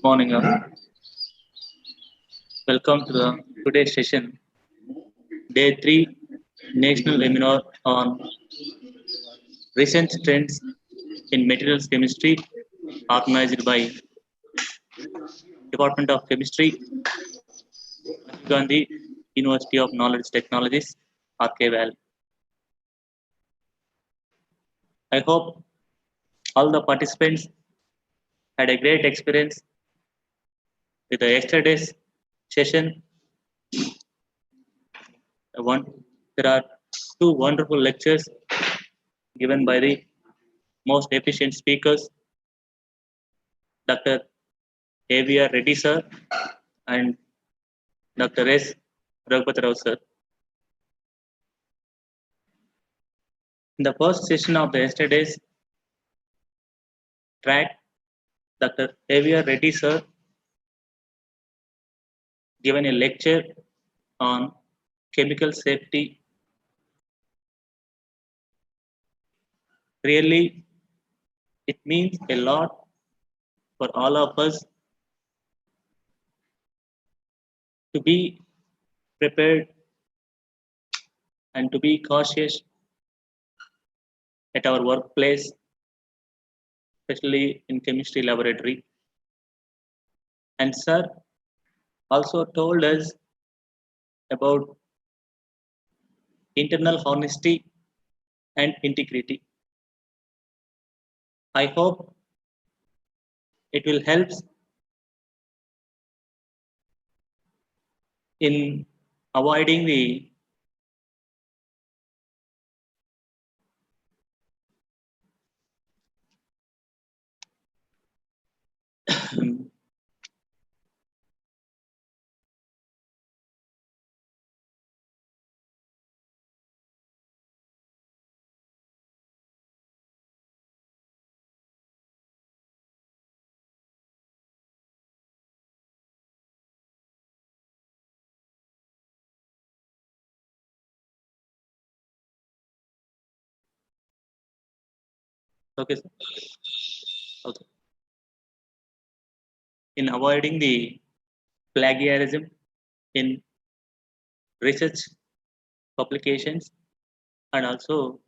Morning, all. Welcome to the today's session, day 3 National Seminar on recent trends in materials chemistry, organized by Department of Chemistry, Rajiv Gandhi University of Knowledge Technologies, RK Valley. I hope all the participants had a great experience with the yesterday's session. One, there are two wonderful lectures given by the most efficient speakers, Dr. A.V.R. Reddy sir and Dr. S. Raghupat Rao sir. In the first session of the yesterday's track, Dr. A.V.R. Reddy sir given a lecture on chemical safety. Really, it means a lot for all of us to be prepared and to be cautious at our workplace, especially in chemistry laboratory. And sir also told us about internal honesty and integrity. I hope it will help in avoiding the okay, sir. Okay. In avoiding the plagiarism in research publications and also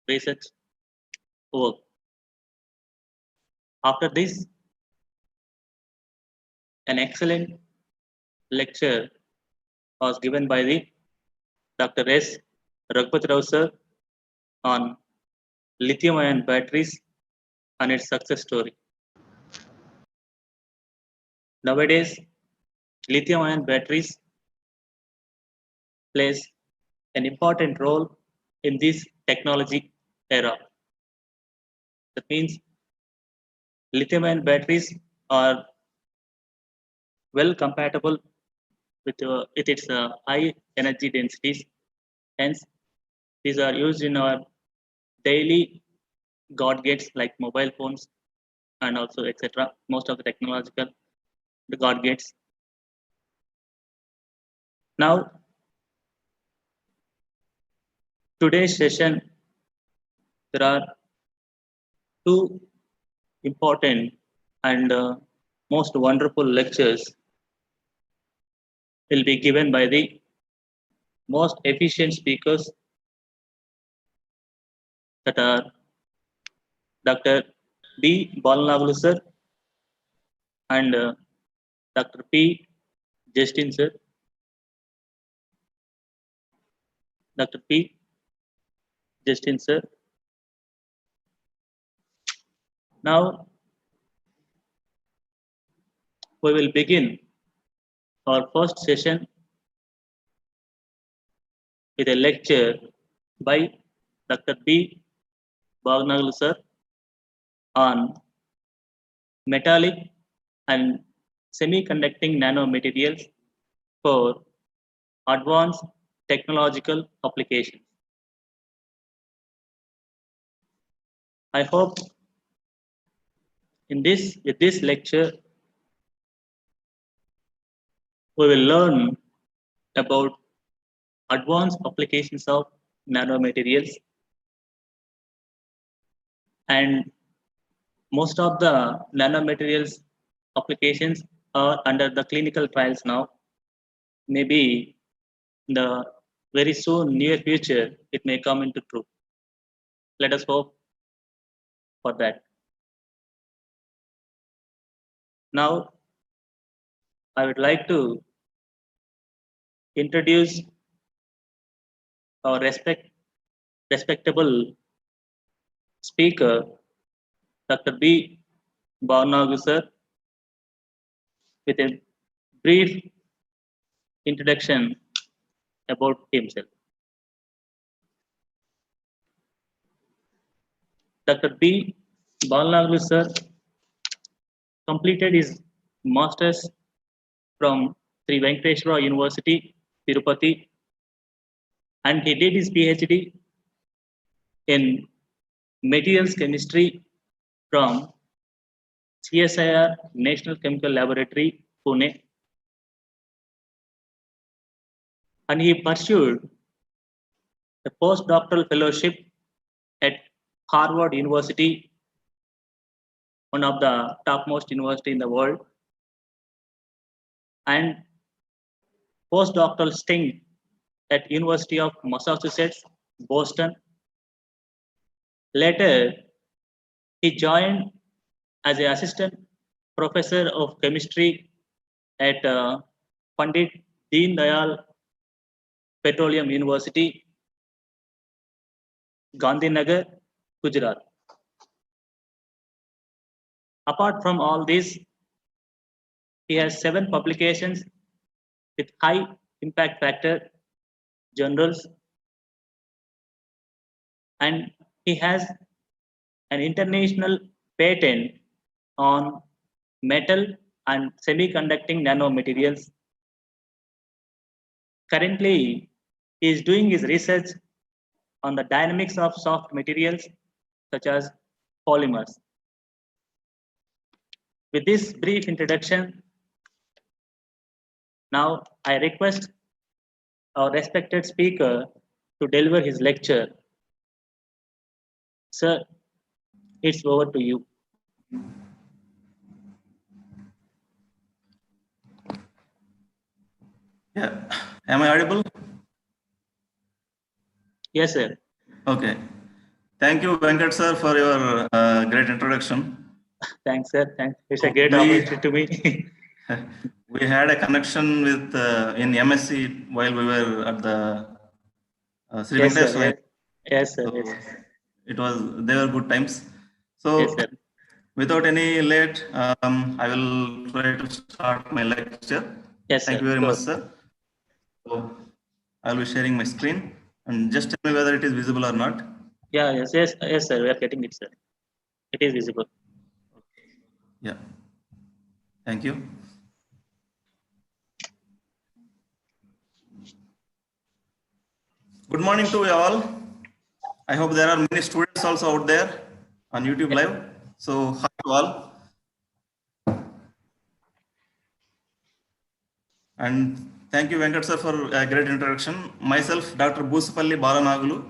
research work. After this, an excellent lecture was given by the Dr. S. Raghupat Rao sir on lithium-ion batteries and its success story. Nowadays, lithium-ion batteries plays an important role in this technology era. That means lithium-ion batteries are well compatible with its high energy densities. Hence, these are used in our daily gadgets like mobile phones and also etc. Most of the technological gadgets. Now, today's session, there are two important and most wonderful lectures will be given by the most efficient speakers that are Dr. B. Balanagulu sir and Dr. P. Justin sir. Dr. P. Justin sir. Now we will begin our first session with a lecture by Dr. B. Balanagulu sir on metallic and semiconducting nanomaterials for advanced technological applications. I hope with this lecture we will learn about advanced applications of nanomaterials and most of the nanomaterials applications are under the clinical trials now. Maybe in the very soon near future, it may come into true. Let us hope for that. Now, I would like to introduce our respectable speaker, Dr. B. Bhavanagu sir, with a brief introduction about himself. Dr. B. Bhavanagu sir completed his master's from Sri Venkateswara University, Tirupati, and he did his PhD in materials chemistry from CSIR National Chemical Laboratory, Pune, and he pursued a postdoctoral fellowship at Harvard University, one of the topmost university in the world, and postdoctoral stint at University of Massachusetts, Boston. Later, he joined as an assistant professor of chemistry at Pandit Deen Dayal Petroleum University, Gandhinagar, Gujarat. Apart from all this, he has 7 publications with high impact factor journals, and he has an international patent on metal and semiconducting nanomaterials. Currently, he is doing his research on the dynamics of soft materials such as polymers. With this brief introduction, now I request our respected speaker to deliver his lecture. Sir, it's over to you. Yeah, am I audible? Yes, sir. Okay. Thank you, Venkat sir, for your great introduction. Thanks, sir. Thanks. It's a great opportunity to me. We had a connection with in MSc while we were at the Sri Yes, sir. Venkateswara. Yes, sir. So Yes. it was, they were good times. So Yes, sir. without any late, I will try to start my lecture. Yes, Thank sir. you very Sure. much, sir. So I will be sharing my screen and just tell me whether it is visible or not. Yeah, yes, sir. We are getting it, sir. It is visible. Yeah. Thank you. Good morning to you all. I hope there are many students also out there on YouTube Live. So hi to all. And thank you, Venkat sir, for a great introduction. Myself, Dr. Boosapalli Balanagulu.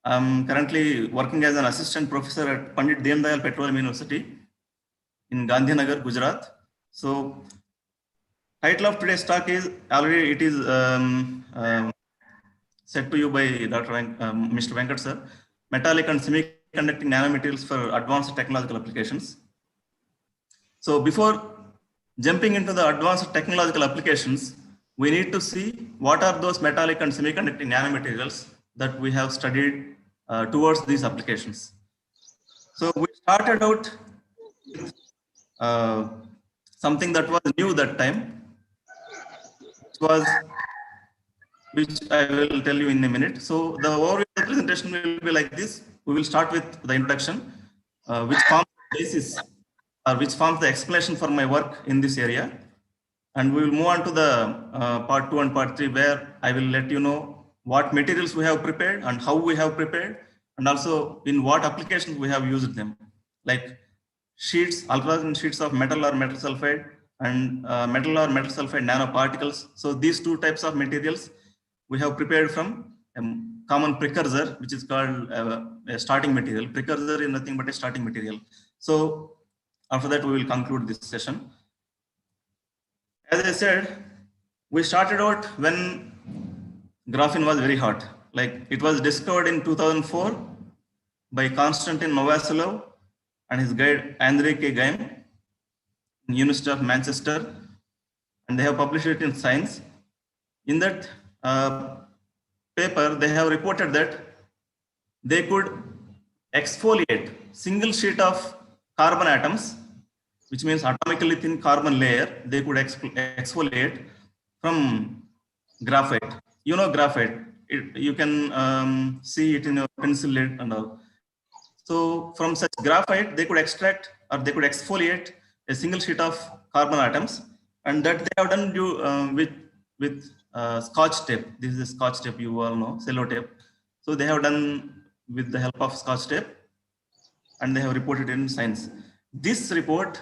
I'm currently working as an assistant professor at Pandit Deen Dayal Petroleum University in Gandhinagar, Gujarat. So title of today's talk is already it is said to you by Mr. Venkat sir, metallic and semiconducting nanomaterials for advanced technological applications. So before jumping into the advanced technological applications, we need to see what are those metallic and semiconducting nanomaterials that we have studied towards these applications. So we started out with something that was new that time, which I will tell you in a minute. So the overview of the presentation will be like this. We will start with the introduction, which forms the basis or which forms the explanation for my work in this area. And we will move on to the part 2 and part 3, where I will let you know what materials we have prepared and how we have prepared, and also in what applications we have used them, like sheets, ultraviolet sheets of metal or metal sulfide, and metal or metal sulfide nanoparticles. So these two types of materials we have prepared from common precursor, which is called a starting material. Precursor is nothing but a starting material. So after that, we will conclude this session. As I said, we started out when graphene was very hot. Like it was discovered in 2004 by Konstantin Novoselov and his guide Andrei K. Gaim in University of Manchester, and they have published it in Science. In that paper, they have reported that they could exfoliate single sheet of carbon atoms, which means atomically thin carbon layer, they could exfoliate from graphite. You know graphite, you can see it in your pencil lead and all. So from such graphite, they could extract or they could exfoliate a single sheet of carbon atoms, and that they have done with Scotch tape. This is a Scotch tape, you all know, cello tape. So they have done with the help of Scotch tape, and they have reported in Science. This report,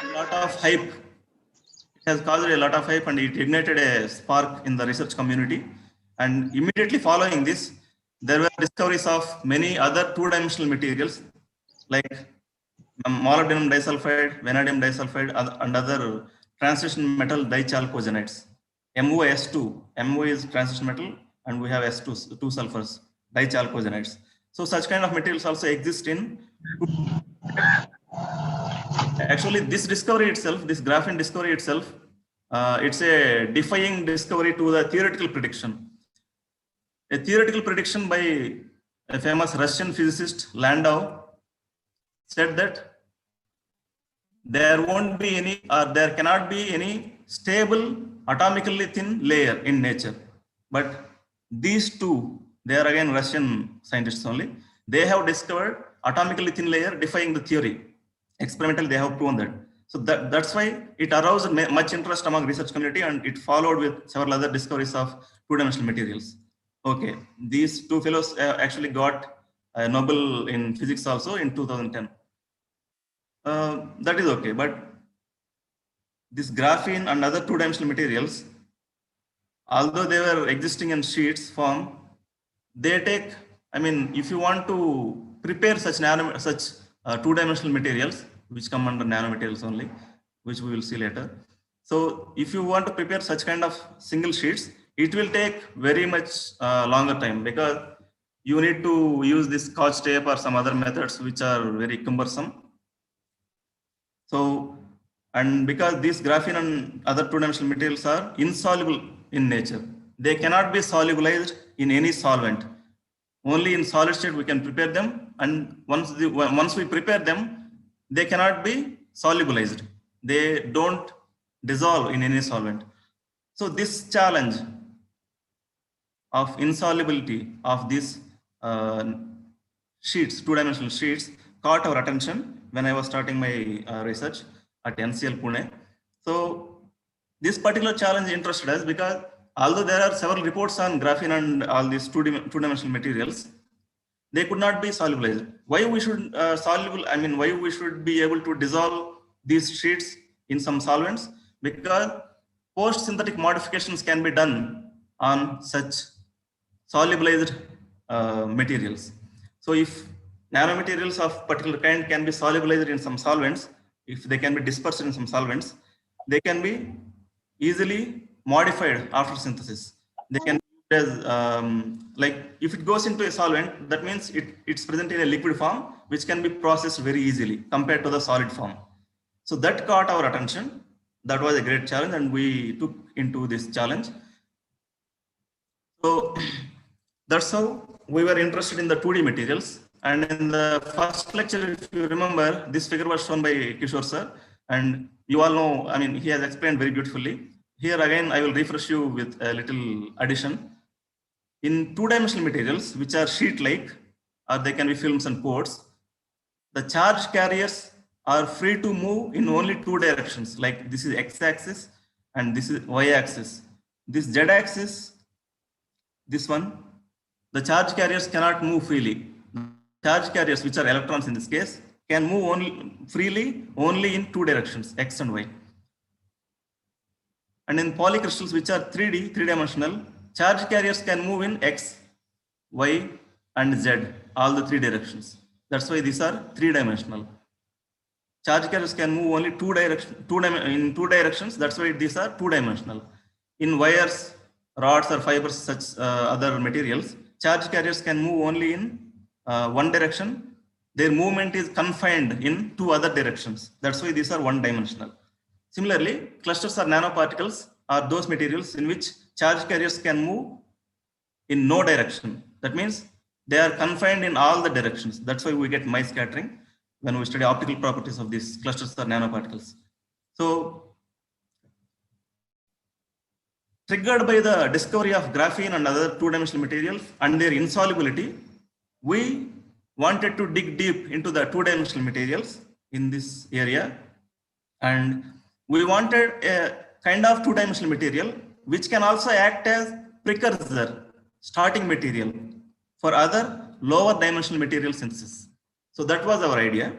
a lot of hype. It has caused a lot of hype, and it ignited a spark in the research community. And immediately following this, there were discoveries of many other two-dimensional materials like molybdenum disulfide, vanadium disulfide, and other transition metal dichalcogenides. MoS2. Mo is transition metal, and we have S2, two sulfurs, dichalcogenides. So such kind of materials also exist in. Actually, this discovery itself, this graphene discovery itself, it's a defying discovery to the theoretical prediction. A theoretical prediction by a famous Russian physicist Landau said that there won't be any, or there cannot be any stable atomically thin layer in nature. But these two, they are again Russian scientists only, they have discovered atomically thin layer defying the theory. Experimentally, they have proven that. So that's why it aroused much interest among research community, and it followed with several other discoveries of two-dimensional materials. Okay, these two fellows actually got a Nobel in physics also in 2010. That is okay, but this graphene and other two-dimensional materials, although they were existing in sheets form, they take, I mean, if you want to prepare such two-dimensional materials, which come under nanomaterials only, which we will see later. So if you want to prepare such kind of single sheets, it will take very much longer time, because you need to use this Scotch tape or some other methods which are very cumbersome. So, and because these graphene and other two-dimensional materials are insoluble in nature, they cannot be solubilized in any solvent. Only in solid state we can prepare them, and once we prepare them, they cannot be solubilized. They don't dissolve in any solvent. So this challenge of insolubility of these sheets, two-dimensional sheets, caught our attention when I was starting my research at NCL Pune. So this particular challenge interested us because although there are several reports on graphene and all these two-dimensional materials, they could not be solubilized. Why we should why we should be able to dissolve these sheets in some solvents? Because post-synthetic modifications can be done on such solubilized materials. So if nanomaterials of particular kind can be solubilized in some solvents, if they can be dispersed in some solvents, they can be easily modified after synthesis. They can be used as, like if it goes into a solvent, that means it's present in a liquid form, which can be processed very easily compared to the solid form. So that caught our attention. That was a great challenge, and we took into this challenge. So that's how we were interested in the 2D materials. And in the first lecture, if you remember, this figure was shown by Kishore sir, and you all know, I mean, he has explained very beautifully. Here again, I will refresh you with a little addition. In two-dimensional materials, which are sheet-like, or they can be films and pores, the charge carriers are free to move in only two directions. Like this is x-axis and this is y-axis. This z-axis, this one, the charge carriers cannot move freely. Charge carriers, which are electrons in this case, can move freely only in two directions, x and y. And in polycrystals, which are 3D, three-dimensional, charge carriers can move in X, Y, and Z, all the three directions. That's why these are three-dimensional. Charge carriers can move only in two directions. That's why these are two-dimensional. In wires, rods, or fibers, such other materials, charge carriers can move only in one direction. Their movement is confined in two other directions. That's why these are one-dimensional. Similarly, clusters or nanoparticles are those materials in which charge carriers can move in no direction. That means they are confined in all the directions. That's why we get mice scattering when we study optical properties of these clusters or nanoparticles. So, triggered by the discovery of graphene and other two-dimensional materials and their insolubility, we wanted to dig deep into the two-dimensional materials in this area. And we wanted a kind of two-dimensional material which can also act as precursor, starting material for other lower dimensional material synthesis. So that was our idea.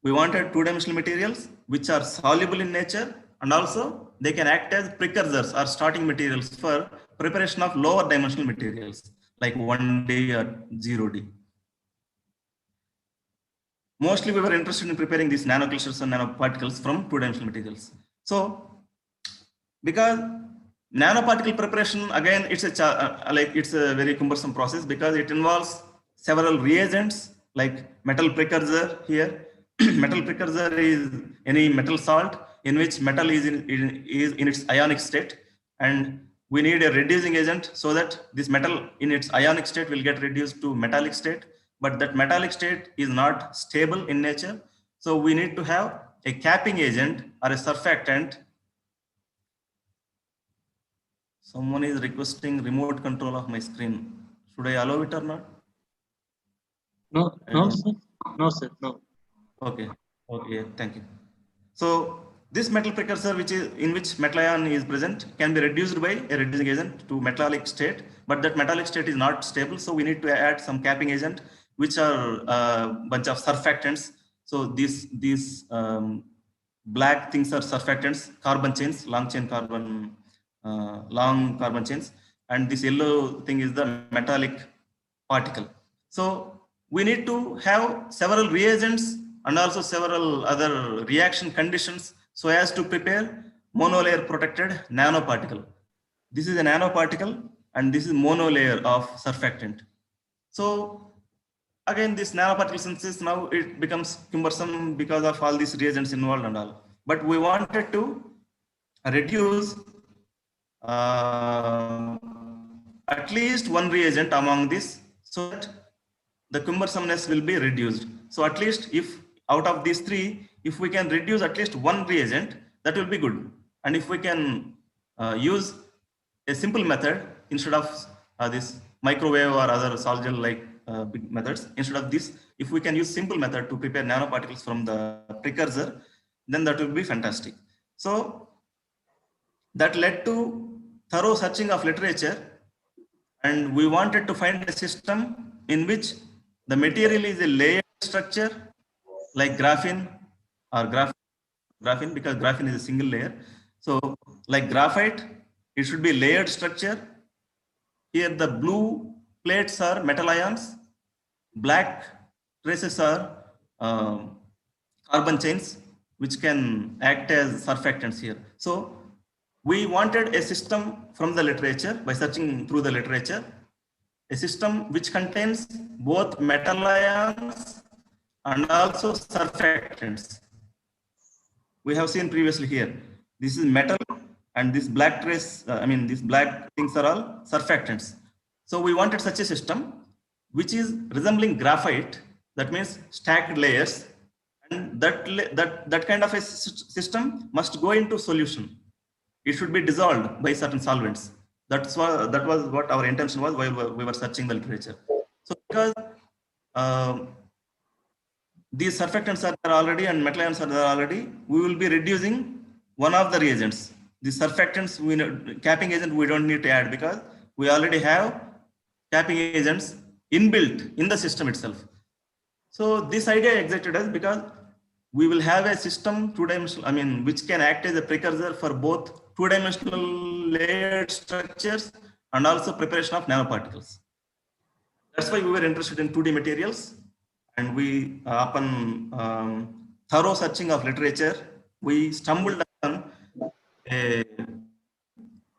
We wanted two-dimensional materials which are soluble in nature, and also they can act as precursors or starting materials for preparation of lower dimensional materials like 1D or 0D. Mostly we were interested in preparing these nanocrystals and nanoparticles from two-dimensional materials. So, because nanoparticle preparation, again, it's a very cumbersome process because it involves several reagents like metal precursor here. Metal precursor is any metal salt in which metal is in its ionic state, and we need a reducing agent so that this metal in its ionic state will get reduced to metallic state. But that metallic state is not stable in nature. So we need to have a capping agent or a surfactant. Someone is requesting remote control of my screen. Should I allow it or not? No, sir. No, sir. No. Okay. Okay. Thank you. So this metal precursor, in which metal ion is present, can be reduced by a reducing agent to metallic state, but that metallic state is not stable. So we need to add some capping agent, which are a bunch of surfactants. So these black things are surfactants, carbon chains, long carbon chains, and this yellow thing is the metallic particle. So we need to have several reagents and also several other reaction conditions so as to prepare monolayer protected nanoparticle. This is a nanoparticle and this is monolayer of surfactant. So again, this nanoparticle synthesis, now it becomes cumbersome because of all these reagents involved and all. But we wanted to reduce at least one reagent among this so that the cumbersomeness will be reduced. So at least if out of these three, if we can reduce at least one reagent, that will be good. And if we can use a simple method instead of this microwave or other sol gel like big methods, instead of this, if we can use simple method to prepare nanoparticles from the precursor, then that will be fantastic. So that led to thorough searching of literature, and we wanted to find a system in which the material is a layered structure like graphene or graphene, because graphene is a single layer. So like graphite, it should be layered structure. Here the blue plates are metal ions, black traces are carbon chains, which can act as surfactants here. So we wanted a system from the literature, by searching through the literature, a system which contains both metal ions and also surfactants. We have seen previously here, this is metal and this black trace, these black things are all surfactants. So we wanted such a system which is resembling graphite, that means stacked layers, and that kind of a system must go into solution. It should be dissolved by certain solvents. That was what our intention was while we were searching the literature. So because these surfactants are there already and metal ions are there already, we will be reducing one of the reagents. The surfactants, capping agent, we don't need to add because we already have capping agents inbuilt in the system itself. So this idea excited us because we will have a system two-dimensional, which can act as a precursor for both two-dimensional layered structures and also preparation of nanoparticles. That's why we were interested in 2D materials, and we upon thorough searching of literature, we stumbled upon a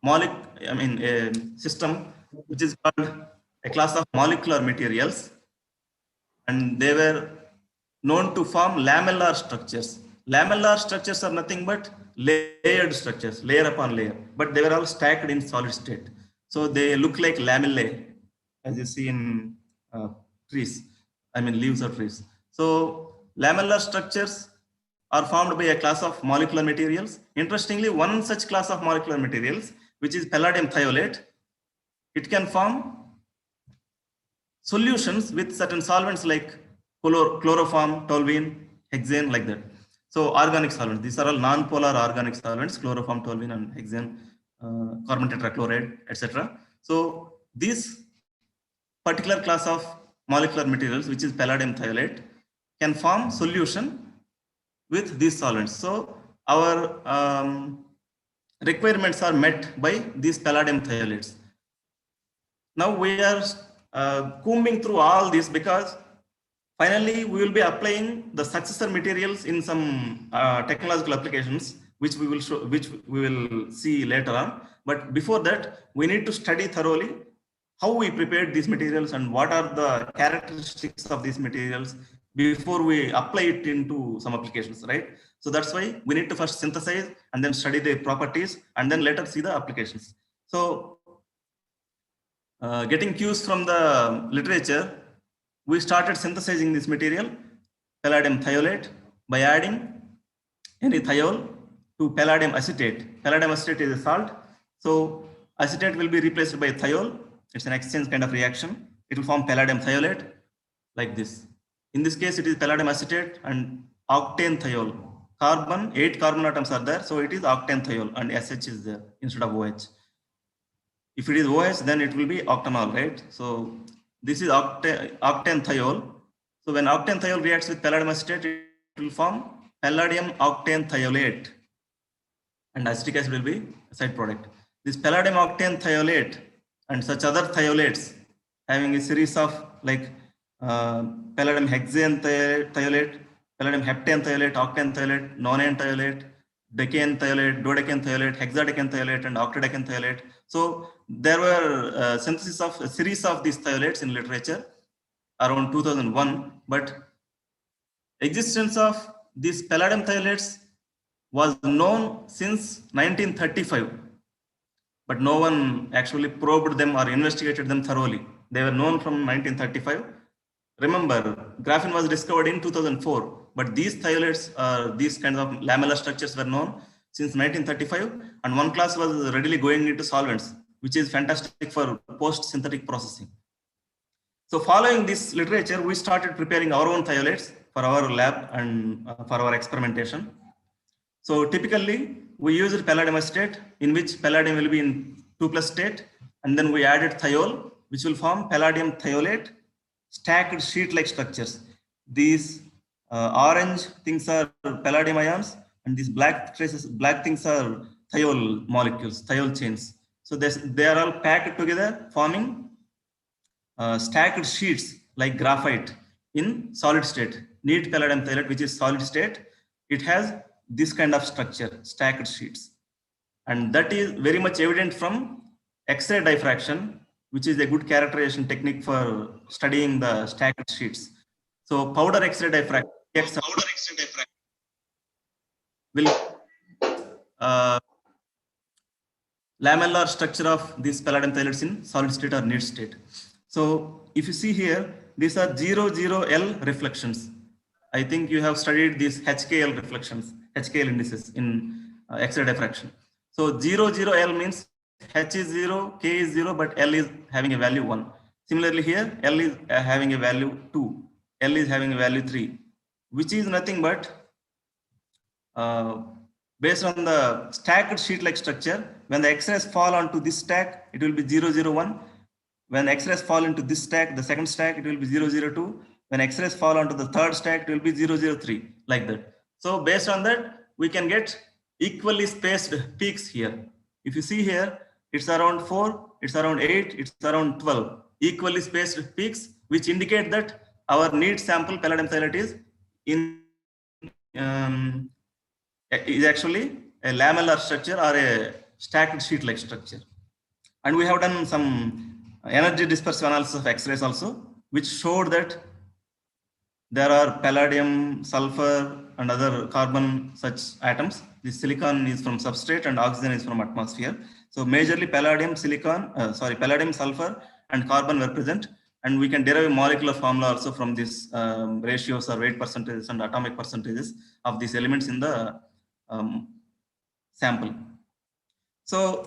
a system which is called a class of molecular materials, and they were known to form lamellar structures. Lamellar structures are nothing but layered structures, layer upon layer, but they were all stacked in solid state. So they look like lamellae, as you see in trees, leaves of trees. So lamellar structures are formed by a class of molecular materials. Interestingly, one such class of molecular materials, which is palladium thiolate, it can form solutions with certain solvents like chloroform, toluene, hexane, like that. So organic solvents, these are all non-polar organic solvents, chloroform, toluene, and hexane, carbon tetrachloride, etc. So this particular class of molecular materials, which is palladium thiolate, can form solution with these solvents. So our requirements are met by these palladium thiolates. Now we are combing through all this because finally we will be applying the successor materials in some technological applications, which we will show, which we will see later on. But before that, we need to study thoroughly how we prepared these materials and what are the characteristics of these materials before we apply it into some applications, right? So that's why we need to first synthesize and then study the properties and then later see the applications. So getting cues from the literature, we started synthesizing this material, palladium thiolate, by adding any thiol to palladium acetate. Palladium acetate is a salt. So acetate will be replaced by thiol. It's an exchange kind of reaction. It will form palladium thiolate like this. In this case, it is palladium acetate and octane thiol. 8 carbon atoms are there. So it is octane thiol and SH is there instead of OH. If it is OH, then it will be octanol, right? So this is octane thiol. So when octane thiol reacts with palladium acetate, it will form palladium octane thiolate, and acetic acid will be a side product. This palladium octane thiolate and such other thiolates having a series of like palladium hexane thiolate, palladium heptane thiolate, octane thiolate, nonane thiolate, decane thiolate, dodecane thiolate, hexadecane thiolate, and octadecane thiolate. So there were synthesis of a series of these thiolates in literature around 2001, but existence of these palladium thiolates was known since 1935, but no one actually probed them or investigated them thoroughly. They were known from 1935. Remember, graphene was discovered in 2004, but these thiolates, these kinds of lamellar structures were known since 1935, and one class was readily going into solvents, which is fantastic for post-synthetic processing. So following this literature, we started preparing our own thiolates for our lab and for our experimentation. So typically, we used palladium acetate, in which palladium will be in 2+ state, and then we added thiol, which will form palladium thiolate, stacked sheet-like structures. These orange things are palladium ions, and these black things are thiol molecules, thiol chains. So they are all packed together, forming stacked sheets like graphite in solid state. Neat palladium thiolate, which is solid state, it has this kind of structure, stacked sheets. And that is very much evident from X-ray diffraction, which is a good characterization technique for studying the stacked sheets. So powder X-ray diffraction will lamellar structure of these palladium thiolates in solid state or neat state. So if you see here, these are 00L reflections. I think you have studied these HKL reflections, HKL indices in X-ray diffraction. So 00L means H is 0, K is 0, but L is having a value 1. Similarly here, L is having a value 2, L is having a value 3, which is nothing but based on the stacked sheet-like structure. When the X-rays fall onto this stack, it will be 001. When X-rays fall into this stack, the second stack, it will be 002. When X-rays fall onto the third stack, it will be 003, like that. So based on that, we can get equally spaced peaks here. If you see here, it's around 4, it's around 8, it's around 12 equally spaced peaks, which indicate that our need sample palladium thiolate is actually a lamellar structure or a stacked sheet-like structure. And we have done some energy dispersive analysis of X-rays also, which showed that there are palladium, sulfur, and other carbon such atoms. The silicon is from substrate and oxygen is from atmosphere. So majorly palladium, palladium, sulfur, and carbon were present. And we can derive a molecular formula also from these ratios or weight percentages and atomic percentages of these elements in the sample. So,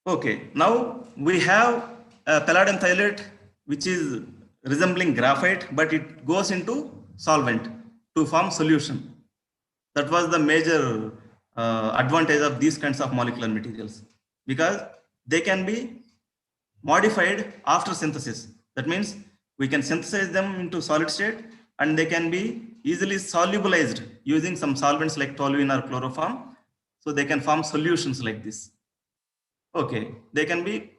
okay, now we have a palladium thiolate which is resembling graphite, but it goes into solvent to form solution. That was the major advantage of these kinds of molecular materials, because they can be modified after synthesis. That means we can synthesize them into solid state and they can be easily solubilized using some solvents like toluene or chloroform. So they can form solutions like this. Okay, they can be,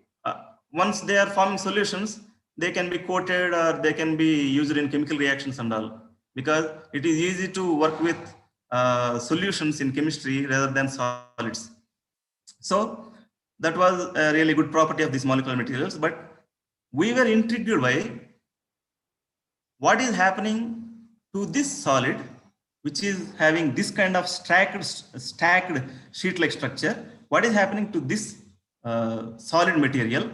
once they are forming solutions, they can be coated or they can be used in chemical reactions and all, because it is easy to work with solutions in chemistry rather than solids. So that was a really good property of these molecular materials, but we were intrigued by what is happening to this solid, which is having this kind of stacked sheet-like structure. What is happening to this solid material,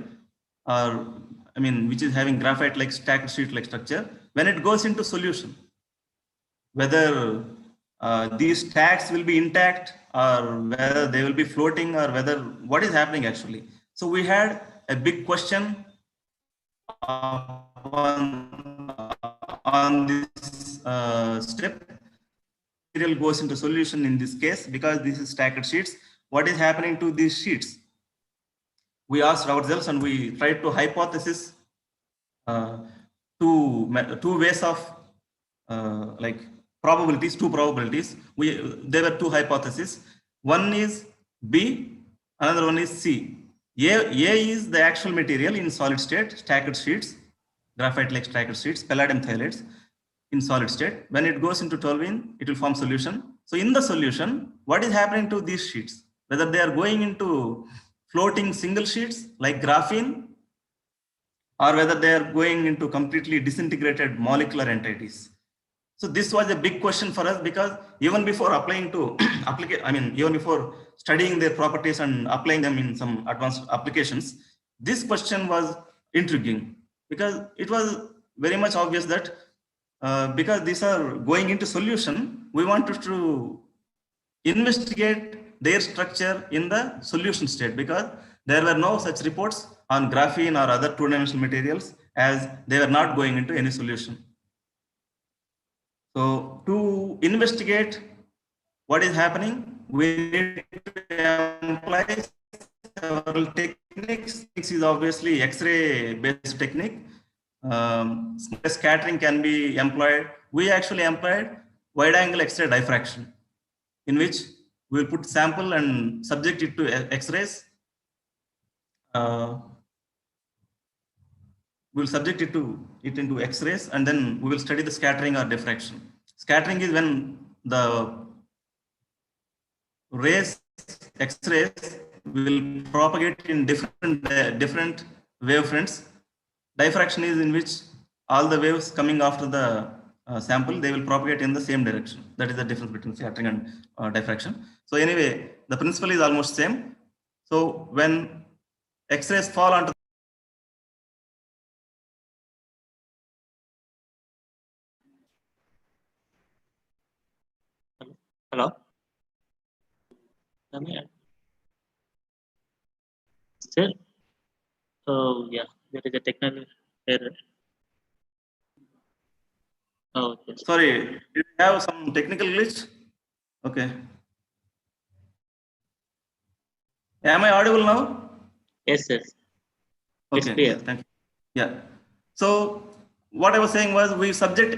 or which is having graphite-like stacked sheet-like structure when it goes into solution? Whether these stacks will be intact or whether they will be floating, or whether what is happening actually. So we had a big question on this step. Material goes into solution in this case because this is stacked sheets. What is happening to these sheets? We asked ourselves and we tried to hypothesis two ways of probabilities, two probabilities. There were two hypotheses. One is B, another one is C. A is the actual material in solid state, stacked sheets, graphite-like stacked sheets, palladium thiolates in solid state. When it goes into toluene, it will form solution. So in the solution, what is happening to these sheets? Whether they are going into floating single sheets like graphene, or whether they are going into completely disintegrated molecular entities. So this was a big question for us, because even before applying to even before studying their properties and applying them in some advanced applications, this question was intriguing, because it was very much obvious that because these are going into solution, we wanted to investigate their structure in the solution state, because there were no such reports on graphene or other two-dimensional materials, as they were not going into any solution. So to investigate what is happening, we need to employ several techniques. This is obviously X-ray based technique. Scattering can be employed. We actually employed wide angle X-ray diffraction, in which we will put sample and subject it to X-rays. We will subject it into X-rays, and then we will study the scattering or diffraction. Scattering is when the rays, X-rays, will propagate in different wavefronts. Diffraction is in which all the waves coming after the sample, they will propagate in the same direction. That is the difference between scattering and diffraction. So anyway, the principle is almost same. So when X-rays fall onto Hello? Still? Oh, yeah, there is a technical error. Oh, yes. Sorry, did you have some technical glitch? Okay. Am I audible now? Yes, yes. It's Okay, clear. yeah, thank you. Yeah. So what I was saying was, we subject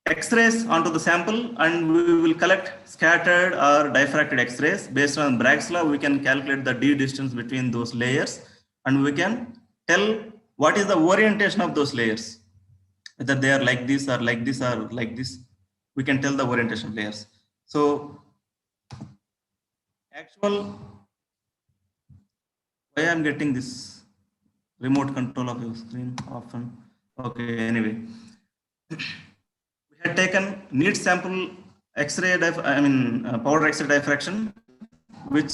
X-rays onto the sample, and we will collect scattered or diffracted X-rays. Based on Bragg's law, we can calculate the d distance between those layers, and we can tell what is the orientation of those layers, whether they are like this or like this or like this. We can tell the orientation of layers. So actual, why I'm getting this remote control of your screen often. Okay, anyway. We had taken neat sample X-ray, powder X-ray diffraction, which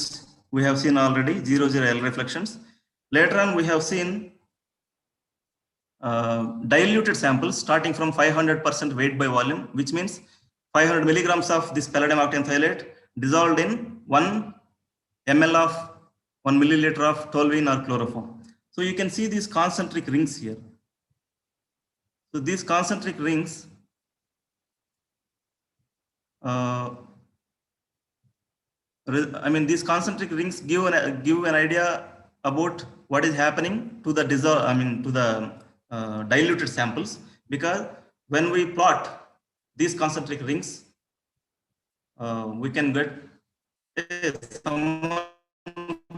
we have seen already, 00 L reflections. Later on, we have seen diluted samples starting from 500% weight by volume, which means 500 milligrams of this palladium octanthiolate dissolved in 1 ml of 1 milliliter of toluene or chloroform. So you can see these concentric rings here. So these concentric rings these concentric rings give an idea about what is happening to the diluted samples, because when we plot these concentric rings, we can get, someone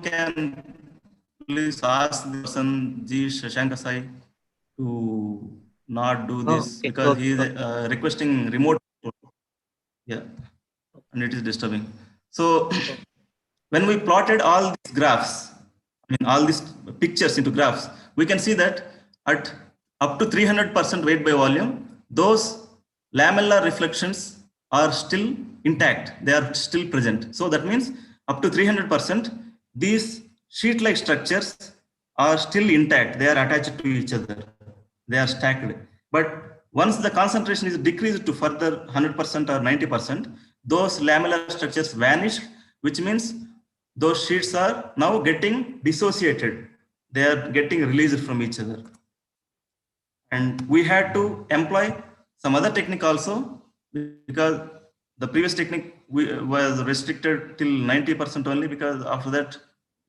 can please ask the person G Shashankasai to not do this, Okay, because okay, he is okay. requesting remote. Yeah, and it is disturbing. So when we plotted all these graphs, all these pictures into graphs, we can see that at up to 300% weight by volume, those lamellar reflections are still intact. They are still present. So that means up to 300%, these sheet-like structures are still intact. They are attached to each other. They are stacked. But once the concentration is decreased to further 100% or 90%, those lamellar structures vanish, which means those sheets are now getting dissociated. They are getting released from each other. And we had to employ some other technique also, because the previous technique was restricted till 90% only, because after that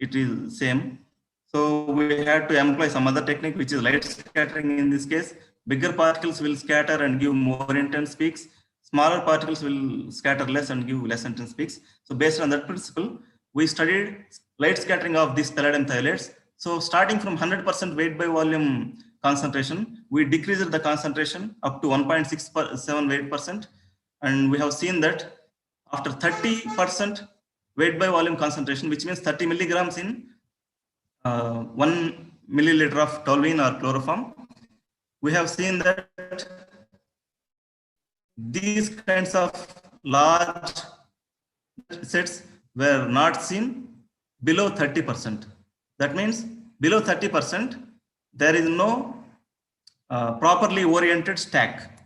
it is same. So we had to employ some other technique, which is light scattering. In this case, bigger particles will scatter and give more intense peaks. Smaller particles will scatter less and give less intense peaks. So based on that principle, we studied light scattering of these palladium thiolates. So starting from 100% weight by volume concentration, we decreased the concentration up to 1.67 weight percent. And we have seen that after 30% weight by volume concentration, which means 30 milligrams in 1 milliliter of toluene or chloroform, we have seen that these kinds of large sets were not seen below 30%. That means below 30%, there is no properly oriented stack.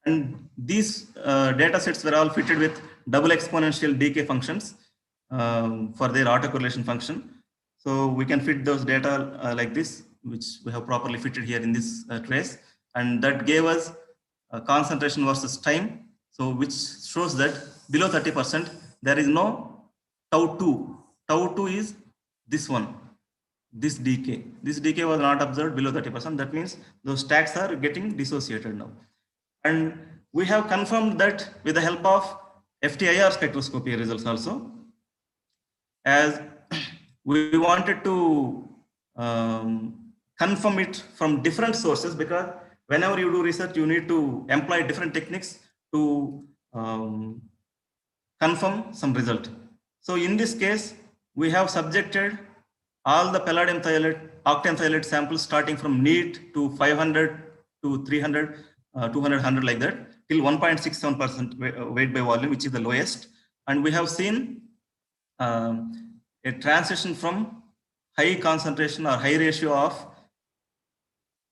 And these data sets were all fitted with double exponential decay functions for their autocorrelation function. So we can fit those data like this, which we have properly fitted here in this trace. And that gave us concentration versus time. So which shows that below 30%, there is no tau 2. Tau 2 is this one, this decay. This decay was not observed below 30%. That means those stacks are getting dissociated now. And we have confirmed that with the help of FTIR spectroscopy results also, as we wanted to confirm it from different sources, because whenever you do research, you need to employ different techniques to confirm some result. So in this case, we have subjected all the palladium thiolate, octanthiolate samples starting from neat to 500 to 300, 200, 100 like that, till 1.67% weight by volume, which is the lowest. And we have seen a transition from high concentration or high ratio of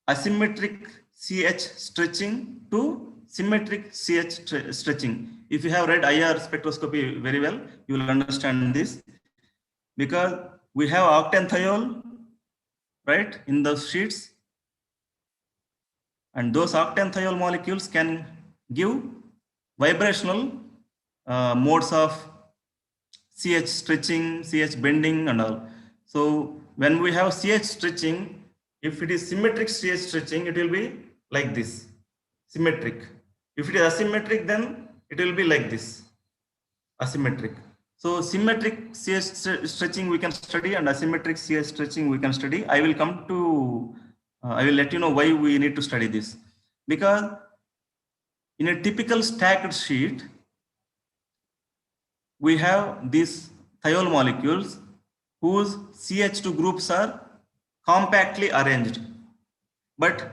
asymmetric CH stretching to symmetric CH stretching. If you have read IR spectroscopy very well, you will understand this, because we have octanthiol, right, in those sheets, and those octanthiol molecules can give vibrational modes of CH stretching, CH bending and all. So when we have CH stretching, if it is symmetric CH stretching, it will be like this, symmetric. If it is asymmetric, then it will be like this, asymmetric. So symmetric CH stretching we can study, and asymmetric CH stretching we can study. I will come to, I will let you know why we need to study this. Because in a typical stacked sheet, we have these thiol molecules whose CH2 groups are compactly arranged. But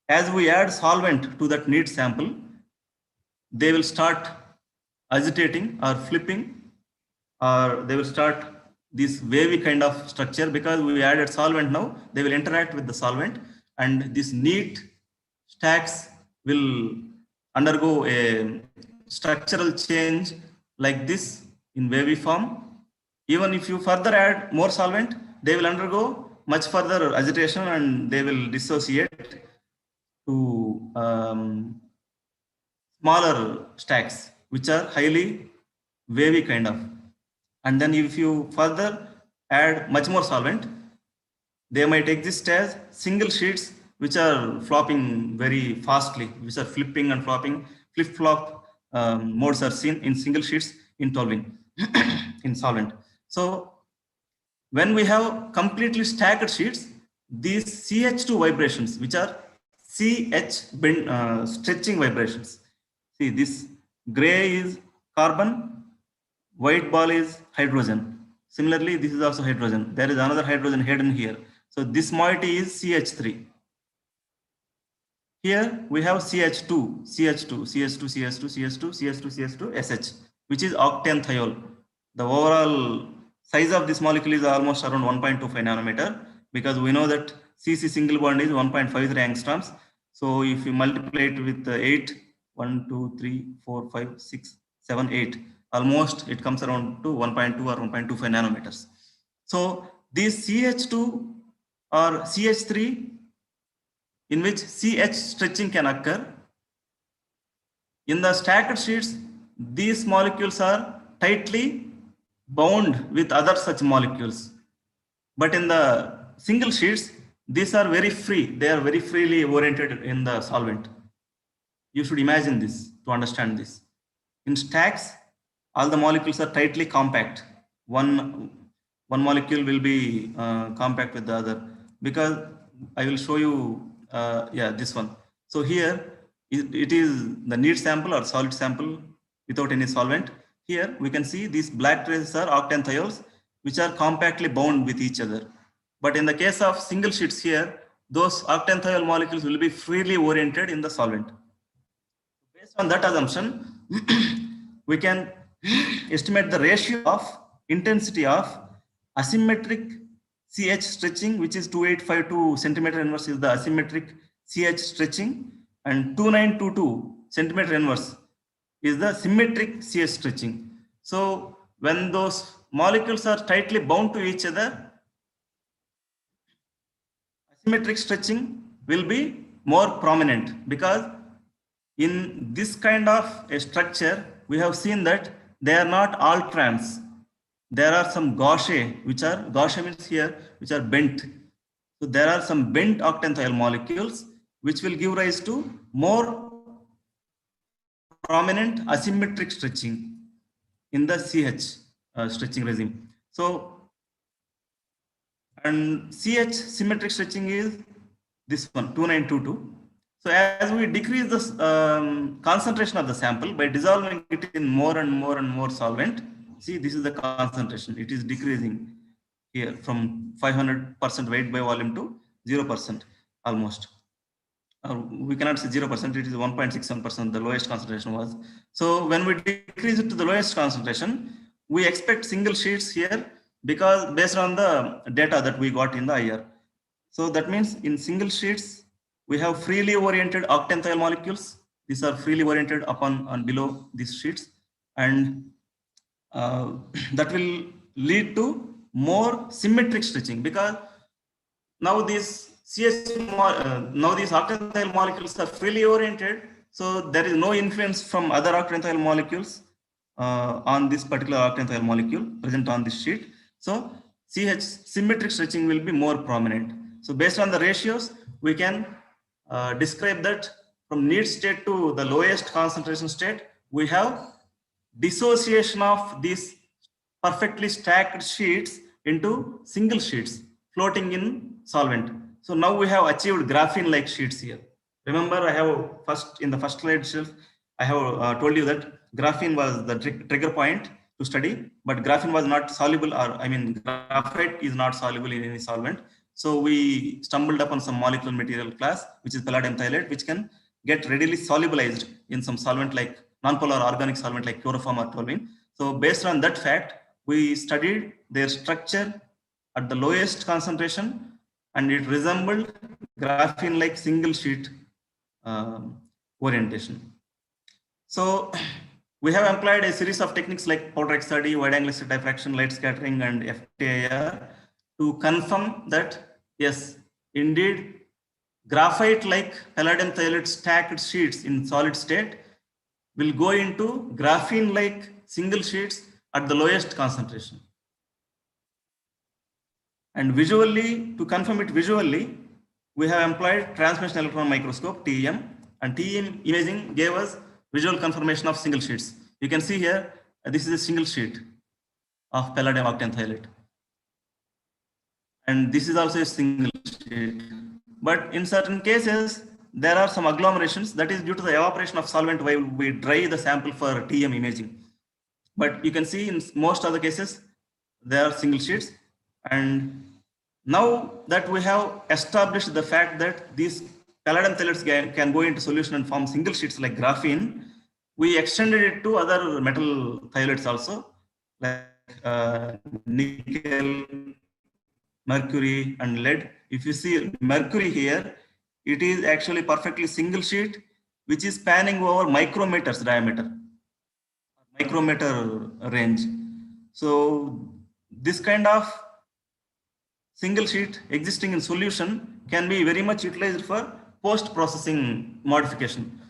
as we add solvent to that neat sample, they will start agitating or flipping, or they will start this wavy kind of structure, because we added solvent. Now they will interact with the solvent, and this neat stacks will undergo a structural change like this in wavy form. Even if you further add more solvent, they will undergo much further agitation, and they will dissociate to smaller stacks, which are highly wavy kind of. And then if you further add much more solvent, they might exist as single sheets which are flopping very fastly, which are flipping and flopping. Flip-flop modes are seen in single sheets in toluene in solvent. So when we have completely stacked sheets, these CH2 vibrations, which are CH stretching vibrations. See, this gray is carbon, white ball is hydrogen. Similarly, this is also hydrogen. There is another hydrogen hidden here. So this moiety is CH3. Here we have CH2, CH2, CH2, CH2, CH2, CH2, CH2, SH, which is octane thiol. The overall size of this molecule is almost around 1.25 nanometer, because we know that CC single bond is 1.53 angstroms. So if you multiply it with 8, 1, 2, 3, 4, 5, 6, 7, 8, almost it comes around to 1.2 or 1.25 nanometers. So these CH2 or CH3, in which CH stretching can occur, in the stacked sheets, these molecules are tightly bound with other such molecules. But in the single sheets, these are very free. They are very freely oriented in the solvent. You should imagine this to understand this. In stacks, all the molecules are tightly compact. One molecule will be compact with the other, because I will show you, this one. So here it is the neat sample or solid sample without any solvent. Here we can see these black traces are octane thiols, which are compactly bound with each other. But in the case of single sheets here, those octane thiol molecules will be freely oriented in the solvent. Based on that assumption, we can estimate the ratio of intensity of asymmetric CH stretching, which is 2852 centimeter inverse is the asymmetric CH stretching, and 2922 centimeter inverse is the symmetric CH stretching. So when those molecules are tightly bound to each other, asymmetric stretching will be more prominent, because in this kind of a structure, we have seen that they are not all trans. There are some gauche, which are, gauche means here, which are bent. So there are some bent octane thiol molecules, which will give rise to more prominent asymmetric stretching in the CH stretching regime. So, and CH symmetric stretching is this one, 2922. So as we decrease the concentration of the sample by dissolving it in more and more and more solvent, see, this is the concentration. It is decreasing here from 500% weight by volume to 0% almost. We cannot say 0%, it is 1.67%, the lowest concentration was. So when we decrease it to the lowest concentration, we expect single sheets here, because based on the data that we got in the IR. So that means in single sheets, we have freely oriented octane thiol molecules. These are freely oriented upon and below these sheets, and that will lead to more symmetric stretching, because now these now these octane thiol molecules are freely oriented, so there is no influence from other octane thiol molecules on this particular octane thiol molecule present on this sheet. So CH symmetric stretching will be more prominent. So based on the ratios, we can describe that from neat state to the lowest concentration state, we have dissociation of these perfectly stacked sheets into single sheets floating in solvent. So now we have achieved graphene-like sheets here. Remember, I have in the first slide itself, I have told you that graphene was the trigger point to study, but graphene was not soluble, or I mean, graphite is not soluble in any solvent. So we stumbled upon some molecular material class, which is palladium thiolate, which can get readily solubilized in some solvent like nonpolar organic solvent like chloroform or toluene. So based on that fact, we studied their structure at the lowest concentration, and it resembled graphene-like single sheet orientation. So we have employed a series of techniques like powder XRD, wide angle slit diffraction, light scattering, and FTIR to confirm that yes, indeed, graphite-like palladium thiolate stacked sheets in solid state will go into graphene-like single sheets at the lowest concentration. And visually, to confirm it visually, we have employed transmission electron microscope, TEM, and TEM imaging gave us visual confirmation of single sheets. You can see here, this is a single sheet of palladium octane thiolate. And this is also a single sheet. But in certain cases, there are some agglomerations that is due to the evaporation of solvent while we dry the sample for TEM imaging. But you can see in most other cases, there are single sheets. And now that we have established the fact that these palladium thiolates can go into solution and form single sheets like graphene, we extended it to other metal thiolates also, like nickel, mercury, and lead. If you see mercury here, it is actually perfectly single sheet, which is spanning over micrometers diameter, micrometer range. So this kind of single sheet existing in solution can be very much utilized for post-processing modification.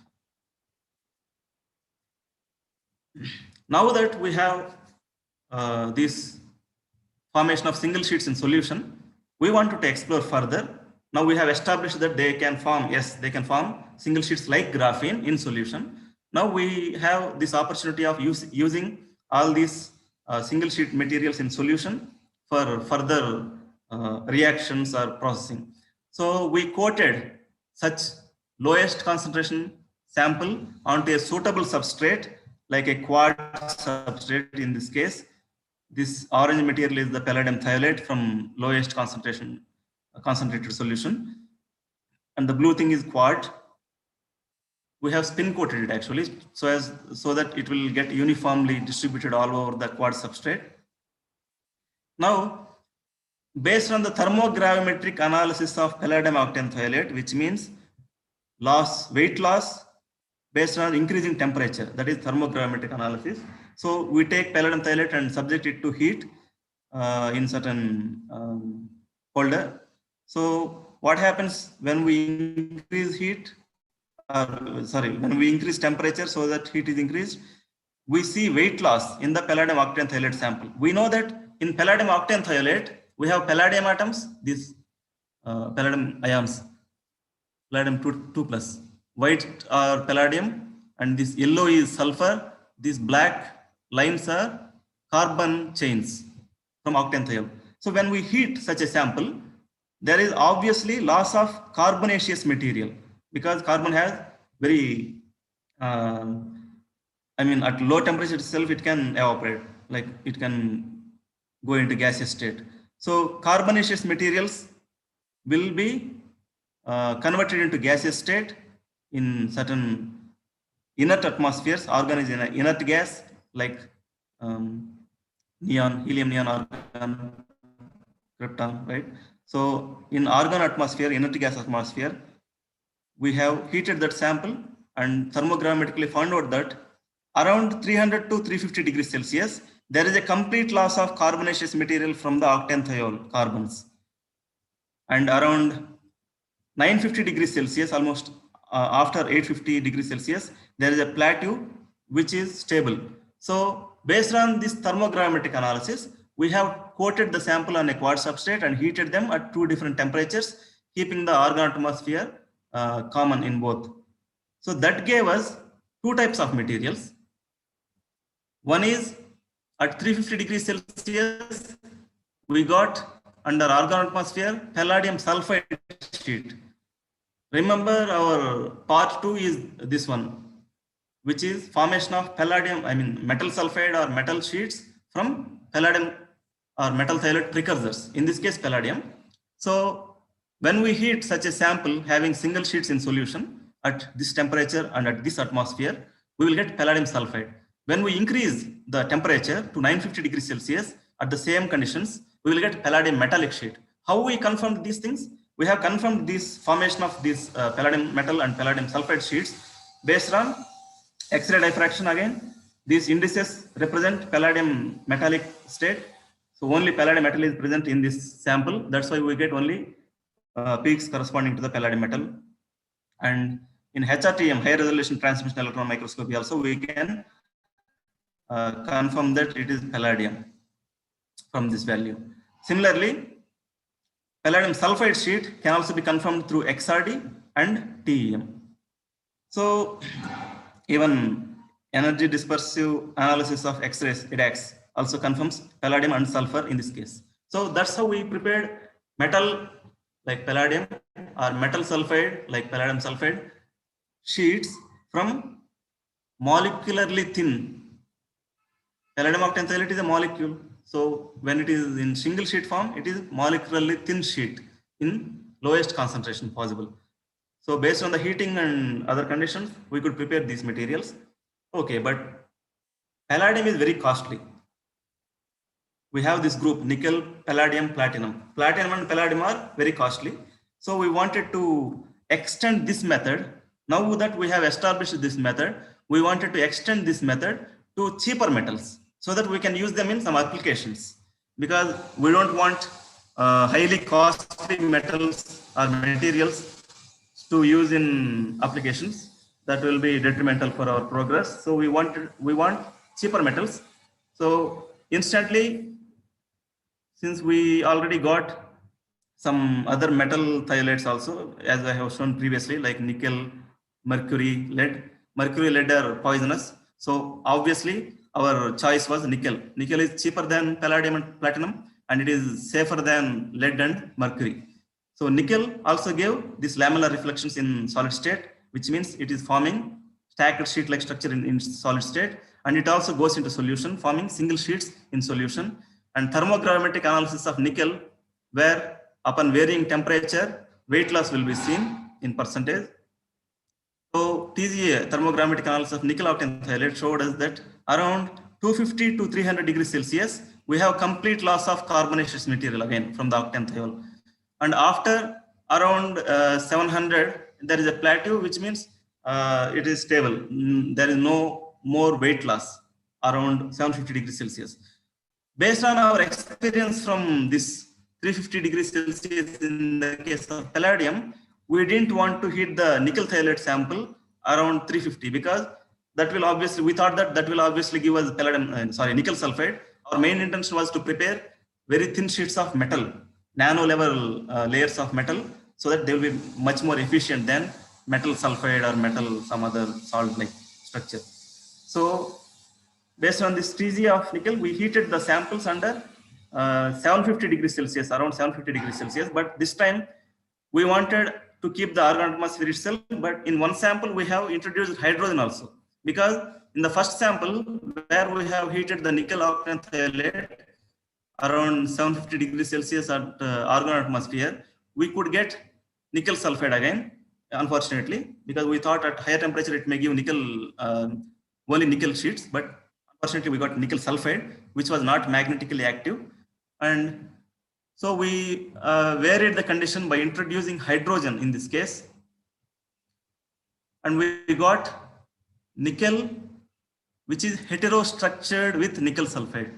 Now that we have this formation of single sheets in solution, we wanted to explore further. Now we have established that they can form, yes, they can form single sheets like graphene in solution. Now we have this opportunity of using all these single sheet materials in solution for further reactions or processing. So we coated such lowest concentration sample onto a suitable substrate, like a quartz substrate in this case. This orange material is the palladium thiolate from lowest concentration concentrated solution, and the blue thing is quartz. We have spin coated it actually, so that it will get uniformly distributed all over the quartz substrate. Now, based on the thermogravimetric analysis of palladium octane thiolate, which means weight loss based on increasing temperature, that is thermogravimetric analysis. So we take palladium thiolate and subject it to heat in certain holder. So what happens when we increase heat? When we increase temperature so that heat is increased, we see weight loss in the palladium octane thiolate sample. We know that in palladium octane thiolate, we have palladium atoms, these palladium ions, palladium 2+. White are palladium, and this yellow is sulfur. These black lines are carbon chains from octane thiol. So when we heat such a sample, there is obviously loss of carbonaceous material, because carbon has very, at low temperature itself, it can evaporate, like it can go into gaseous state. So carbonaceous materials will be converted into gaseous state in certain inert atmospheres. Argon is in an inert gas like neon, helium, neon, argon, krypton, right? So in argon atmosphere, inert gas atmosphere, we have heated that sample and thermogravimetrically found out that around 300 to 350 degrees Celsius, there is a complete loss of carbonaceous material from the octane thiol carbons. And around 950 degrees Celsius, almost after 850 degrees Celsius, there is a plateau which is stable. So based on this thermogravimetric analysis, we have coated the sample on a quartz substrate and heated them at two different temperatures, keeping the argon atmosphere common in both. So that gave us two types of materials. One is at 350 degrees Celsius, we got under argon atmosphere palladium sulfide sheet. Remember our part 2 is this one, which is formation of palladium, metal sulfide or metal sheets from palladium or metal thiolate precursors, in this case palladium. So when we heat such a sample having single sheets in solution at this temperature and at this atmosphere, we will get palladium sulfide. When we increase the temperature to 950 degrees Celsius at the same conditions, we will get palladium metallic sheet. How we confirmed these things? We have confirmed this formation of these palladium metal and palladium sulfide sheets based on X-ray diffraction again. These indices represent palladium metallic state. So only palladium metal is present in this sample. That's why we get only peaks corresponding to the palladium metal. And in HRTM, high resolution transmission electron microscopy also, we can confirm that it is palladium from this value. Similarly, palladium sulfide sheet can also be confirmed through XRD and TEM. So even energy dispersive analysis of X-rays, EDAX, also confirms palladium and sulfur in this case. So that's how we prepared metal like palladium or metal sulfide like palladium sulfide sheets from molecularly thin. Palladium octanthiolate is a molecule. So when it is in single sheet form, it is molecularly thin sheet in lowest concentration possible. So based on the heating and other conditions, we could prepare these materials. Okay, but palladium is very costly. We have this group nickel, palladium, platinum. Platinum and palladium are very costly. So we wanted to extend this method. Now that we have established this method, we wanted to extend this method to cheaper metals so that we can use them in some applications, because we don't want highly costly metals or materials to use in applications that will be detrimental for our progress. So we want cheaper metals. So instantly, since we already got some other metal thiolates also, as I have shown previously, like nickel, mercury, lead. Mercury, lead are poisonous. So obviously our choice was nickel. Nickel is cheaper than palladium and platinum, and it is safer than lead and mercury. So nickel also gave these lamellar reflections in solid state, which means it is forming stacked sheet-like structure in solid state, and it also goes into solution, forming single sheets in solution. And thermogravimetric analysis of nickel, where upon varying temperature, weight loss will be seen in percentage. So TGA, thermogravimetric analysis of nickel octanthiolate, showed us that around 250 to 300 degrees Celsius, we have complete loss of carbonaceous material again from the octanthiol. And after around 700, there is a plateau, which means it is stable. There is no more weight loss around 750 degrees Celsius. Based on our experience from this 350 degrees Celsius in the case of palladium, we didn't want to heat the nickel thiolate sample around 350, because that will obviously, we thought that will obviously give us palladium, nickel sulfide. Our main intention was to prepare very thin sheets of metal, nano level layers of metal, so that they will be much more efficient than metal sulfide or metal some other salt like structure. So based on this TG of nickel, we heated the samples under 750 degrees Celsius, around 750 degrees Celsius. But this time we wanted to keep the argon atmosphere itself, but in one sample we have introduced hydrogen also, because in the first sample where we have heated the nickel octanthiolate around 750 degrees Celsius at argon atmosphere, we could get nickel sulfide again, unfortunately, because we thought at higher temperature it may give nickel, only nickel sheets, but unfortunately we got nickel sulfide, which was not magnetically active. And so we varied the condition by introducing hydrogen in this case. And we got nickel, which is heterostructured with nickel sulfide,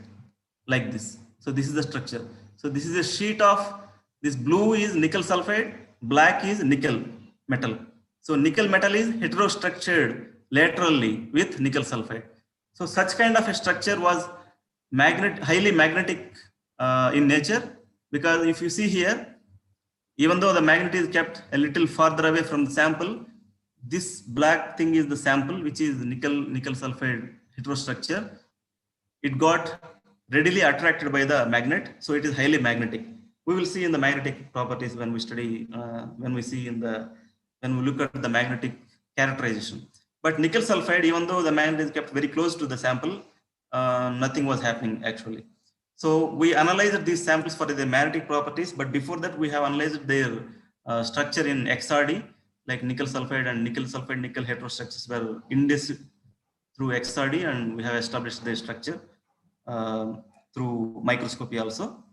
like this. So this is the structure. So this is a sheet of, this blue is nickel sulfide, black is nickel metal. So nickel metal is heterostructured laterally with nickel sulfide. So such kind of a structure was highly magnetic in nature, because if you see here, even though the magnet is kept a little farther away from the sample, this black thing is the sample, which is nickel sulfide heterostructure. It got readily attracted by the magnet, so it is highly magnetic. We will see in the magnetic properties when we study, when we look at the magnetic characterization. But nickel sulfide, even though the magnet is kept very close to the sample, nothing was happening actually. So we analyzed these samples for their magnetic properties, but before that we have analyzed their structure in XRD, like nickel sulfide and nickel heterostructures were indexed through XRD, and we have established their structure through microscopy also.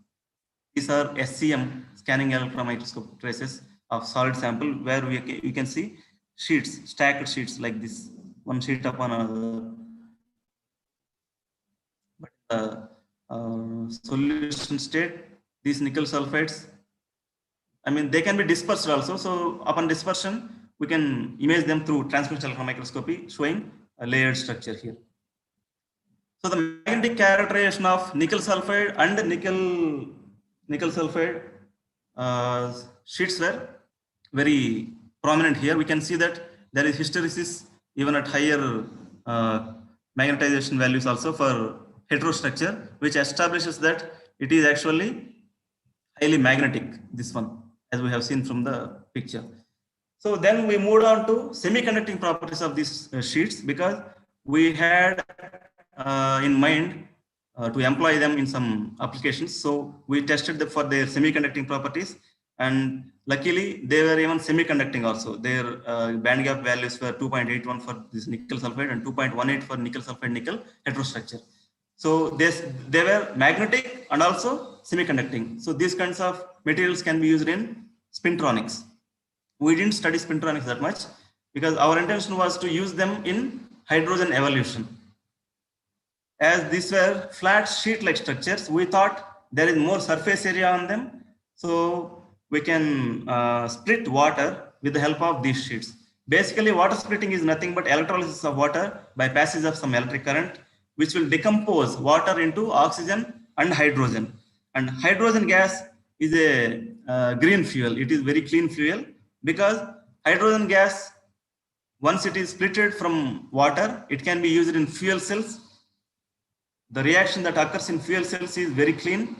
These are SCM, scanning electron microscope traces of solid sample, where you can see sheets, stacked sheets like this, one sheet upon another. But solution state, these nickel sulfides, I mean, they can be dispersed also. So upon dispersion, we can image them through transmission electron microscopy, showing a layered structure here. So the magnetic characterization of nickel sulfide and nickel sulfide sheets were very prominent here. We can see that there is hysteresis even at higher magnetization values also for heterostructure, which establishes that it is actually highly magnetic, this one, as we have seen from the picture. So then we moved on to semiconducting properties of these sheets, because we had in mind to employ them in some applications. So we tested them for their semiconducting properties, and luckily they were even semiconducting also. Their band gap values were 2.81 for this nickel sulfide and 2.18 for nickel sulfide nickel heterostructure. So they were magnetic and also semiconducting. So these kinds of materials can be used in spintronics. We didn't study spintronics that much because our intention was to use them in hydrogen evolution. As these were flat sheet-like structures, we thought there is more surface area on them, so we can split water with the help of these sheets. Basically, water splitting is nothing but electrolysis of water by passage of some electric current, which will decompose water into oxygen and hydrogen. And hydrogen gas is a green fuel. It is very clean fuel, because hydrogen gas, once it is splitted from water, it can be used in fuel cells. The reaction that occurs in fuel cells is very clean.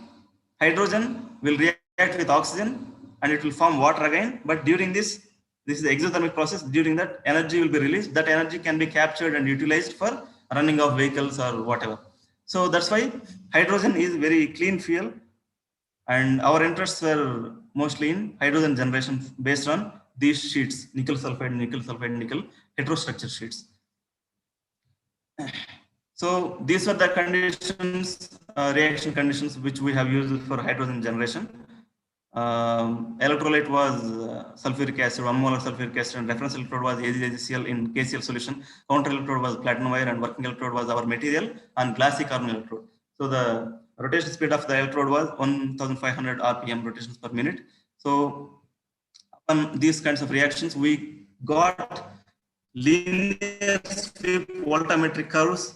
Hydrogen will react with oxygen and it will form water again. But during this is the exothermic process. During that, energy will be released. That energy can be captured and utilized for running of vehicles or whatever. So that's why hydrogen is very clean fuel. And our interests were mostly in hydrogen generation based on these sheets, nickel sulfide, nickel heterostructure sheets. So these were the conditions, reaction conditions which we have used for hydrogen generation. Electrolyte was sulfuric acid, 1 molar sulfuric acid, and reference electrode was AgCl in KCl solution. Counter electrode was platinum wire, and working electrode was our material and glassy carbon electrode. So the rotation speed of the electrode was 1500 RPM rotations per minute. So on these kinds of reactions, we got linear sweep voltammetric curves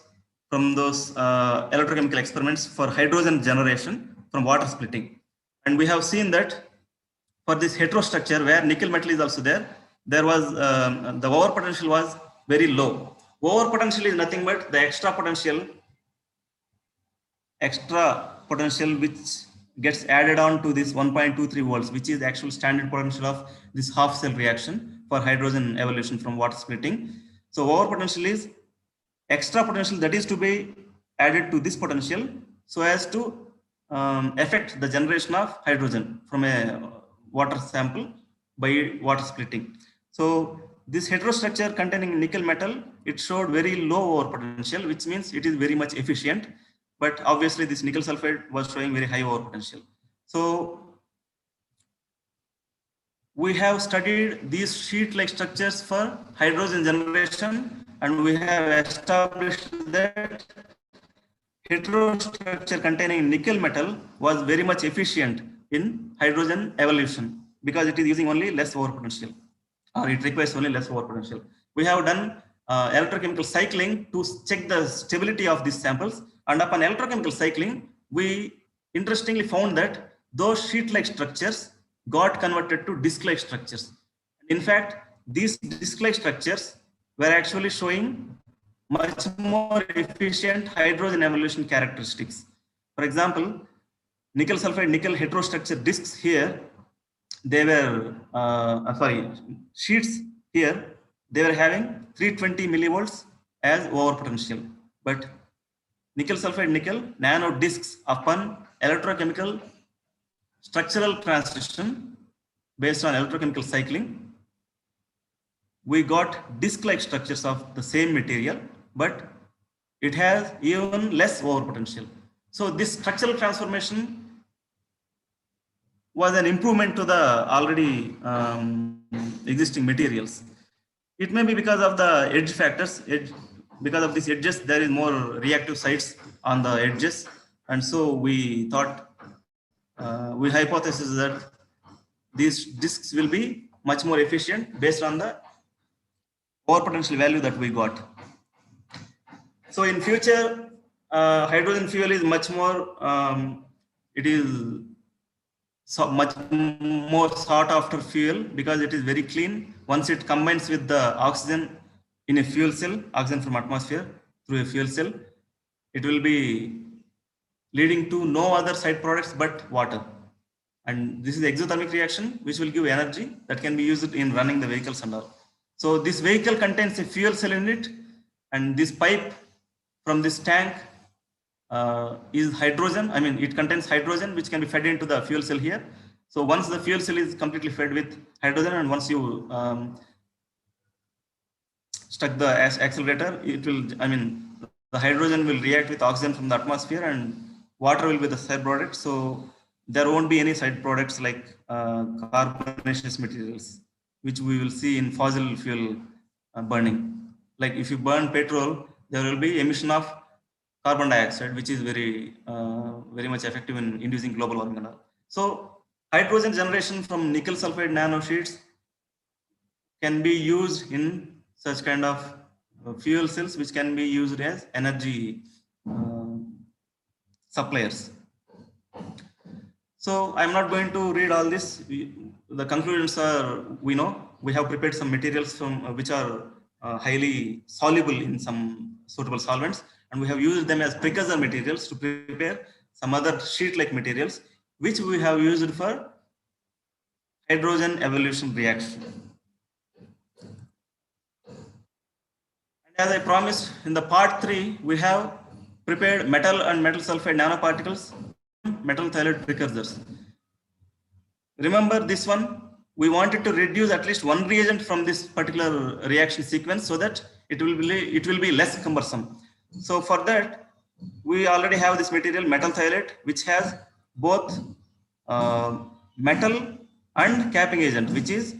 from those electrochemical experiments for hydrogen generation from water splitting. And we have seen that for this heterostructure where nickel metal is also there, there was the overpotential was very low. Overpotential is nothing but the extra potential which gets added on to this 1.23 volts, which is actual standard potential of this half cell reaction for hydrogen evolution from water splitting. So overpotential is extra potential that is to be added to this potential so as to affect the generation of hydrogen from a water sample by water splitting. So this heterostructure containing nickel metal, it showed very low over potential, which means it is very much efficient. But obviously this nickel sulfide was showing very high over potential. So we have studied these sheet-like structures for hydrogen generation, and we have established that heterostructure containing nickel metal was very much efficient in hydrogen evolution because it is using only less over potential, or it requires only less over potential. We have done electrochemical cycling to check the stability of these samples, and upon electrochemical cycling, we interestingly found that those sheet-like structures got converted to disc-like structures. In fact, these disc-like structures were actually showing much more efficient hydrogen evolution characteristics. For example, nickel sulfide nickel heterostructure discs here, they were sheets here, they were having 320 millivolts as overpotential, but nickel sulfide nickel nano discs upon electrochemical structural transition based on electrochemical cycling, we got disc-like structures of the same material, but it has even less overpotential. So this structural transformation was an improvement to the already existing materials. It may be because of the edge factors. Because of these edges, there is more reactive sites on the edges, and so we thought, we hypothesized that these discs will be much more efficient based on the potential value that we got. So in future, hydrogen fuel is much more, it is much more sought after fuel because it is very clean. Once it combines with the oxygen in a fuel cell, oxygen from atmosphere through a fuel cell, it will be leading to no other side products but water. And this is the exothermic reaction which will give energy that can be used in running the vehicles and all. So this vehicle contains a fuel cell in it, and this pipe from this tank is hydrogen. I mean, it contains hydrogen which can be fed into the fuel cell here. So once the fuel cell is completely fed with hydrogen, and once you stuck the accelerator, it will, I mean, the hydrogen will react with oxygen from the atmosphere and water will be the side product. So there won't be any side products like carbonaceous materials, which we will see in fossil fuel burning. Like if you burn petrol, there will be emission of carbon dioxide, which is very much effective in inducing global warming and all. So hydrogen generation from nickel sulfide nanosheets can be used in such kind of fuel cells, which can be used as energy suppliers. So I'm not going to read all this. The conclusions are, we know we have prepared some materials from which are highly soluble in some suitable solvents, and we have used them as precursor materials to prepare some other sheet-like materials, which we have used for hydrogen evolution reaction. And as I promised, in the part 3, we have prepared metal and metal sulfide nanoparticles, metal thiolate precursors. Remember this one, we wanted to reduce at least one reagent from this particular reaction sequence so that it will be less cumbersome. So for that, we already have this material metal thiolate, which has both metal and capping agent, which is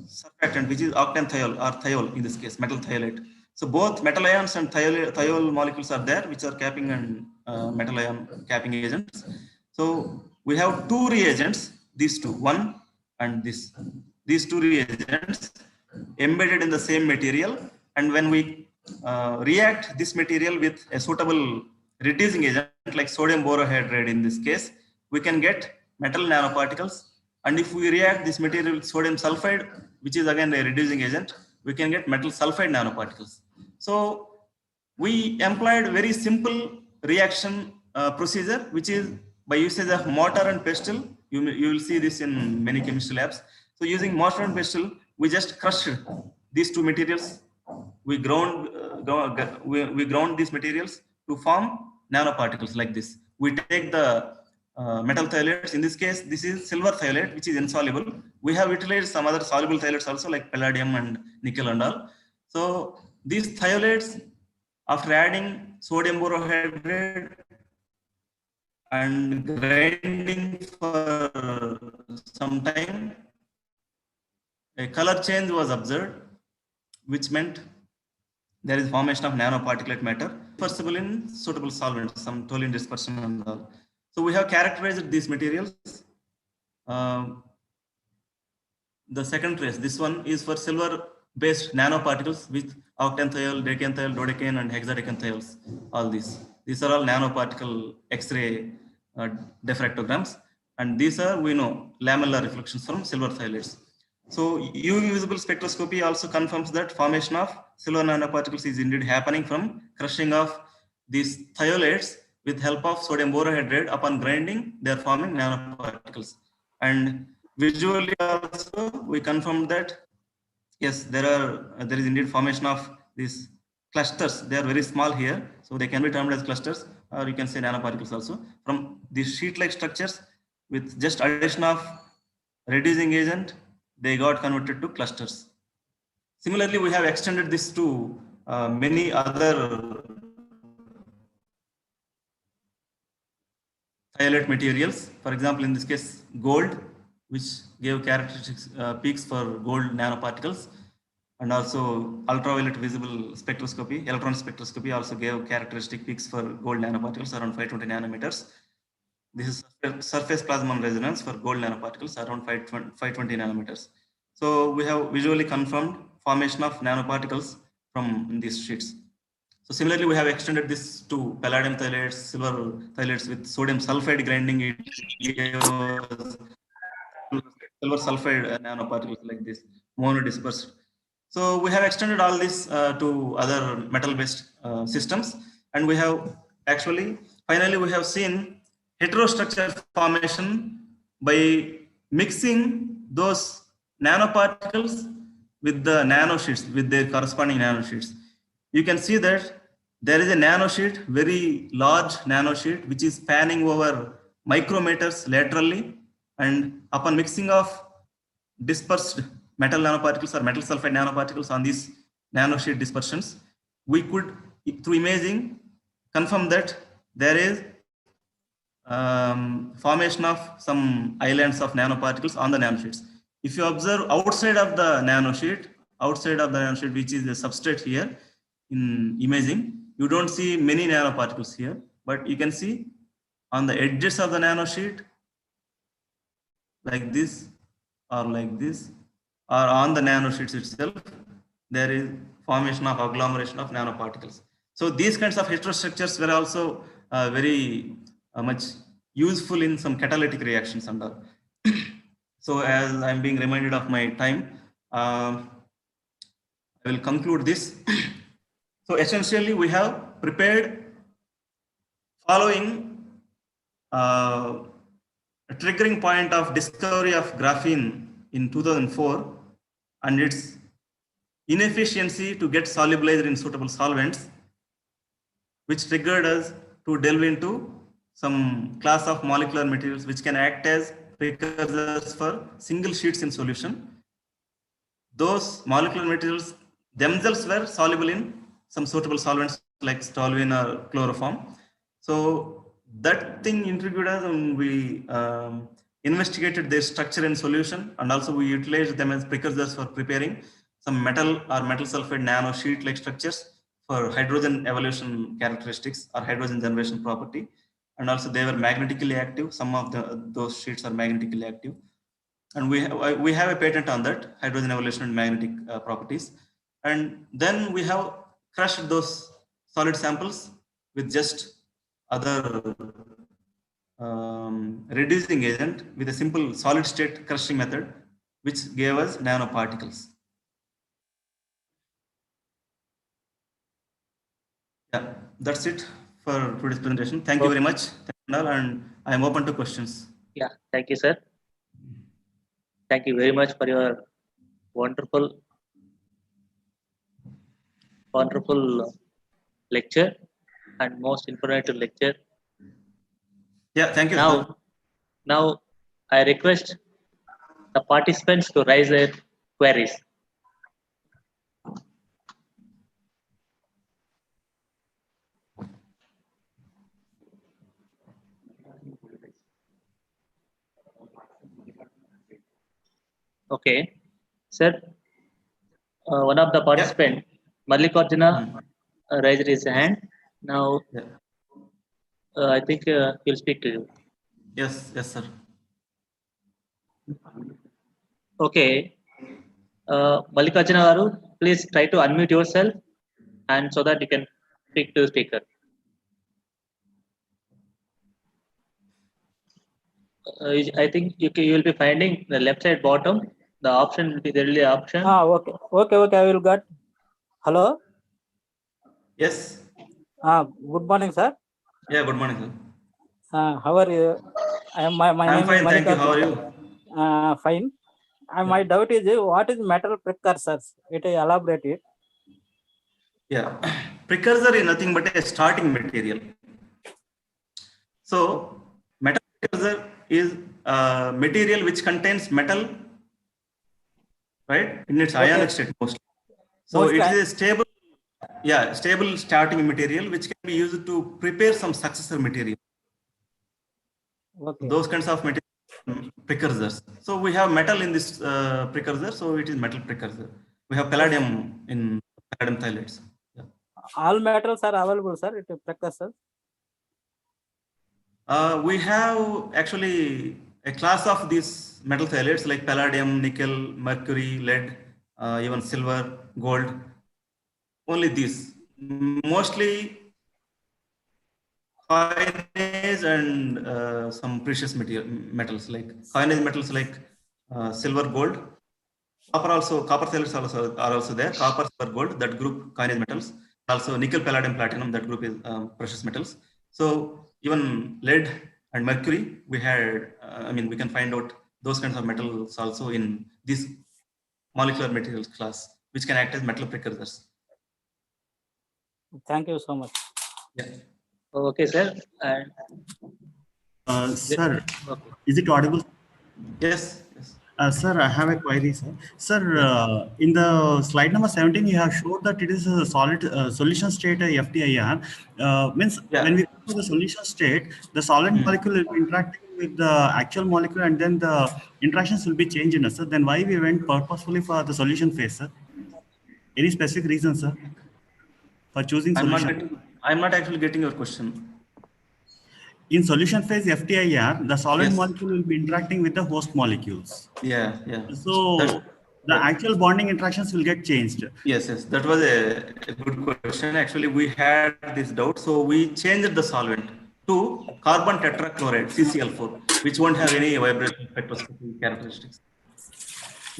surfactant, which is octanthiol or thiol in this case, metal thiolate. So both metal ions and thiol molecules are there, which are capping and metal ion capping agents. So we have two reagents, these two, one and this. These two reagents embedded in the same material, and when we react this material with a suitable reducing agent like sodium borohydride in this case, we can get metal nanoparticles. And if we react this material with sodium sulfide, which is again a reducing agent, we can get metal sulfide nanoparticles. So we employed very simple reaction procedure, which is by usage of mortar and pestle. You will see this in many chemistry labs. So using mortar and pestle, we just crushed these two materials. We ground these materials to form nanoparticles like this. We take the metal thiolates. In this case, this is silver thiolate, which is insoluble. We have utilized some other soluble thiolates also, like palladium and nickel and all. So these thiolates, after adding sodium borohydride and grinding for some time, a color change was observed, which meant there is formation of nanoparticulate matter, dispersible in suitable solvents, some toluene dispersion and all. So we have characterized these materials. The second trace, this one is for silver-based nanoparticles with octanthiol, decanthiol, dodecane, and hexadecanthiols. All these are all nanoparticle X-ray diffractograms, and these are, we know, lamellar reflections from silver thiolates. So UV visible spectroscopy also confirms that formation of silver nanoparticles is indeed happening from crushing of these thiolates with help of sodium borohydride. Upon grinding, they are forming nanoparticles. And visually also, we confirmed that yes, there is indeed formation of these clusters. They are very small here, so they can be termed as clusters, or you can say nanoparticles also. From these sheet-like structures, with just addition of reducing agent, they got converted to clusters. Similarly, we have extended this to many other thiolate materials. For example, in this case, gold, which gave characteristics peaks for gold nanoparticles, and also ultraviolet visible spectroscopy, electron spectroscopy also gave characteristic peaks for gold nanoparticles around 520 nanometers. This is surface plasmon resonance for gold nanoparticles around 520 nanometers. So we have visually confirmed formation of nanoparticles from these sheets. So similarly, we have extended this to palladium thiolates, silver thiolates with sodium sulfide grinding. It gives silver sulfide nanoparticles like this, monodispersed. So we have extended all this to other metal-based systems, and we have actually finally we have seen heterostructure formation by mixing those nanoparticles with the nanosheets, with their corresponding nanosheets. You can see that there is a nanosheet, very large nanosheet, which is spanning over micrometers laterally, and upon mixing of dispersed metal nanoparticles or metal sulfide nanoparticles on these nanosheet dispersions, we could, through imaging, confirm that there is formation of some islands of nanoparticles on the nanosheets. If you observe outside of the nanosheet, which is the substrate here in imaging, you don't see many nanoparticles here, but you can see on the edges of the nanosheet, like this, or like this, or on the nanosheets itself, there is formation of agglomeration of nanoparticles. So these kinds of heterostructures were also very much useful in some catalytic reactions and all. So as I'm being reminded of my time, I will conclude this. So essentially, we have prepared following a triggering point of discovery of graphene in 2004 and its inefficiency to get solubilized in suitable solvents, which triggered us to delve into some class of molecular materials which can act as precursors for single sheets in solution. Those molecular materials themselves were soluble in some suitable solvents like toluene or chloroform. So that thing intrigued us, and we investigated their structure and solution, and also we utilized them as precursors for preparing some metal or metal sulfide nano sheet like structures for hydrogen evolution characteristics or hydrogen generation property. And also they were magnetically active. Some of those sheets are magnetically active. And we have a patent on that, hydrogen evolution and magnetic properties. And then we have crushed those solid samples with just other reducing agent with a simple solid state crushing method, which gave us nanoparticles. Yeah, that's it for today's presentation. Thank you very much. And I am open to questions. Yeah, thank you, sir. Thank you very much for your wonderful lecture and most informative lecture. Yeah, thank you, sir. Now I request the participants to raise their queries. Okay, sir. One of the participants, Mallikarjuna, raised his hand. Now, I think he'll speak to you. Yes, sir. Okay. Mallikarjuna garu, please try to unmute yourself, and so that you can speak to the speaker. I think you will be finding the left side bottom. The option will be there will be option. Okay. I will get. Hello. Yes. Good morning, sir. Yeah, good morning, sir. How are you? My I'm name fine, is thank you. Manika. How are you? Fine. My doubt is what is metal precursors? It elaborate it. Yeah, precursor is nothing but a starting material. So, metal precursor is a material which contains metal, right, in its ionic state mostly. So, it is a stable, stable starting material which can be used to prepare some successor material. Okay. Those kinds of material precursors. So, we have metal in this precursor, so it is metal precursor. We have palladium in palladium thiolates. Yeah. All metals are available, sir. It is precursors. We have actually a class of these metal thiolates like palladium, nickel, mercury, lead, even silver, gold. Only these. Mostly coinage and some precious metals like coinage metals like silver, gold. Copper thiolates are also there. Copper, silver, gold, that group coinage metals. Also nickel, palladium, platinum, that group is precious metals. So even lead and mercury, we had, we can find out those kinds of metals also in this molecular materials class, which can act as metal precursors. Thank you so much. Yeah. Okay, sir. And sir, okay. is it audible? Yes. Sir, I have a query, sir. Sir, in the slide number 17, you have showed that it is a solid solution state FTIR. Means when we go to the solution state, the solid molecule will be interacting with the actual molecule, and then the interactions will be changing. Sir, then why we went purposefully for the solution phase, sir? Any specific reason, sir, for choosing solution? I'm not actually getting your question. In solution phase FTIR, the solid molecule will be interacting with the host molecules. Yeah. So the actual bonding interactions will get changed. Yes. That was a good question. Actually, we had this doubt. So we changed the solvent to carbon tetrachloride, CCl4, which won't have any vibration spectroscopy characteristics.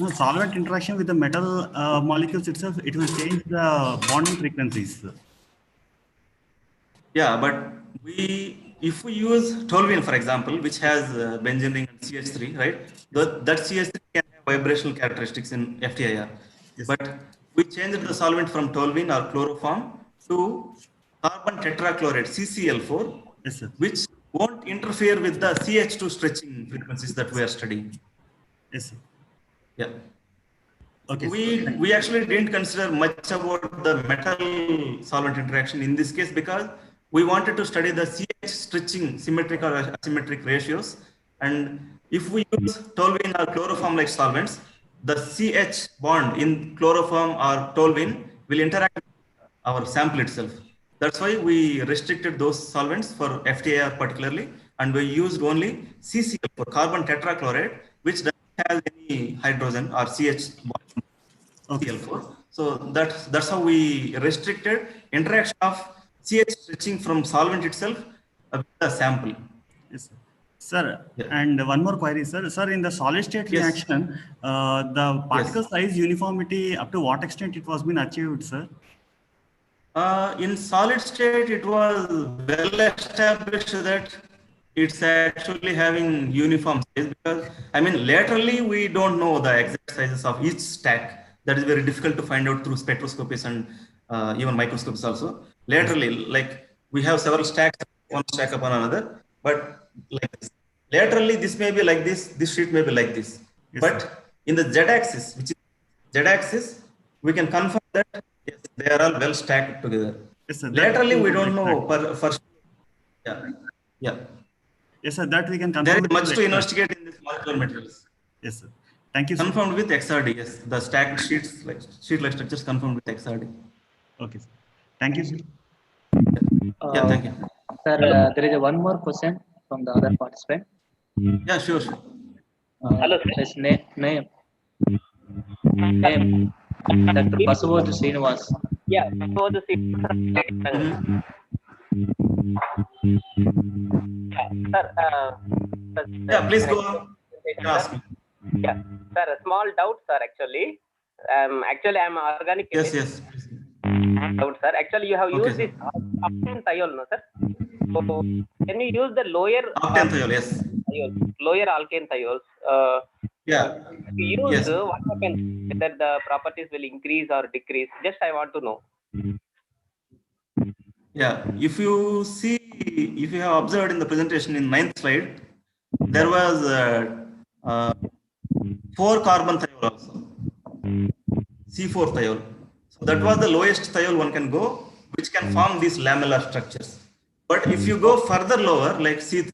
No, solvent interaction with the metal molecules itself, it will change the bonding frequencies. Yeah, but if we use toluene, for example, which has benzene ring and CH3, right? That CH3 can have vibrational characteristics in FTIR. Yes. But we changed the solvent from toluene or chloroform to carbon tetrachloride, CCl4, yes, sir, which won't interfere with the CH2 stretching frequencies that we are studying. Yes, sir. Yeah. Okay. We actually didn't consider much about the metal solvent interaction in this case because we wanted to study the CH stretching symmetric or asymmetric ratios. And if we use toluene or chloroform like solvents, the CH bond in chloroform or toluene will interact with our sample itself. That's why we restricted those solvents for FTIR particularly, and we used only CCl for carbon tetrachloride, which doesn't have any hydrogen or CH bond. CL4. So that's how we restricted interaction of CH stretching from solvent itself with the sample. Yes, sir. And one more query, sir. Sir, in the solid state reaction, the particle size uniformity, up to what extent it was been achieved, sir? In solid state, it was well established that it's actually having uniform size because, laterally we don't know the exact sizes of each stack. That is very difficult to find out through spectroscopies and even microscopes also. Laterally, like we have several stacks, one stack upon another, but like this. Laterally, this may be like this sheet may be like this. Yes, but sir, in the z-axis, which is z-axis, we can confirm that yes, they are all well stacked together. Yes, sir, laterally, we don't know for yeah. Yes, sir, that we can confirm. There is much to investigate in this molecular materials. Yes, sir. Thank you, sir. Confirmed with XRD, yes. The stacked sheet-like structures confirmed with XRD. Okay, sir. Thank you, sir. Yeah, thank you. Sir, there is one more question from the other participant. Yeah, sure. Hello, his name. Dr. Basavoju Srinivas. Yeah, Basavoju Srinivas. Yeah, please go on. Ask me. Yeah, sir, a small doubt, sir, actually. Actually, I'm an organic Yes, chemist. yes. Doubt, sir. Actually, you have Okay, used sir. this octane thiol, no, sir? So, can you use the lower Octane thiol, yes. lower alkane thiols? Yeah. If you use, Yes. what happens? Whether the properties will increase or decrease? Just I want to know. Yeah. If you see, if you have observed in the presentation in 9th slide, there was 4 carbon thiol also. C4 thiol. So that was the lowest thiol one can go, which can form these lamellar structures. But if you go further lower, like C3,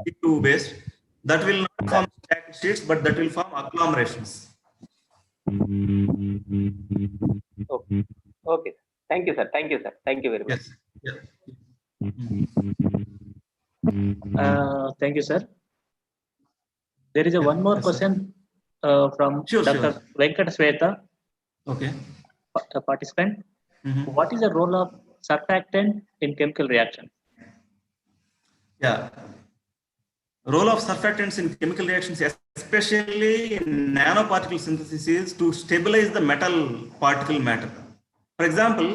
C2 based, that will not form stacked sheets, but that will form agglomerations. Okay. Okay. Thank you, sir. Thank you, sir. Thank you very much. Yes. Yeah. Thank you, sir. There is Yeah, one more yes, sir. question from Sure, Dr. sure. Venkat Sweta, Okay. a participant. Mhm. What is the role of surfactant in chemical reaction? Yeah. Role of surfactants in chemical reactions, especially in nanoparticle synthesis, is to stabilize the metal particle matter. For example,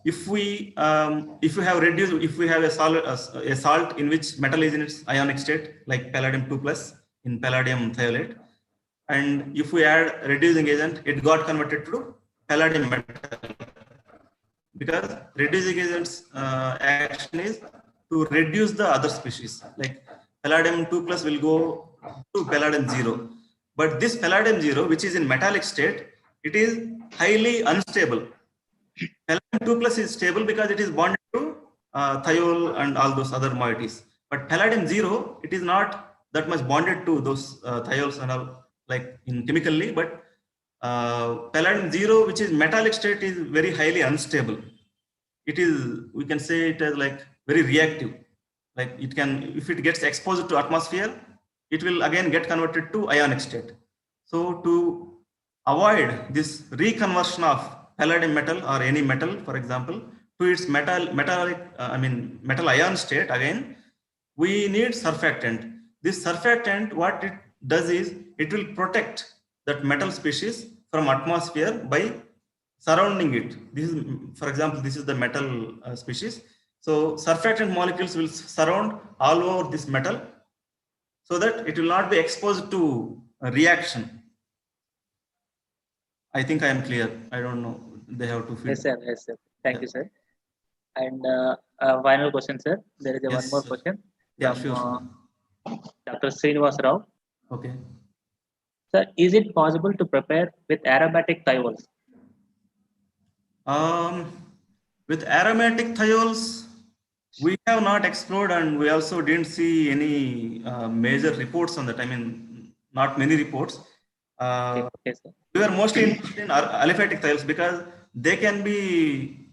if we have a salt in which metal is in its ionic state, like palladium 2 plus in palladium thiolate, and if we add reducing agent, it got converted to palladium metal, because reducing agents action is to reduce the other species, like palladium 2 plus will go to palladium 0, but this palladium 0, which is in metallic state, it is highly unstable. Palladium 2 plus is stable because it is bonded to thiol and all those other moieties, but palladium 0, it is not that much bonded to those thiols and all, like in chemically, but palladium 0, which is metallic state, is very highly unstable. It is, we can say it as like very reactive, like it can, if it gets exposed to atmosphere, it will again get converted to ionic state. So to avoid this reconversion of palladium metal or any metal, for example, to its metal ion state again, we need surfactant. This surfactant, what it does is, it will protect that metal species from atmosphere by surrounding it. This is, for example, this is the metal species. So surfactant molecules will surround all over this metal so that it will not be exposed to a reaction. I think I am clear. I don't know. They have to feed. Yes, sir. Yes, sir. Thank Yeah. you, sir. And final question, sir. There is one more Sir. question Yeah, from sure. Dr. Srinivas Rao. Okay. Sir, is it possible to prepare with aromatic thiols? With aromatic thiols, we have not explored, and we also didn't see any major reports on that. I mean, not many reports. Okay, sir. We were mostly interested in aliphatic thiols because they can be,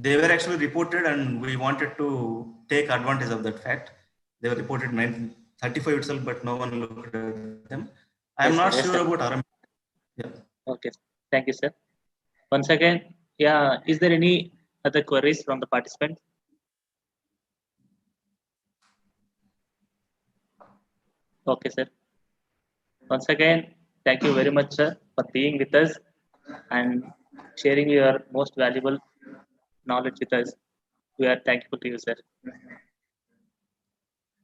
they were actually reported, and we wanted to take advantage of that fact. They were reported in 1935 itself, but no one looked at them. I am Yes, not sir. Yes, sure sir. about aromatic. Yeah. Okay. Thank you, sir. Once again, yeah, is there any other queries from the participants? Okay, sir. Once again, thank you very much, sir, for being with us and sharing your most valuable knowledge with us. We are thankful to you, sir.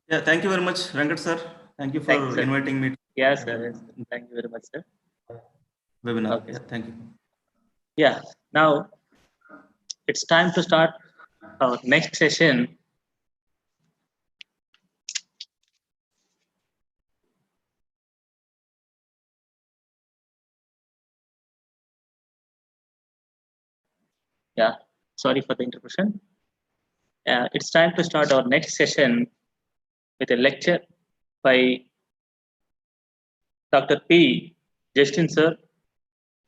Yeah, thank you very much, Venkat sir. Thank you for Thank you, sir. inviting me to Yes, sir. Yes, sir. Thank you very much, sir. webinar. Okay, Yeah, sir. thank you. Yeah, now it's time to start our next session. Yeah, sorry for the interruption. It's time to start our next session with a lecture by Dr. P. Justin, sir,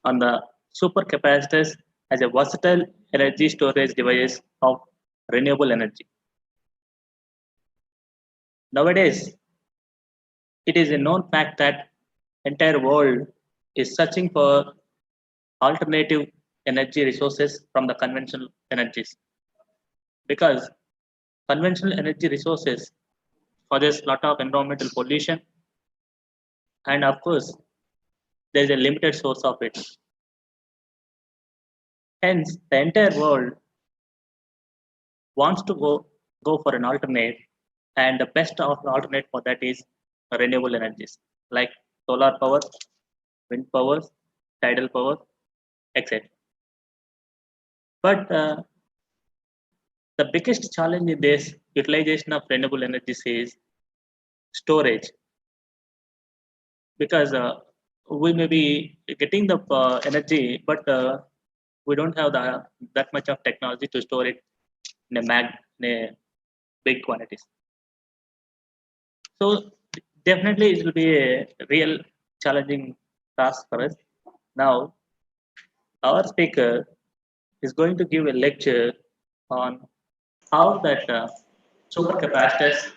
on the supercapacitors as a versatile energy storage device of renewable energy. Nowadays, it is a known fact that entire world is searching for alternative energy resources from the conventional energies, because conventional energy resources causes a lot of environmental pollution, and of course, there is a limited source of it. Hence, the entire world wants to go for an alternate, and the best of the alternate for that is renewable energies like solar power, wind power, tidal power, etc. But the biggest challenge in this utilization of renewable energies is storage, because we may be getting the energy, but we don't have that much of technology to store it in a big quantities. So definitely it will be a real challenging task for us. Now our speaker is going to give a lecture on how that supercapacitors,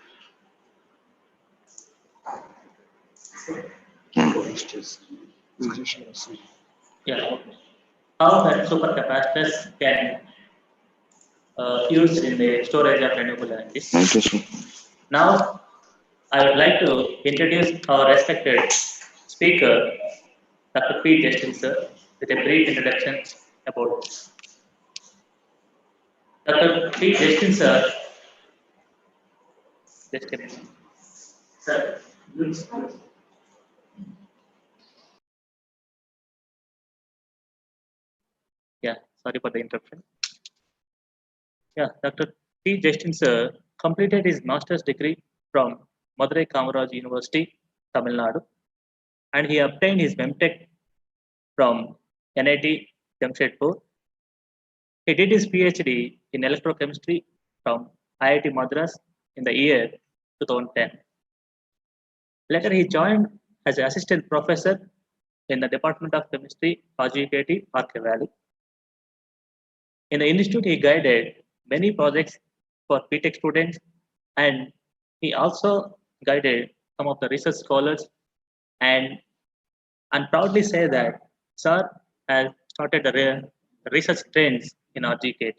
yeah, how that supercapacitors can used in the storage of renewable energies. Now I would like to introduce our respected speaker, Dr. P. Justin sir, with a brief introduction about this. Dr. P. Justin sir, just a minute. Sir, yeah, sorry for the interruption. Yeah, Dr. P. Justin sir completed his master's degree from Madurai Kamaraj University, Tamil Nadu, and he obtained his MTech from NIT Jamshedpur. He did his PhD in electrochemistry from IIT Madras in the year 2010. Later, he joined as an assistant professor in the Department of Chemistry, RGKT, RK Valley. In the institute, he guided many projects for BTech students, and he also guided some of the research scholars. And I'm proudly say that Sir has started the research trends in RGKT.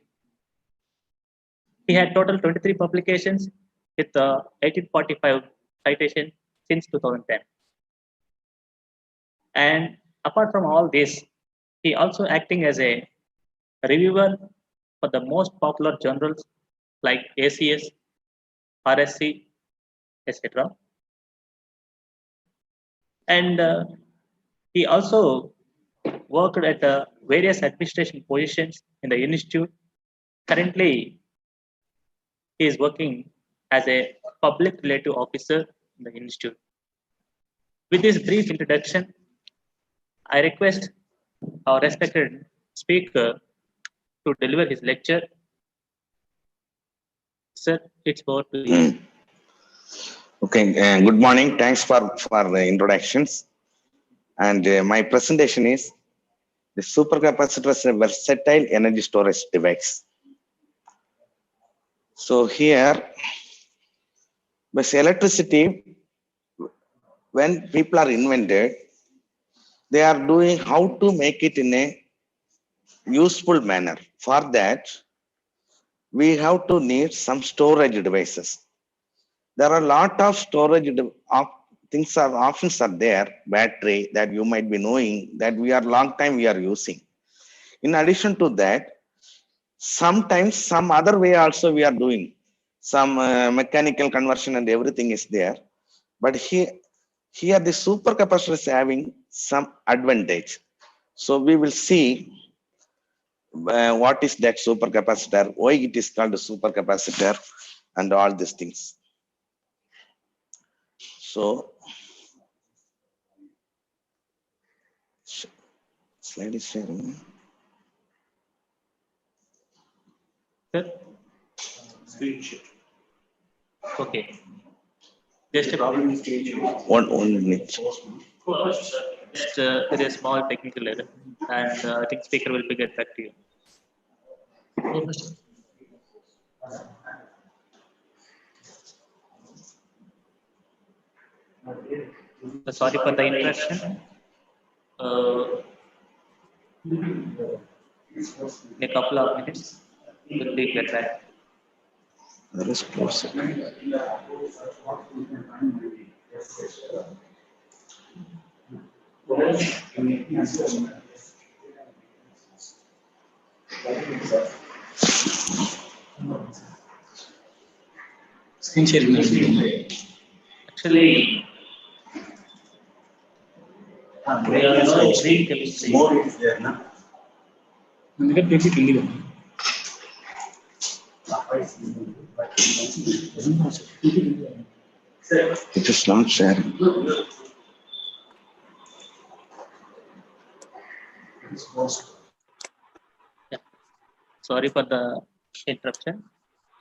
He had total 23 publications with 1845 citation since 2010. And apart from all this, he also acting as a reviewer for the most popular journals like ACS, RSC, etc. And he also worked at various administration positions in the institute. Currently, he is working as a public relative officer in the institute. With this brief introduction, I request our respected speaker to deliver his lecture. Sir, it's over to you. Okay, good morning. Thanks for the introductions. And my presentation is the supercapacitor is a versatile energy storage device. So here, with electricity, when people are invented, they are doing how to make it in a useful manner. For that, we have to need some storage devices. There are a lot of storage things are options are there, battery that you might be knowing that we are long time we are using. In addition to that, sometimes some other way also we are doing some mechanical conversion and everything is there. But here the supercapacitor is having some advantage. So we will see what is that supercapacitor, why it is called a supercapacitor, and all these things. So slide is sharing. Sir? Okay. Just a problem. One minute. Just there is a small technical error, and I think speaker will get back to you. Sorry for the interruption. In a couple of minutes, we'll get back. Let's close it. Screen sharing. Actually, we are knowing green chemistry. More is there, na? It is not sharing. Yeah. Sorry for the interruption.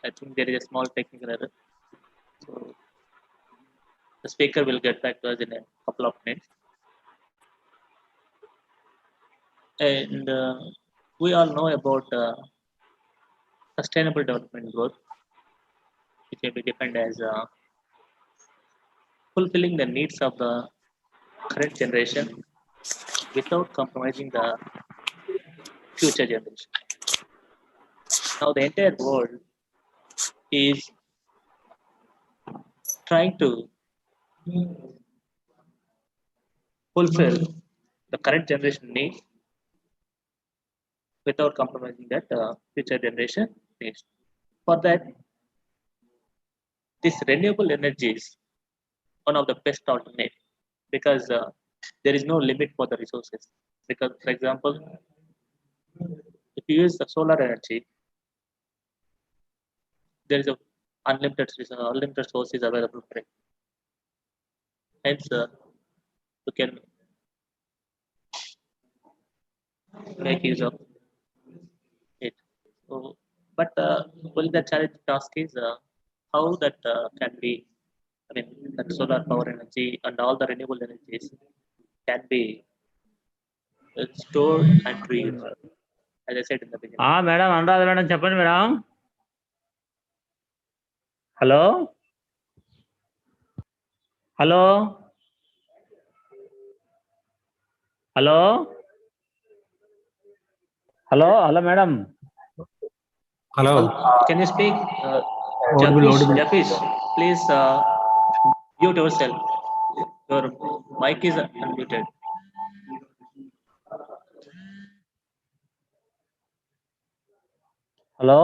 I think there is a small technical error. So the speaker will get back to us in a couple of minutes. And we all know about sustainable development goal, which may be defined as fulfilling the needs of the current generation without compromising the future generation. Now, the entire world is trying to fulfill the current generation needs without compromising that future generation needs. For that, this renewable energy is one of the best alternate because there is no limit for the resources. Because, for example, if you use the solar energy, there is a unlimited sources available for it. Hence, you can make use of it. So, but well, the challenge task is how that can be. I mean, that solar power energy and all the renewable energies can be stored and reused. As I said in the beginning. Madam Anuradha madam చెప్పండి madam. Hello hello hello hello hello madam. Hello. Can you speak? Audible. Jafish, please mute yourself. Your mic is unmuted. Hello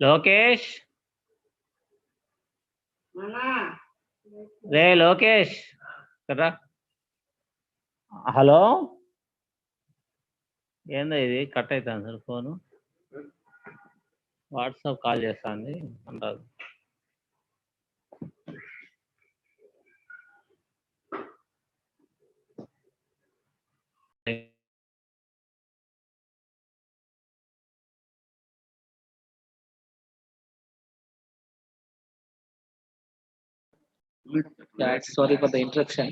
Lokesh, Lokesh కదా. Hello, ఏందో ఇది cut అవుతుంది sir phone. WhatsApp call చేస్తాంది అంటారు. Yeah, sorry for the interruption.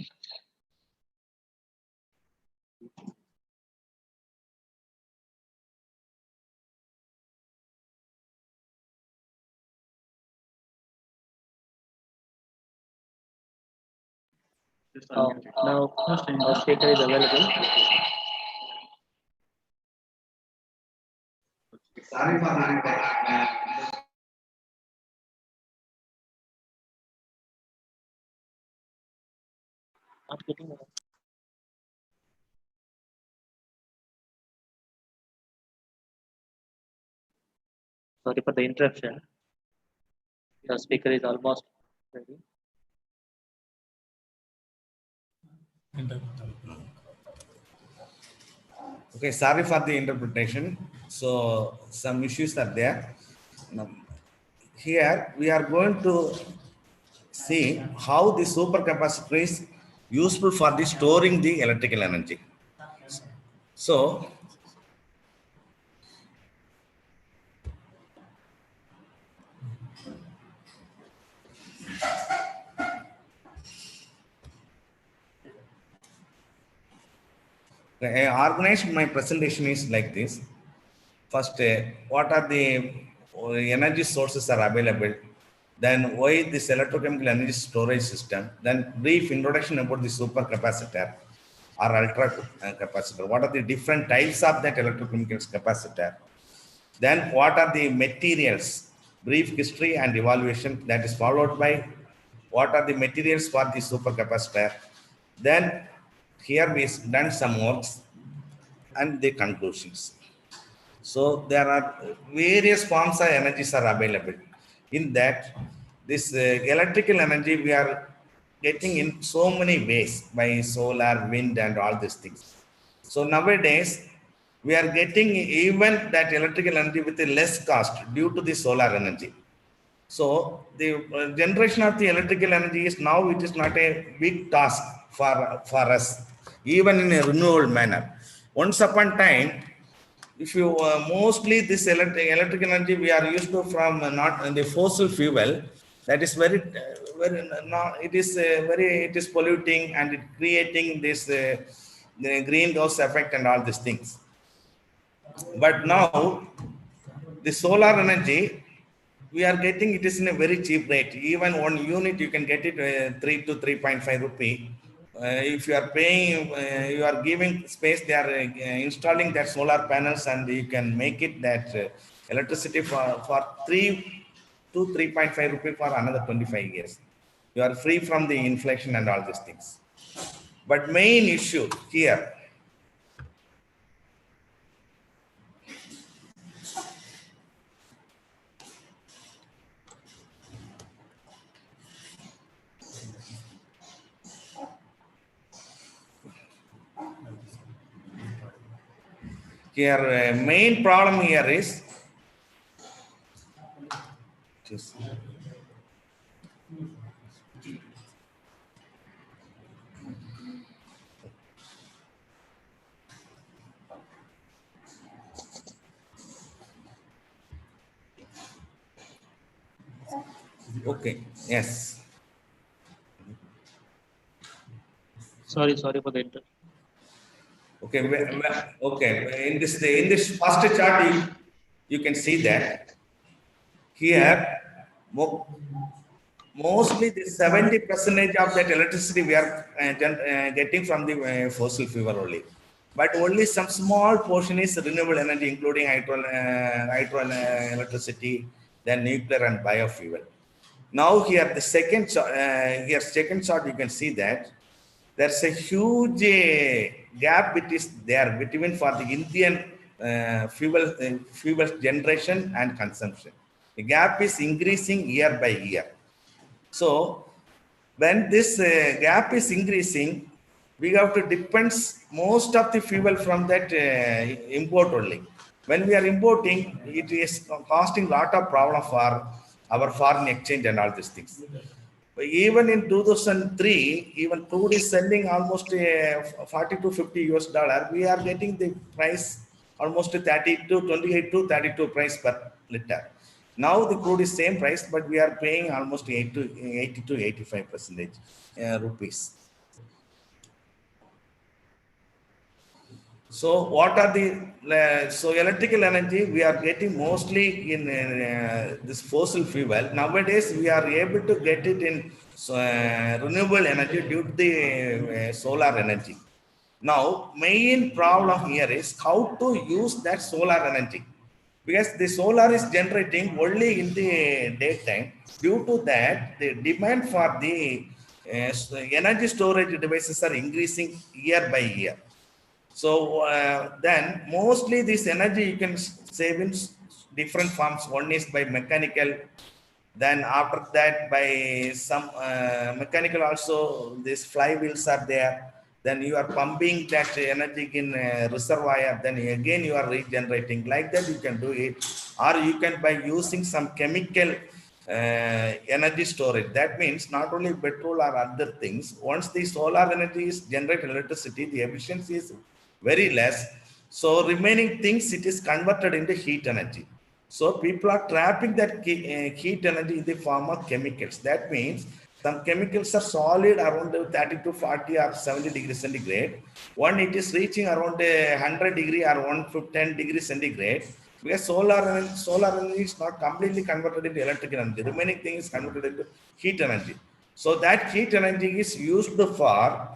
Now, our speaker is available. Sorry for Not getting it. Sorry for the interruption. The speaker is almost ready. Okay, sorry for the interpretation. So some issues are there. Now, here we are going to see how the supercapacitor is useful for the storing the electrical energy. So I organized my presentation is like this. First, what are the energy sources are available? Then why this electrochemical energy storage system? Then brief introduction about the supercapacitor or ultra capacitor. What are the different types of that electrochemical capacitor? Then what are the materials brief history and evaluation, that is followed by what are the materials for the supercapacitor. Then here we done some works and the conclusions. So there are various forms of energies are available. In that, this electrical energy we are getting in so many ways by solar, wind, and all these things. So nowadays, we are getting even that electrical energy with a less cost due to the solar energy. So the generation of the electrical energy is now, it is not a big task for us, even in a renewable manner. Once upon time, if you mostly this electrical energy we are used to from not the fossil fuel, that is very not, it is very, it is polluting and it creating this the greenhouse effect and all these things. But now the solar energy we are getting, it is in a very cheap rate. Even 1 unit you can get it 3 to 3.5 rupee. If you are paying, you are giving space, they are installing that solar panels, and you can make it that electricity for 3 to 3.5 rupee for another 25 years. You are free from the inflation and all these things. But main issue here, main problem here is okay, yes. Sorry for the interruption. Okay, okay. In this first chart, you can see that here mostly the 70% of that electricity we are getting from the fossil fuel only. But only some small portion is renewable energy, including hydro electricity, then nuclear and biofuel. Now here the second chart, you can see that there's a huge gap which is there between for the Indian fuel generation and consumption. The gap is increasing year by year. So when this gap is increasing, we have to depend most of the fuel from that import only. When we are importing, it is costing a lot of problem for our foreign exchange and all these things. But even in 2003, even crude is selling almost 40 to 50 US dollar. We are getting the price almost 30 to 28 to 32 price per liter. Now the crude is same price, but we are paying almost 80 to 85% rupees. So what are the so electrical energy we are getting mostly in this fossil fuel. Nowadays we are able to get it in renewable energy due to the solar energy. Now main problem here is how to use that solar energy, because the solar is generating only in the daytime. Due to that, the demand for the energy storage devices are increasing year by year. So then mostly this energy you can save in different forms. One is by mechanical, then after that by some mechanical also, these flywheels are there. Then you are pumping that energy in reservoir, then again you are regenerating. Like that you can do it. Or you can by using some chemical energy storage. That means not only petrol or other things. Once the solar energy is generated electricity, the efficiency is very less. So remaining things, it is converted into heat energy. So people are trapping that heat energy in the form of chemicals. That means some chemicals are solid around 30 to 40 or 70 degrees centigrade. One, it is reaching around 100 degree or 110 degrees centigrade. Because solar energy is not completely converted into electrical energy. The remaining thing is converted into heat energy. So that heat energy is used for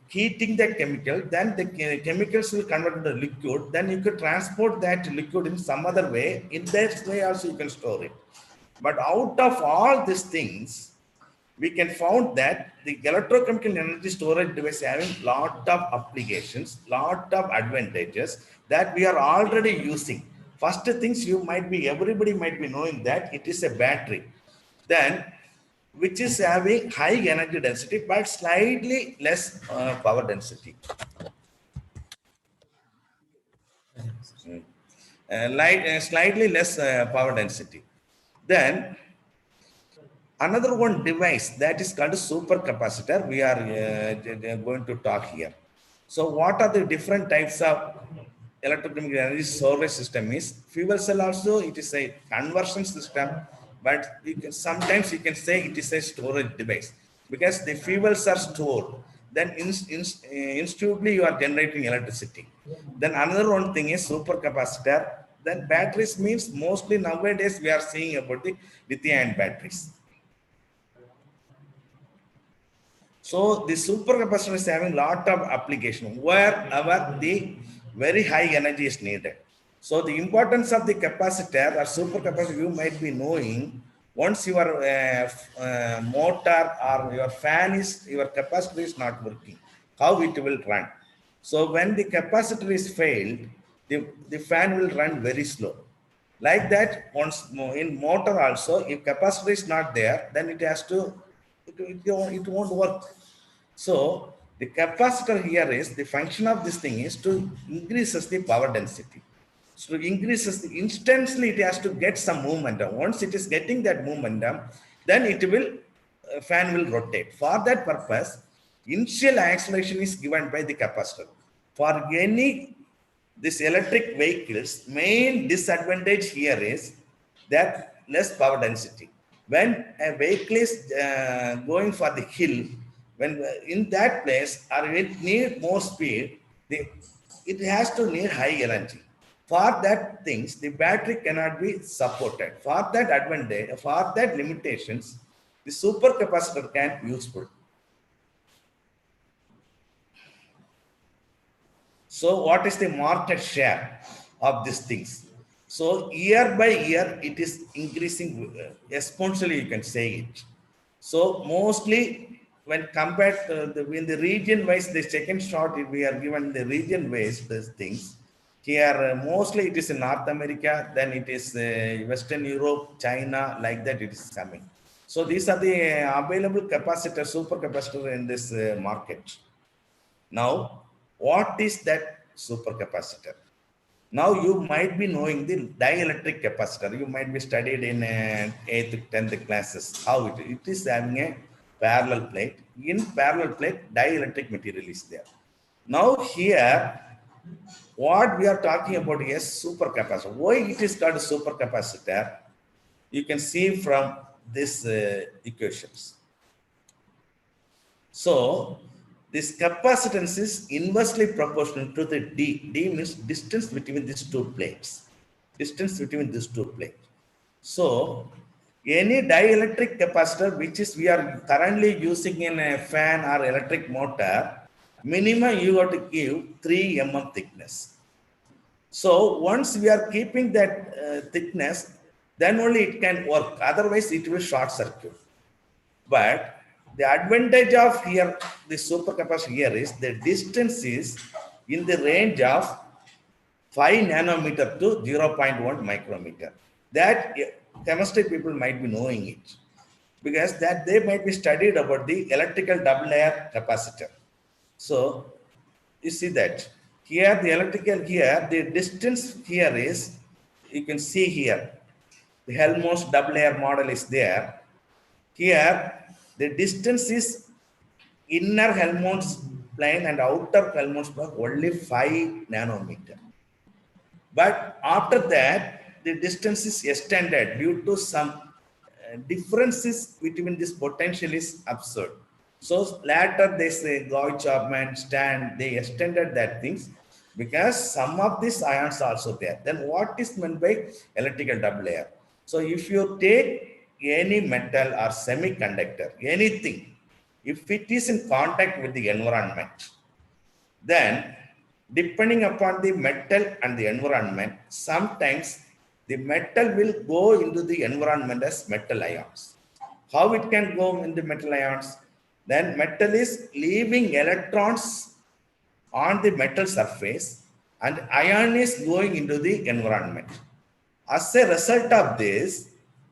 heating the chemical, then the chemicals will convert into liquid, then you could transport that liquid in some other way. In that way also you can store it. But out of all these things, we can found that the electrochemical energy storage device having lot of applications, lot of advantages that we are already using. First things everybody might be knowing that it is a battery. Then which is having high energy density but slightly less power density. Slightly less power density. Then another one device that is called super capacitor, we are going to talk here. So what are the different types of electrochemical energy storage system is? Fuel cell also, it is a conversion system, but sometimes you can say it is a storage device because the fuels are stored. Then instantly you are generating electricity. Then another one thing is super capacitor. Then batteries means mostly nowadays we are seeing about the lithium-ion batteries. So the supercapacitor is having lot of application wherever the very high energy is needed. So the importance of the capacitor or supercapacitor you might be knowing once your motor or your capacitor is not working, how it will run. So when the capacitor is failed, the fan will run very slow. Like that, once in motor also, if capacitor is not there, then it has to it won't work. So the capacitor here is the function of this thing is to increases the power density. So increases the instantly it has to get some momentum. Once it is getting that momentum, then it will fan will rotate. For that purpose, initial acceleration is given by the capacitor. For any this electric vehicles, main disadvantage here is that less power density. When a vehicle is going for the hill, when in that place or it need more speed, it has to need high energy. For that things, the battery cannot be supported. For that advantage, for that limitations, the supercapacitor can be useful. So what is the market share of these things? So year by year, it is increasing exponentially, you can say it. So mostly when compared to in the region wise, the second shot, we are given the region wise these things. Here, mostly it is in North America, then it is Western Europe, China, like that it is coming. So these are the available capacitor, supercapacitor in this market. Now, what is that supercapacitor? Now you might be knowing the dielectric capacitor. You might be studied in 8th, 10th classes. How it is having a parallel plate. In parallel plate, dielectric material is there. Now here, what we are talking about is supercapacitor. Why it is called supercapacitor? You can see from these equations. So this capacitance is inversely proportional to the D. D means distance between these two plates. Distance between these two plates. So any dielectric capacitor which is we are currently using in a fan or electric motor, minimum you got to give 3 mm thickness. So once we are keeping that thickness, then only it can work. Otherwise it will short circuit. But the advantage of here, the supercapacitor here is the distance is in the range of 5 nanometer to 0.1 micrometer. That chemistry people might be knowing it because that they might be studied about the electrical double layer capacitor. So you see that here the electrical here, the distance here is, you can see here, the Helmholtz double layer model is there. Here, the distance is inner Helmholtz plane and outer Helmholtz plane only 5 nanometer. But after that, the distance is extended due to some differences between this potential is absurd. So later they say Gauss, Chapman, Stan, they extended that things because some of these ions are also there. Then what is meant by electrical double layer? So if you take any metal or semiconductor, anything, if it is in contact with the environment, then depending upon the metal and the environment, sometimes the metal will go into the environment as metal ions. How it can go in the metal ions? Then metal is leaving electrons on the metal surface and ion is going into the environment. As a result of this,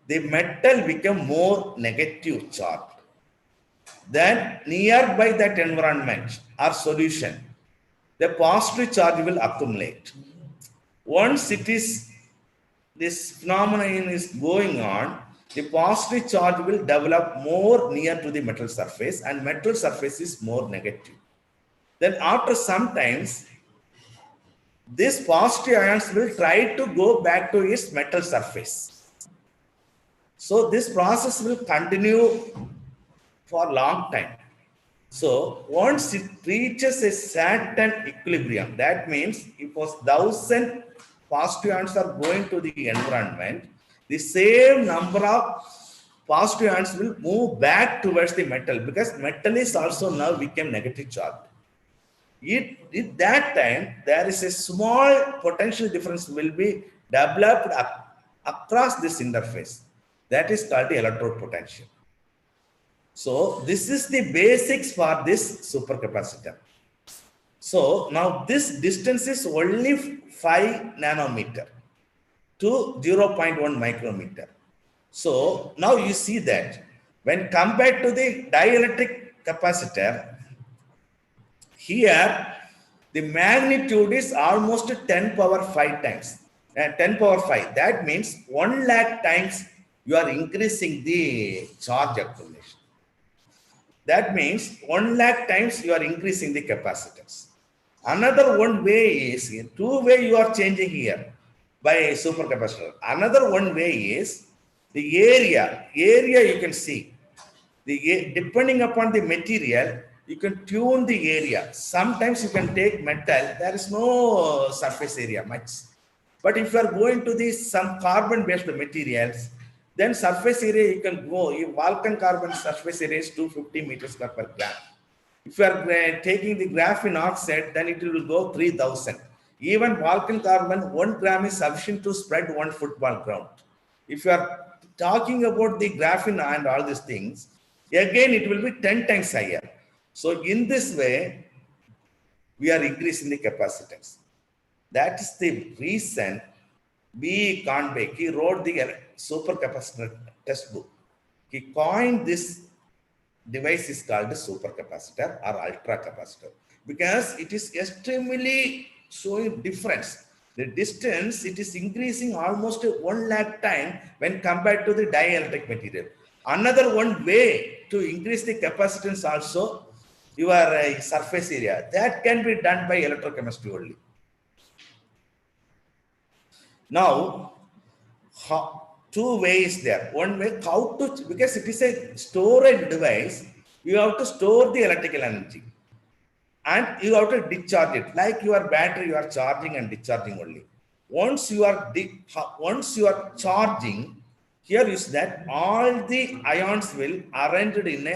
the metal become more negative charge. Then nearby that environment or solution, the positive charge will accumulate. Once this phenomenon is going on, the positive charge will develop more near to the metal surface and metal surface is more negative. Then after some times, this positive ions will try to go back to its metal surface. So this process will continue for a long time. So once it reaches a certain equilibrium, that means if 1,000 positive ions are going to the environment, the same number of positive ions will move back towards the metal because metal is also now become negative charge. At that time, there is a small potential difference will be developed across this interface. That is called the electrode potential. So this is the basics for this supercapacitor. So now this distance is only 5 nanometer to 0.1 micrometer. So now you see that when compared to the dielectric capacitor, here the magnitude is almost 10 power 5 times. 10 power 5. That means 1 lakh times you are increasing the charge accumulation. That means 1 lakh times you are increasing the capacitance. Another one way is, two way you are changing here by supercapacitor. Another one way is the area you can see. Depending upon the material, you can tune the area. Sometimes you can take metal, there is no surface area much. But if you are going to some carbon-based materials, then surface area you can go. If Vulcan carbon surface area is 250 meters per gram. If you are taking the graphene oxide, then it will go 3000. Even Vulcan carbon, 1 gram is sufficient to spread 1 football ground. If you are talking about the graphene and all these things, again it will be 10 times higher. So in this way, we are increasing the capacitance. That is the reason B. Conway, he wrote the supercapacitor test book. He coined this device is called a supercapacitor or ultra capacitor because it is extremely showing difference. The distance, it is increasing almost 1 lakh time when compared to the dielectric material. Another one way to increase the capacitance also, your surface area, that can be done by electrochemistry only. Now, two ways there. One way, how to, because it is a storage device, you have to store the electrical energy and you have to discharge it. Like your battery, you are charging and discharging only. Once you are charging, here is that all the ions will arranged in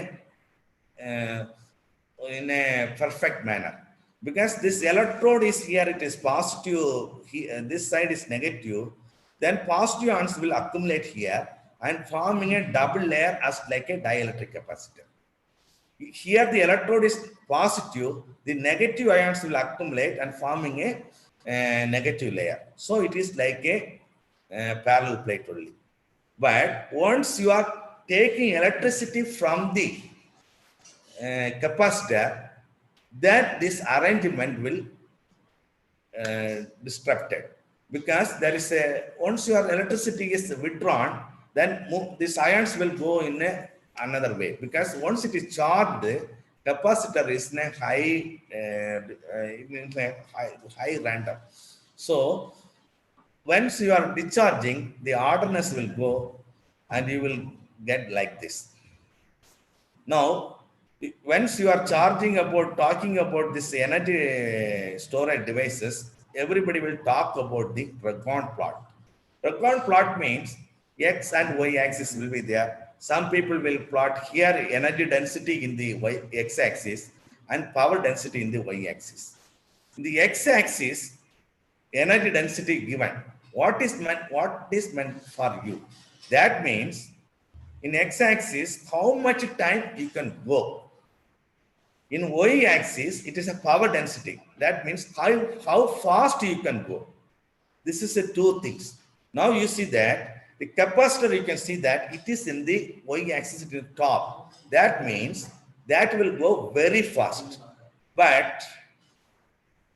a perfect manner. Because this electrode is here, it is positive, this side is negative, then positive ions will accumulate here and forming a double layer as like a dielectric capacitor. Here the electrode is positive, the negative ions will accumulate and forming a negative layer. So it is like a parallel plate only. But once you are taking electricity from the capacitor, then this arrangement will disrupted, because there is once your electricity is withdrawn, then these ions will go in another way, because once it is charged, capacitor is in a high random. So once you are discharging, the orderness will go and you will get like this. Now, once you are talking about this energy storage devices, everybody will talk about the Ragon plot. Ragon plot means X and Y axis will be there. Some people will plot here energy density in the x-axis and power density in the y-axis. In the x-axis, energy density given. What is meant for you? That means in x-axis, how much time you can go. In y-axis, it is a power density. That means how fast you can go. This is the two things. Now you see that the capacitor, you can see that it is in the y-axis at the top. That means that will go very fast. But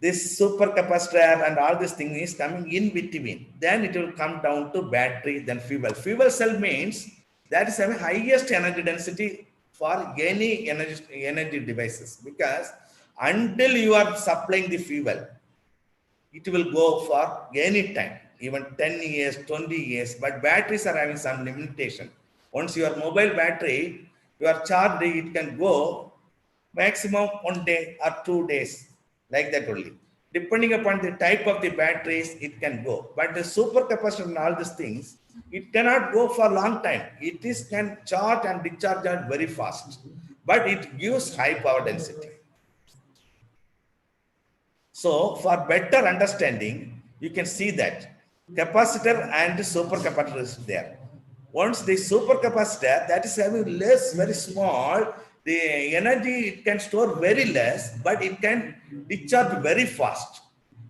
this supercapacitor and all this thing is coming in between. Then it will come down to battery, then fuel. Fuel cell means that is having highest energy density for any energy devices, because until you are supplying the fuel, it will go for any time, even 10 years, 20 years. But batteries are having some limitation. Once your mobile battery, you are charged, it can go maximum 1 day or 2 days, like that only. Depending upon the type of the batteries, it can go. But the supercapacitor and all these things, it cannot go for a long time. It can charge and discharge very fast, but it gives high power density. So for better understanding, you can see that capacitor and supercapacitor is there. Once the supercapacitor, that is having less, very small, the energy it can store very less, but it can discharge very fast.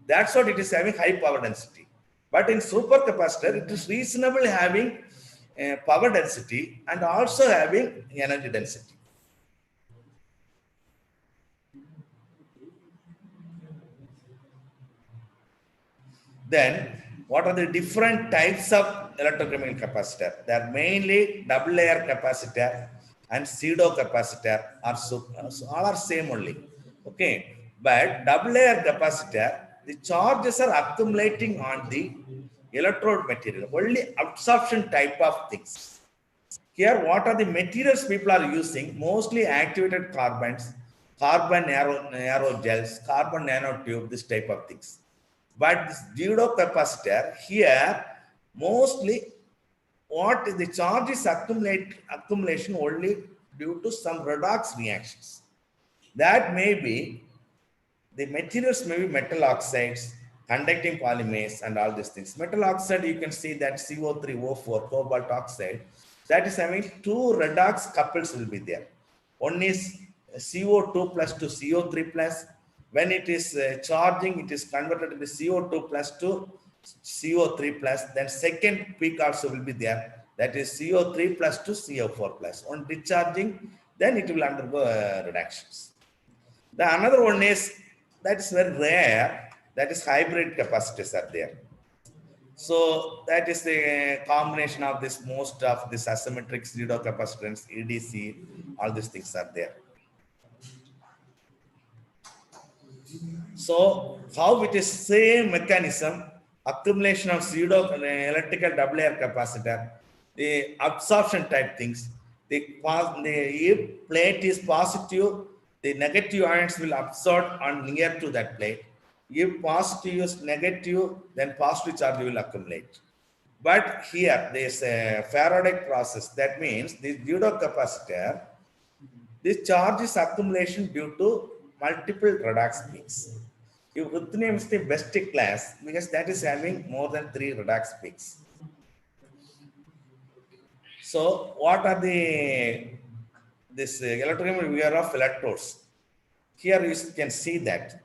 That's what it is having high power density. But in supercapacitor, it is reasonably having power density and also having energy density. Then, what are the different types of electrochemical capacitor? They are mainly double layer capacitor and pseudo capacitor, all are same only. Okay, but double layer capacitor, the charges are accumulating on the electrode material, only absorption type of things. Here, what are the materials people are using? Mostly activated carbons, carbon aerogels, carbon nanotube, this type of things. But this pseudo capacitor here, mostly what the charge is accumulation only due to some redox reactions. That may be, the materials may be metal oxides, conducting polymers, and all these things. Metal oxide, you can see that CO3O4, cobalt oxide, that is having two redox couples will be there. One is CO2 plus to CO3 plus. When it is charging, it is converted to CO2 plus to CO3 plus. Then second peak also will be there. That is CO3 plus to CO4 plus. On discharging, then it will undergo reductions. The another one is, that is very rare, that is hybrid capacitors are there. So that is the combination of this, most of this asymmetric pseudo capacitance, EDC, all these things are there. So how it is same mechanism, accumulation of pseudo electrical double layer capacitor, the absorption type things, if plate is positive, the negative ions will absorb on near to that plate. If positive is negative, then positive charge will accumulate. But here there is a Faraday process. That means the pseudo capacitor, this charge is accumulation due to multiple redox peaks. If ruthenium is the best class, because that is having more than 3 redox peaks. So what are this electrochemical behavior of electrodes? Here you can see that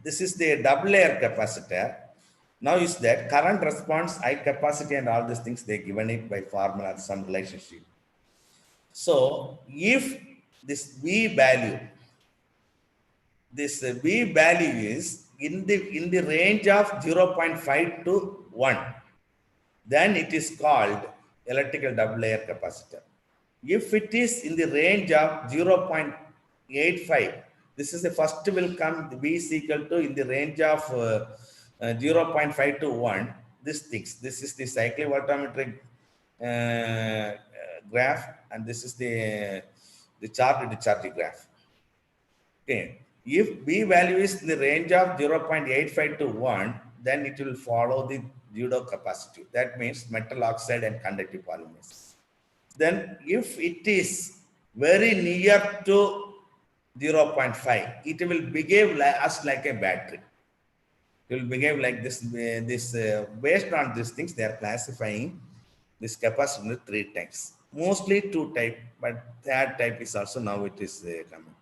this is the double layer capacitor. Now is that current response, high capacity, and all these things they given it by formula, some relationship. So if this V value, this V value is in the range of 0.5 to 1, then it is called electrical double layer capacitor. If it is in the range of 0.85, this is the first will come, the V is equal to in the range of 0.5 to 1, this is the cyclic voltammetric graph, and this is the charge discharge graph. Okay, if V value is in the range of 0.85 to 1, then it will follow the pseudo capacitive. That means metal oxide and conductive polymers. Then if it is very near to 0.5, it will behave like a battery. It will behave like this. Based on these things, they are classifying this capacitor three types. Mostly two type, but third type is also now it is coming.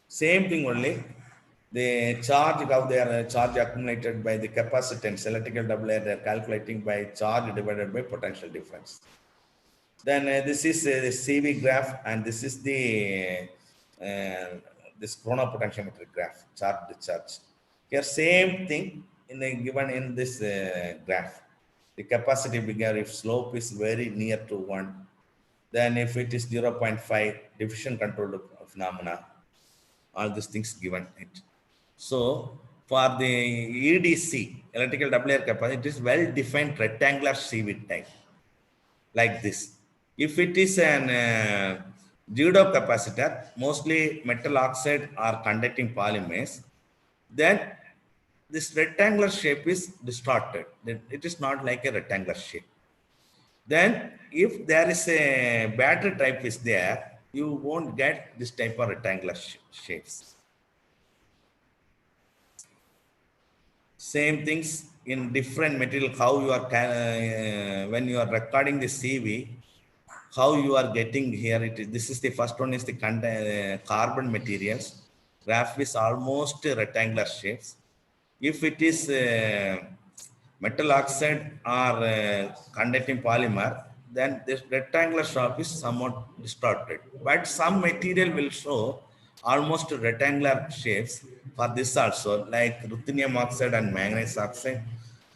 Same thing only. The charge, how they are charge accumulated by the capacitance, electrical double layer, they are calculating by charge divided by potential difference. Then this is the CV graph, and this is the this chronopotentiometric graph, charge discharge. Here same thing in the given in this graph. The capacity bigger if slope is very near to 1. Then if it is 0.5, diffusion controlled phenomena, all these things given it. So for the EDC, electrical double layer capacitor, it is well-defined rectangular CV type, like this. If it is an pseudo capacitor, mostly metal oxide or conducting polymers, then this rectangular shape is distorted. It is not like a rectangular shape. Then if there is a battery type is there, you won't get this type of rectangular shapes. Same things in different material, how you are, when you are recording the CV, how you are getting here. This is the first one is the carbon materials. Graph is almost rectangular shapes. If it is metal oxide or conducting polymer, then this rectangular shape is somewhat distorted. But some material will show almost rectangular shapes for this also, like ruthenium oxide and manganese oxide.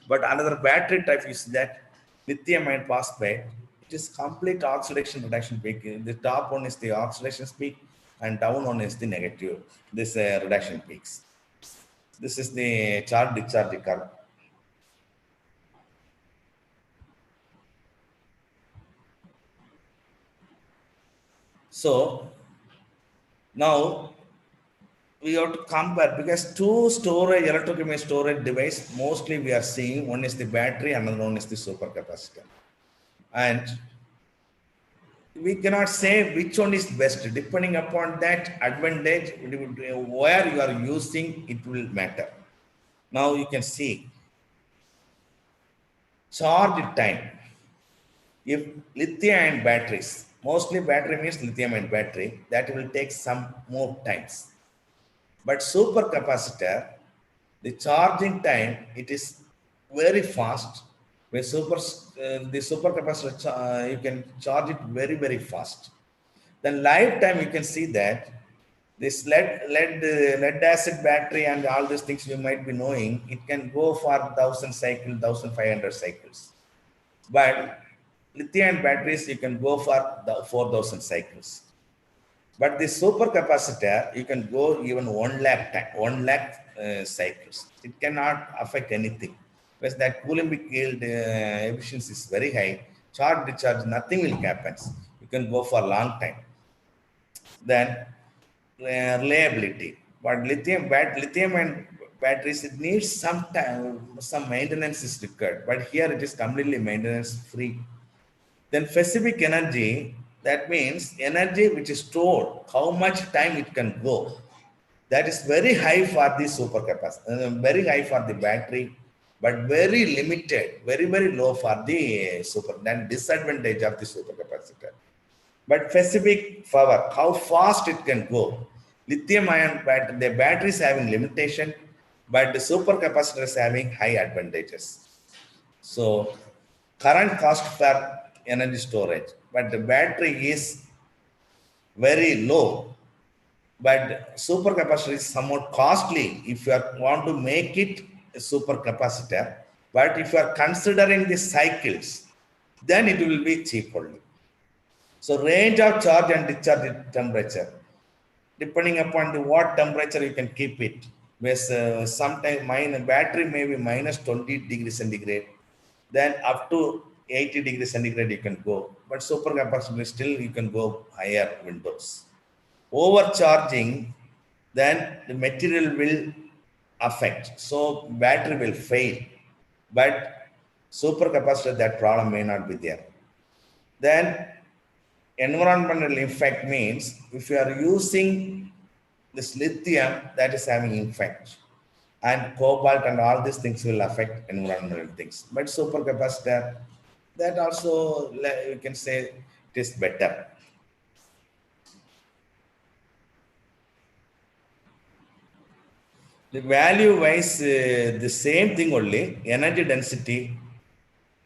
But another battery type is that lithium iron phosphate. It is complete oxidation reduction peak. The top one is the oxidation peak, and down one is the negative, this reduction peaks. This is the charge discharge curve. So now we have to compare, because two storage, electrochemical storage device, mostly we are seeing one is the battery, another one is the supercapacitor. And we cannot say which one is best. Depending upon that advantage, where you are using, it will matter. Now you can see charge time. If lithium-ion batteries, mostly battery means lithium-ion battery, that will take some more times. But supercapacitor, the charging time, it is very fast. With the supercapacitor, you can charge it very, very fast. Then lifetime, you can see that this lead acid battery and all these things you might be knowing, it can go for 1,000 cycles, 1,500 cycles. But lithium batteries, you can go for the 4,000 cycles. But the supercapacitor, you can go even 1 lakh cycles. It cannot affect anything. Because that Coulombic yield efficiency is very high. Charge discharge, nothing will happen. You can go for a long time. Then reliability. But lithium and batteries, it needs some time, some maintenance is required. But here it is completely maintenance free. Then specific energy, that means energy which is stored, how much time it can go. That is very high for the supercapacitor, very high for the battery, but very limited, very, very low for the then disadvantage of the supercapacitor. But specific power, how fast it can go. Lithium ion battery, the battery is having limitation, but the supercapacitor is having high advantages. So current cost for energy storage, but the battery is very low, but supercapacitor is somewhat costly if you want to make it a supercapacitor. But if you are considering the cycles, then it will be cheap only. So range of charge and discharge temperature, depending upon the what temperature you can keep it. Because sometimes battery may be minus 20 degrees centigrade, then up to 80 degrees centigrade you can go. But supercapacitor still you can go higher windows. Overcharging, then the material will affect. So battery will fail, but supercapacitor, that problem may not be there. Then environmental impact means if you are using this lithium, that is having impact, and cobalt and all these things will affect environmental things. But supercapacitor, that also you can say it is better. The value wise, the same thing only. Energy density,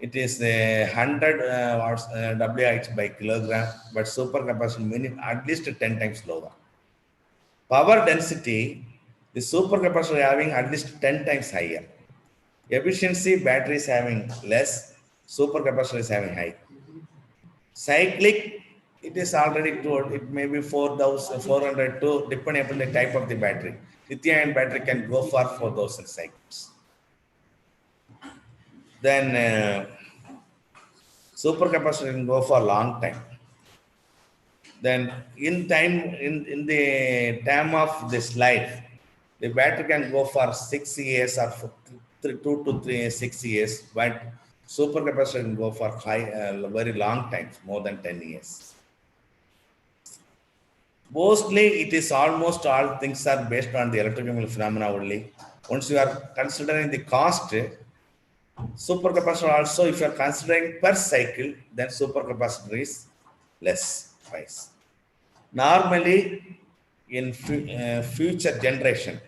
it is 100 watts WH by kilogram, but supercapacitor minute at least 10 times lower. Power density, the supercapacitor having at least 10 times higher. Efficiency, battery is having less, supercapacitor is having high. Cyclic, it is already told, it may be 4,400 to depending upon the type of the battery. Lithium-ion battery can go for 4,000 cycles. Then supercapacitor can go for a long time. Then in the time of this life, the battery can go for 6 years or for 2 to 6 years, but supercapacitor can go for very long time, more than 10 years. Mostly, it is almost all things are based on the electrochemical phenomena only. Once you are considering the cost, supercapacitor also, if you are considering per cycle, then supercapacitor is less price. Normally, in future generation,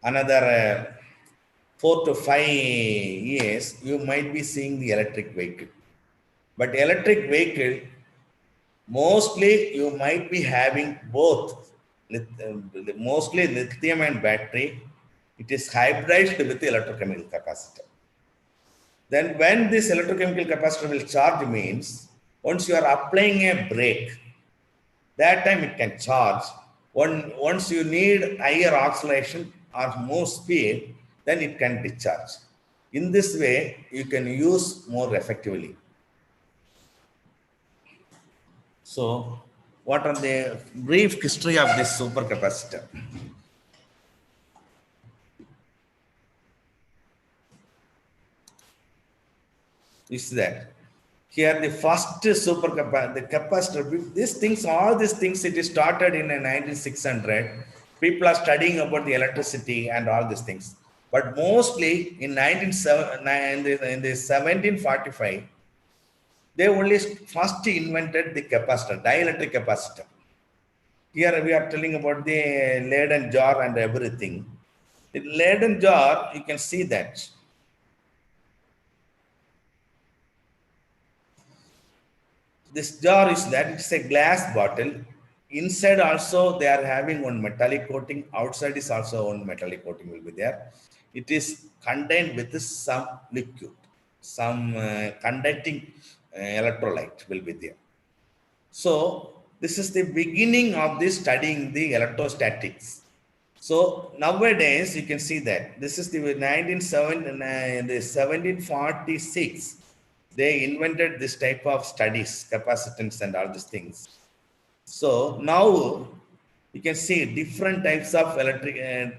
another 4 to 5 years, you might be seeing the electric vehicle. But electric vehicle, mostly you might be having both, mostly lithium and battery. It is hybridized with the electrochemical capacitor. Then when this electrochemical capacitor will charge means, once you are applying a brake, that time it can charge. Once you need higher acceleration or more speed, then it can discharge. In this way, you can use more effectively. So, what are the brief history of this supercapacitor? Is that here the first supercapacitor, the capacitor, all these things, it is started in 1900. People are studying about the electricity and all these things. But mostly in 1745, they only first invented the capacitor, dielectric capacitor. Here we are telling about the Leyden jar and everything. The Leyden jar, you can see that. This jar is that it's a glass bottle. Inside also they are having one metallic coating. Outside is also one metallic coating will be there. It is contained with some liquid, some conducting electrolyte will be there. So this is the beginning of this studying the electrostatics. So nowadays you can see that this is the 1746. They invented this type of studies, capacitance and all these things. So now you can see different types of electrical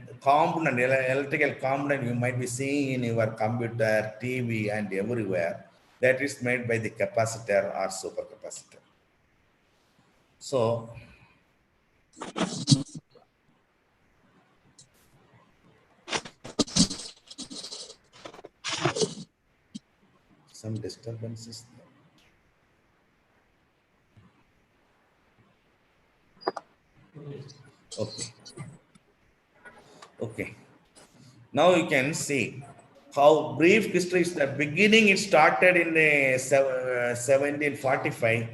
component you might be seeing in your computer, TV and everywhere, that is made by the capacitor or supercapacitor. So some disturbances there. Okay. Now you can see how brief history is. The beginning, it started in 1745,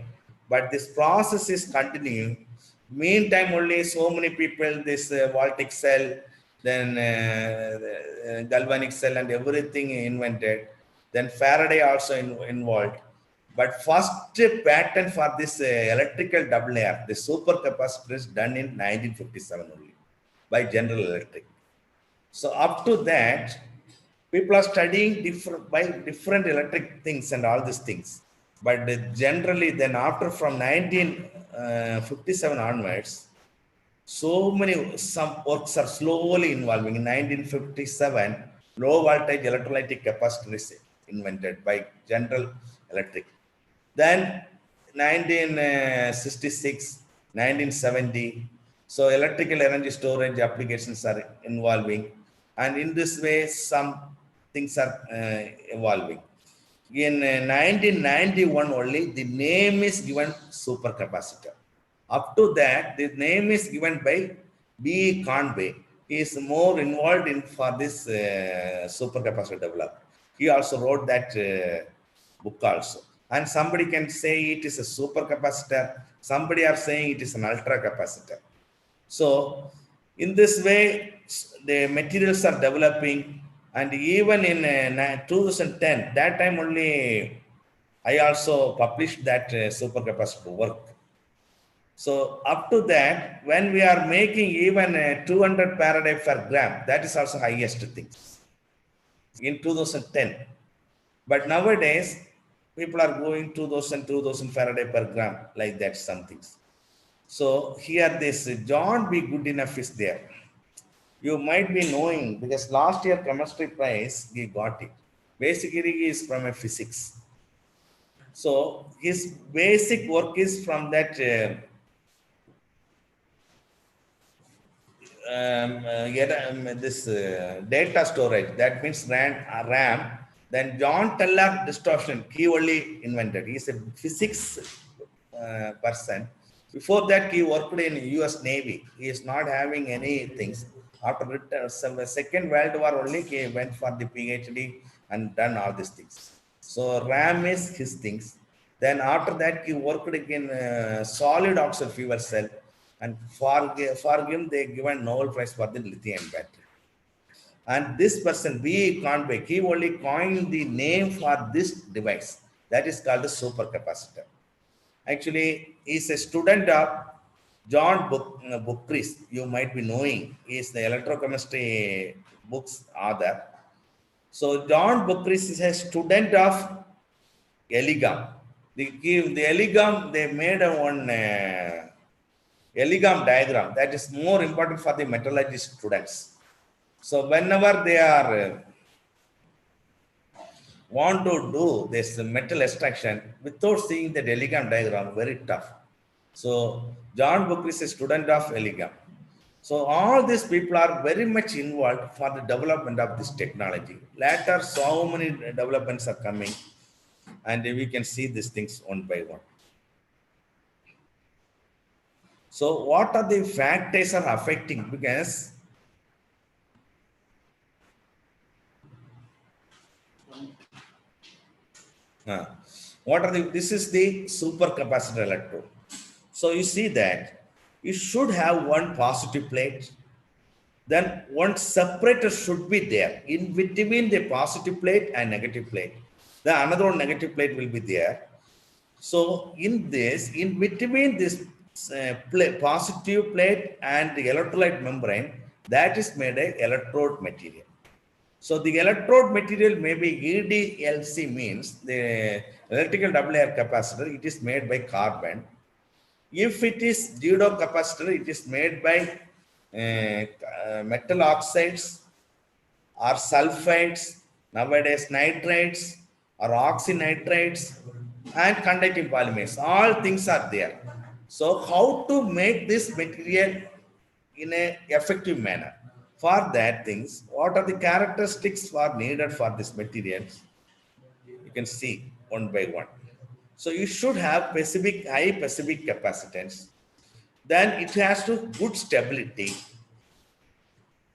but this process is continuing. Meantime, only so many people, this voltaic cell, then galvanic cell and everything invented. Then Faraday also involved. But first patent for this electrical double layer, the supercapacitor, is done in 1957 only by General Electric. So up to that, people are studying different electric things and all these things. But generally, then after from 1957 onwards, so many, some works are slowly involving. In 1957, low voltage electrolytic capacitor is invented by General Electric. Then 1966, 1970, so electrical energy storage applications are involving, and in this way some things are evolving. In 1991 only, the name is given supercapacitor. Up to that, the name is given by B. Conway. He is more involved in for this supercapacitor development. He also wrote that book also. And somebody can say it is a supercapacitor. Somebody are saying it is an ultra capacitor. So in this way, the materials are developing. And even in 2010, that time only, I also published that supercapacitor work. So up to that, when we are making even 200 Faraday per gram, that is also highest things in 2010. But nowadays, people are going 2000 Faraday per gram, like that, some things. So here this John B. Goodenough is there. You might be knowing because last year chemistry prize he got it. Basically, he is from a physics. So his basic work is from that this data storage. That means RAM. Then John Teller distortion, he only invented. He is a physics person. Before that, he worked in US Navy. He is not having any things. After the Second World War only, he went for the PhD and done all these things. So RAM is his things. Then after that, he worked in solid oxide fuel cell. And for him, they given Nobel Prize for the lithium battery. And this person, B. Conway, he only coined the name for this device. That is called the supercapacitor. Actually, he is a student of John Bookris. You might be knowing. He is the electrochemistry books author. So John Bookris is a student of Eligam. The Eligam, they made one Eligam diagram that is more important for the metallurgy students. So whenever they are want to do this metal extraction without seeing the Eligam diagram, very tough. So John Bookris is a student of Eligam. So all these people are very much involved for the development of this technology. Later, so many developments are coming, and we can see these things one by one. So what are the factors are affecting? Because what are the, this is the supercapacitor electrode. So you see that you should have one positive plate, then one separator should be there in between the positive plate and negative plate. The another one negative plate will be there. So in this, in between this positive plate and the electrolyte membrane, that is made a electrode material. So the electrode material may be EDLC, means the electrical double layer capacitor. It is made by carbon. If it is pseudo capacitor, it is made by metal oxides or sulfides, nowadays nitrites or oxynitrites, and conducting polymers. All things are there. So how to make this material in an effective manner? For that things, what are the characteristics are needed for this material? You can see one by one. So you should have high specific capacitance. Then it has to good stability,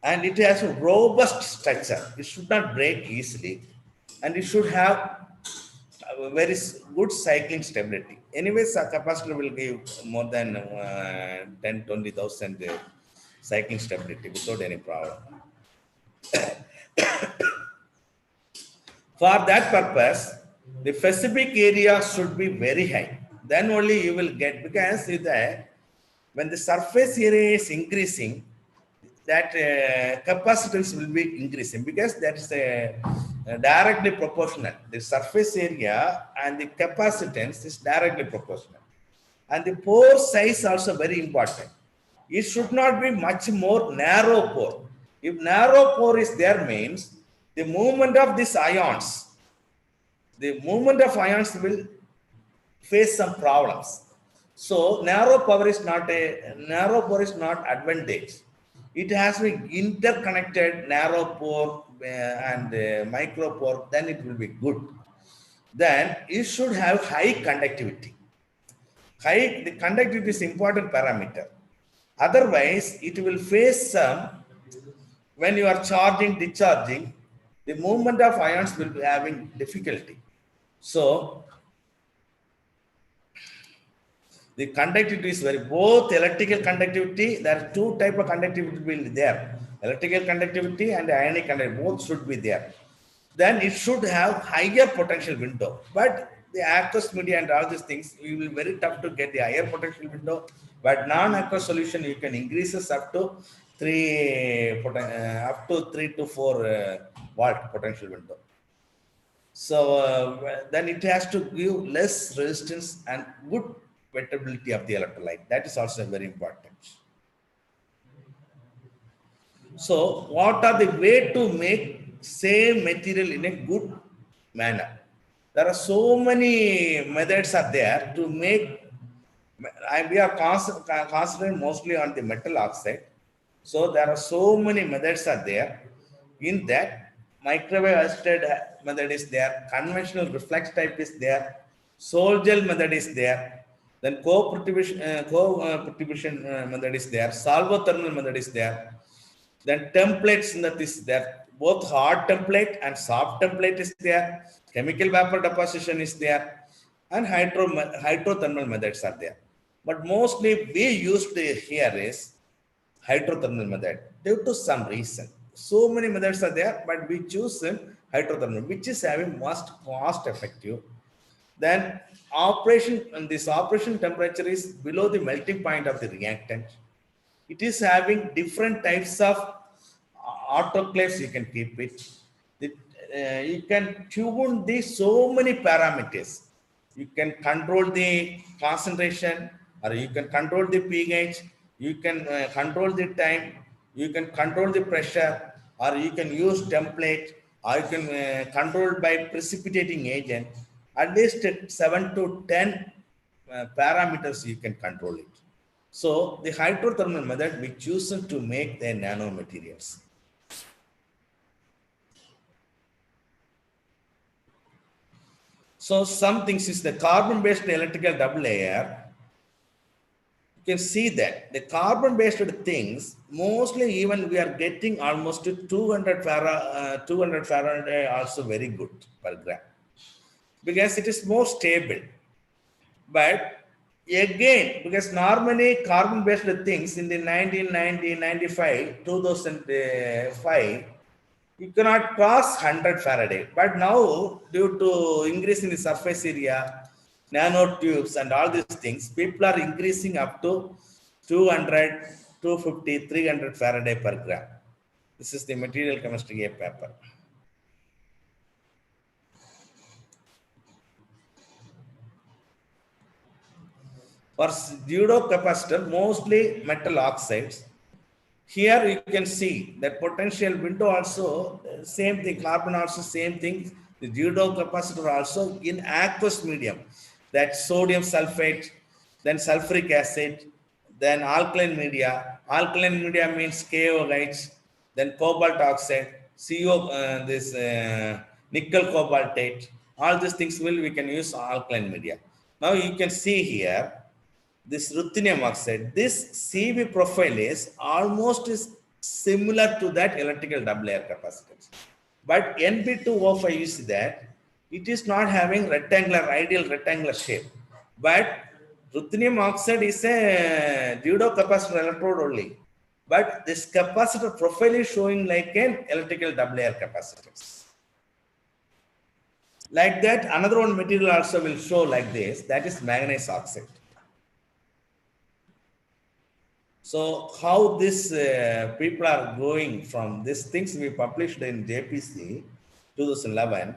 and it has a robust structure. It should not break easily, and it should have a very good cycling stability. Anyways, a capacitor will give more than 10-20,000 cycling stability without any problem. For that purpose, the specific area should be very high. Then only you will get, because when the surface area is increasing, that capacitance will be increasing, because that is directly proportional. The surface area and the capacitance is directly proportional. And the pore size also very important. it should not be much more narrow pore. If narrow pore is there means the movement of these ions, will face some problems. So narrow pore is not advantage. It has to be interconnected narrow pore and micro pore, then it will be good. Then it should have high conductivity. The conductivity is important parameter. Otherwise, it will face some, when you are charging, discharging, the movement of ions will be having difficulty. So the conductivity is both electrical conductivity, there are two type of conductivity will be there. Electrical conductivity and ionic conductivity, both should be there. Then it should have higher potential window. But the aqueous media and all these things, it will be very tough to get the higher potential window. But non-aqueous solution, you can increase this up to 3 to 4 volt potential window. So then it has to give less resistance and good wettability of the electrolyte. That is also very important. So what are the way to make same material in a good manner? There are so many methods are there to make. We are concentrating mostly on the metal oxide. So there are so many methods are there. In that, microwave assisted method is there, conventional reflex type is there, sol gel method is there, then co-perturbation method is there, salvothermal method is there, then templates that is there, both hard template and soft template is there, chemical vapor deposition is there, and hydrothermal methods are there. But mostly we used here is hydrothermal method due to some reason. So many methods are there, but we choose hydrothermal, which is having most cost effective. Then this operation temperature is below the melting point of the reactant. It is having different types of autoclaves, you can keep it. You can tune so many parameters. You can control the concentration, or you can control the pH, you can control the time, you can control the pressure, or you can use template, or you can control by precipitating agent. At least 7 to 10 parameters you can control it. So the hydrothermal method we chosen to make the nanomaterials. So some things is the carbon-based electrical double layer. You can see that the carbon-based things, mostly even we are getting almost 200 Faraday also very good per gram, because it is more stable. But again, because normally carbon-based things in the 1990, 95, 2005, you cannot cross 100 Faraday. But now, due to increase in the surface area, nanotubes and all these things, people are increasing up to 200, 250, 300 Faraday per gram. This is the material chemistry A paper. For pseudo capacitor, mostly metal oxides. Here you can see that potential window also same thing, carbon also same thing. The pseudo capacitor also in aqueous medium, that sodium sulfate, then sulfuric acid, then alkaline media. Alkaline media means KOH, then cobalt oxide, nickel cobaltate. All these things we can use alkaline media. Now you can see here this ruthenium oxide. This CV profile is almost similar to that electrical double layer capacitance. But Nb2O5 is that it is not having ideal rectangular shape. But ruthenium oxide is a pseudo capacitor electrode only. But this capacitor profile is showing like an electrical double layer capacitance. Like that, another one material also will show like this, that is manganese oxide. So how this people are going from these things we published in JPC 2011,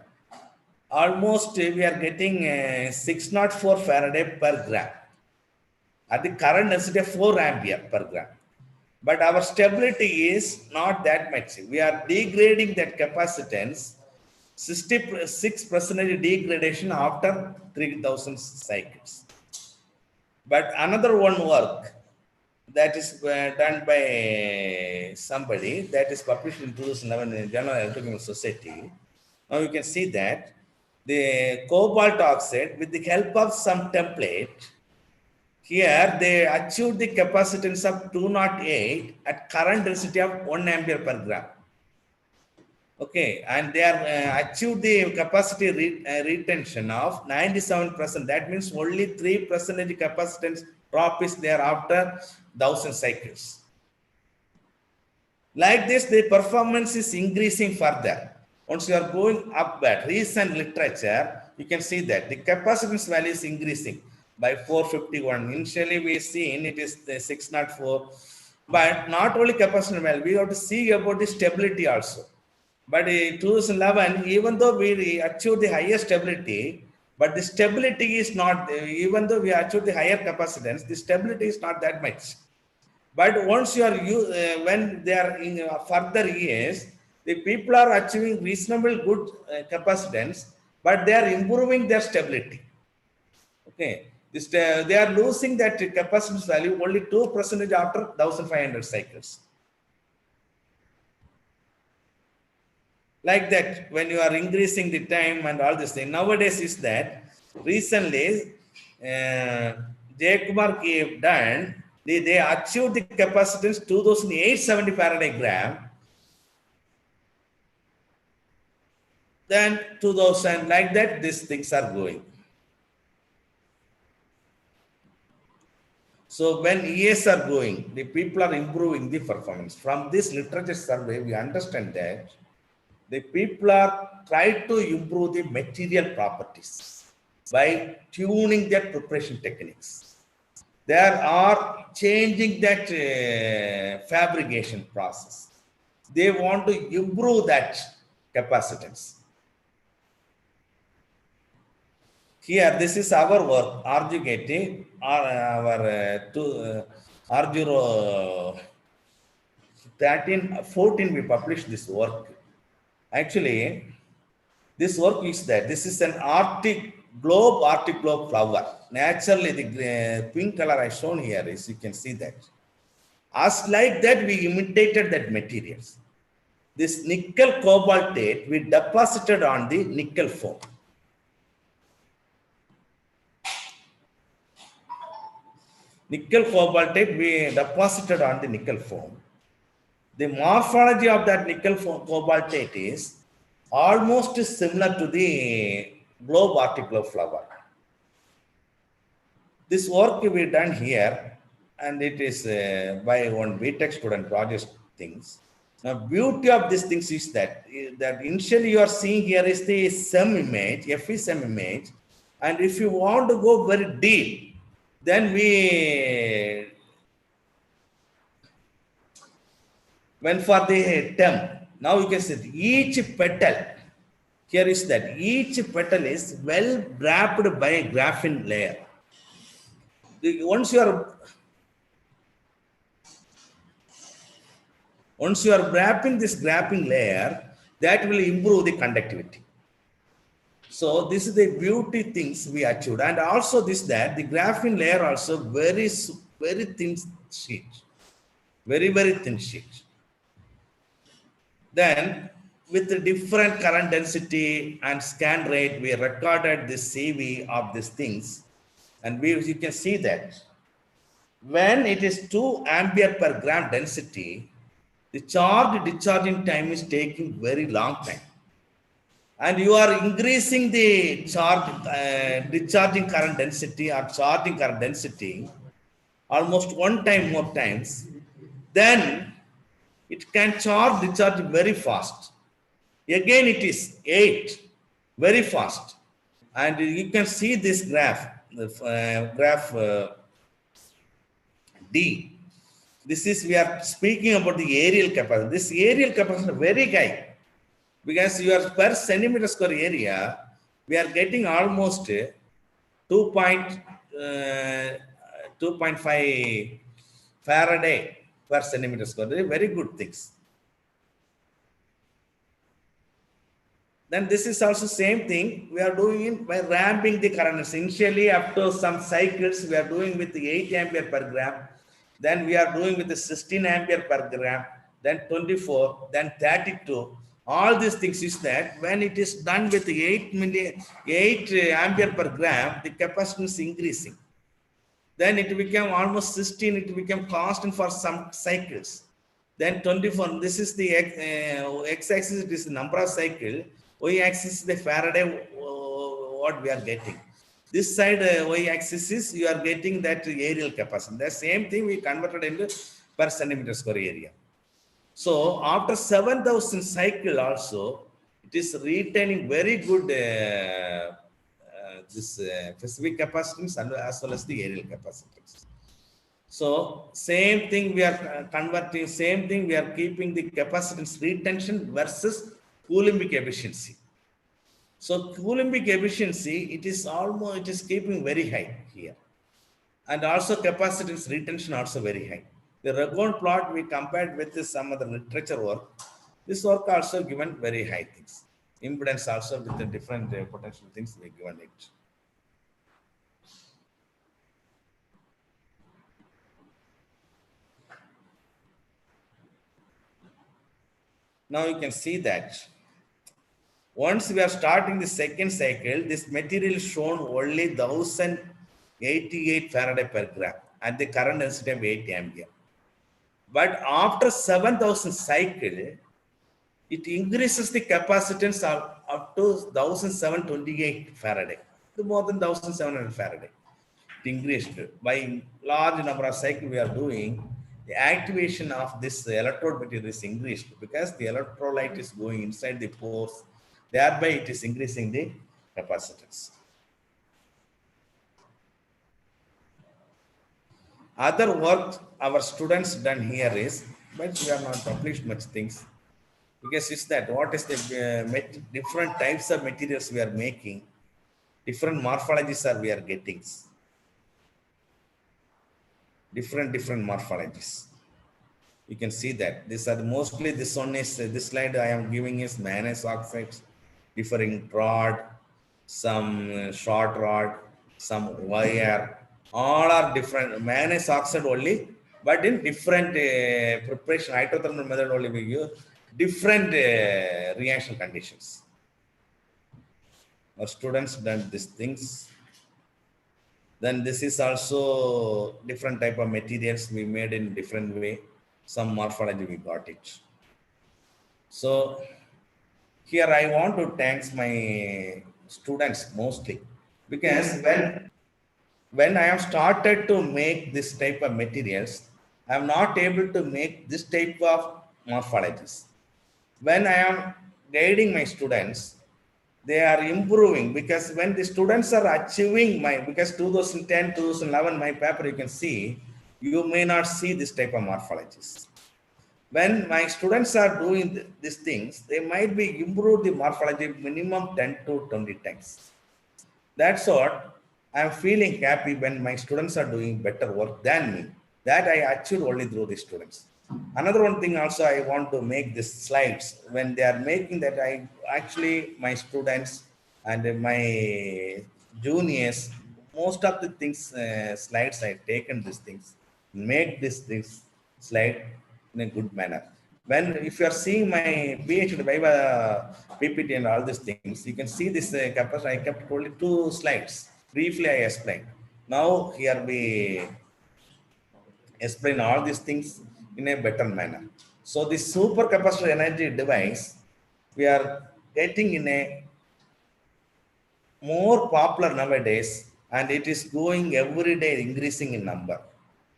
almost we are getting 604 Faraday per gram at the current density of 4 ampere per gram. but our stability is not that much. We are degrading that capacitance, 66% degradation after 3000 cycles. But another one work that is done by somebody, that is published in 2011 in Journal of Electrochemical Society. Now you can see that the cobalt oxide, with the help of some template, here they achieved the capacitance of 208 at current density of 1 ampere per gram. Okay, and they are achieved the capacity retention of 97%. That means only 3% capacitance drop is there after 1000 cycles. Like this, the performance is increasing further. Once you are going up that recent literature, you can see that the capacitance value is increasing by 451. Initially, we seen it is 604, but not only capacitance value, we have to see about the stability also. But in 2011, even though we achieved the higher stability, but the stability is not, even though we achieved the higher capacitance, the stability is not that much. But once you are, when they are in further years, the people are achieving reasonable good capacitance, but they are improving their stability. Okay, this, they are losing that capacitance value only 2% after 1500 cycles. Like that, when you are increasing the time and all this thing. Nowadays is that recently Jayakumar gave done, they achieved the capacitance 2870 Faraday gram, then 2000, like that these things are going. So when years are going, the people are improving the performance. From this literature survey, we understand that the people are trying to improve the material properties by tuning their preparation techniques. They are changing that fabrication process. They want to improve that capacitance. Here, this is our work, RGKT, our R0 13, 14, we published this work. Actually, this work is that this is an Arctic globe flower. Naturally, the pink color I shown here is, you can see that. As like that, we imitated that materials. This nickel cobaltate we deposited on the nickel foam. Nickel cobaltate we deposited on the nickel foam. The morphology of that nickel cobaltate is almost similar to the globe articular flower. This work we done here, and it is by one BTech student project things. Now, beauty of these things is that initially you are seeing here is the SEM image, FESEM image, and if you want to go very deep, then we went for the TEM. Now you can see each petal. Here is that each petal is well wrapped by a graphene layer. Once you are wrapping this graphene layer, that will improve the conductivity. So this is the beauty things we achieved, and also this that the graphene layer also very thin sheet, very thin sheet. Then with the different current density and scan rate, we recorded the CV of these things, and you can see that when it is 2 ampere per gram density, the charge discharging time is taking very long time, and you are increasing the charge discharging current density or charging current density almost 1 time more times, then it can discharge very fast. Again, it is 8, very fast. And you can see this graph, graph D. This is, we are speaking about the aerial capacity. This aerial capacity is very high, because your per centimeter square area, we are getting almost 2.5 Faraday per centimeter square. They are very good things. Then this is also same thing we are doing by ramping the currents. Initially, after some cycles, we are doing with the 8 ampere per gram. Then we are doing with the 16 ampere per gram. Then 24. Then 32. All these things is that when it is done with the 8 ampere per gram, the capacitance is increasing. Then it became almost 16. It became constant for some cycles. Then 24. This is the x-axis. It is the number of cycle. Y-axis is the Faraday, what we are getting. This side y-axis is you are getting that aerial capacity. The same thing we converted into per centimeter square area. So after 7,000 cycle also, it is retaining very good this specific capacitance and as well as the aerial capacitance. So same thing we are converting, same thing we are keeping the capacitance retention versus Coulombic efficiency. So Coulombic efficiency, it is keeping very high here. And also capacitance retention also very high. The Ragon plot we compared with some other literature work. This work also given very high things. Impedance also with the different potential things we given it. Now you can see that once we are starting the second cycle, this material is shown only 1088 Faraday per gram at the current density of 8 ampere. But after 7,000 cycle, it increases the capacitance up to 1728 Faraday, more than 1700 Faraday. It increased by large number of cycles we are doing. The activation of this electrode material is increased because the electrolyte is going inside the pores. Thereby, it is increasing the capacitance. Other work our students done here is, but we have not published much things because it's that what is the different types of materials we are making, different morphologies are we are getting, different morphologies. You can see that these are mostly, this one is this slide I am giving is manganese oxides, differing rod, some short rod, some wire, all are different. Manganese oxide only, but in different preparation, hydrothermal method only we use different reaction conditions. Our students done these things. Then this is also different type of materials we made in different way. Some morphology we got it. So here I want to thank my students mostly because when I have started to make this type of materials, I am not able to make this type of morphologies. When I am guiding my students, they are improving because when the students are achieving because 2010, 2011, my paper you can see, you may not see this type of morphologies. When my students are doing these things, they might be improved the morphology minimum 10 to 20 times. That's what I'm feeling happy when my students are doing better work than me. That I achieved only through the students. Another one thing also I want to make these slides when they are making that my students and my juniors, most of the things slides I taken these things, make this slide in a good manner. If you are seeing my PhD Viva PPT and all these things, you can see this capacity. I kept only 2 slides. Briefly, I explained. Now here we explain all these things in a better manner. So this supercapacitor energy device, we are getting in a more popular nowadays, and it is going every day increasing in number.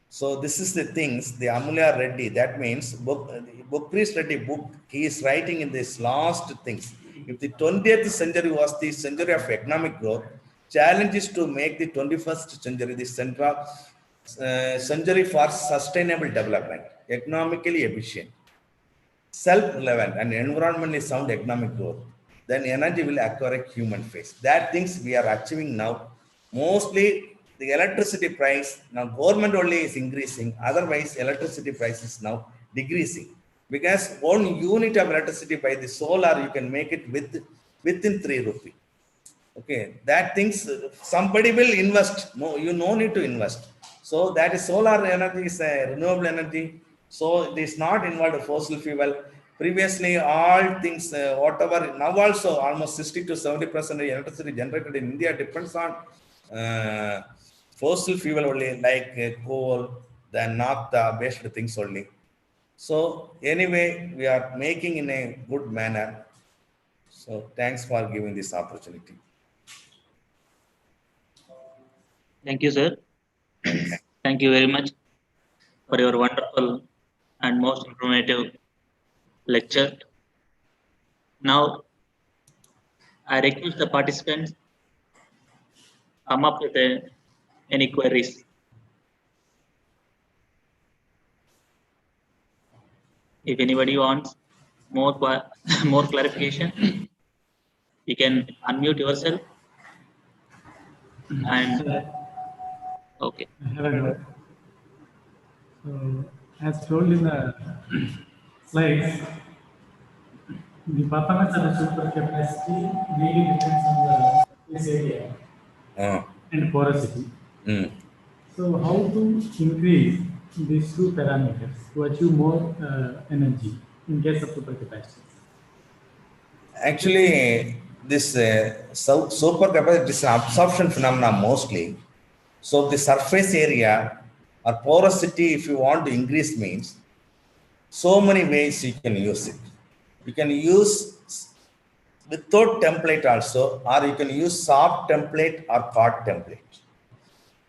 So this is the things, the Amulya Reddy, that means Bukris Reddy book, he is writing in this last things. If the 20th century was the century of economic growth, challenge is to make the 21st century the century for sustainable development, economically efficient, self-relevant and environmentally sound economic growth. Then energy will acquire a human face. That things we are achieving now. Mostly the electricity price, now government only is increasing, otherwise electricity price is now decreasing. Because 1 unit of electricity by the solar, you can make it within 3 rupee. Okay, that things somebody will invest. No, you no need to invest. So that is solar energy is a renewable energy. So it is not involved fossil fuel. Previously, all things, whatever, now also almost 60 to 70% of electricity generated in India depends on fossil fuel only, like coal, then naphtha based things only. So anyway, we are making in a good manner. So thanks for giving this opportunity. Thank you, sir. Thank you very much for your wonderful and most informative lecture. Now, I request the participants come up with any queries. If anybody wants more more clarification, you can unmute yourself and okay. I have a doubt. So, as told in the slides, the performance of the supercapacity mainly depends on the surface area and porosity. So, how to increase these two parameters to achieve more energy in case of supercapacity? Actually, this supercapacity is an absorption phenomenon mostly. So the surface area or porosity, if you want to increase, means so many ways you can use it. You can use without template also, or you can use soft template or hard template.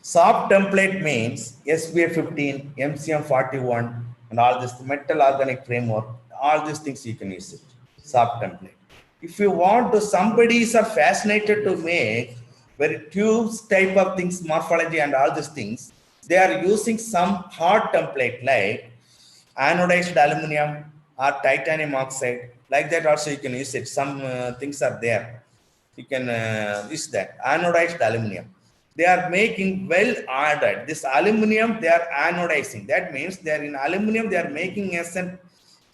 Soft template means SBA 15, MCM 41, and all this metal organic framework, all these things you can use it. Soft template. If you want to, somebody's are fascinated to make very tubes type of things, morphology and all these things, they are using some hard template like anodized aluminum or titanium oxide. Like that also you can use it. Some things are there. You can use that. Anodized aluminum. They are making well ordered. This aluminum, they are anodizing. That means they are in aluminum, they are making as an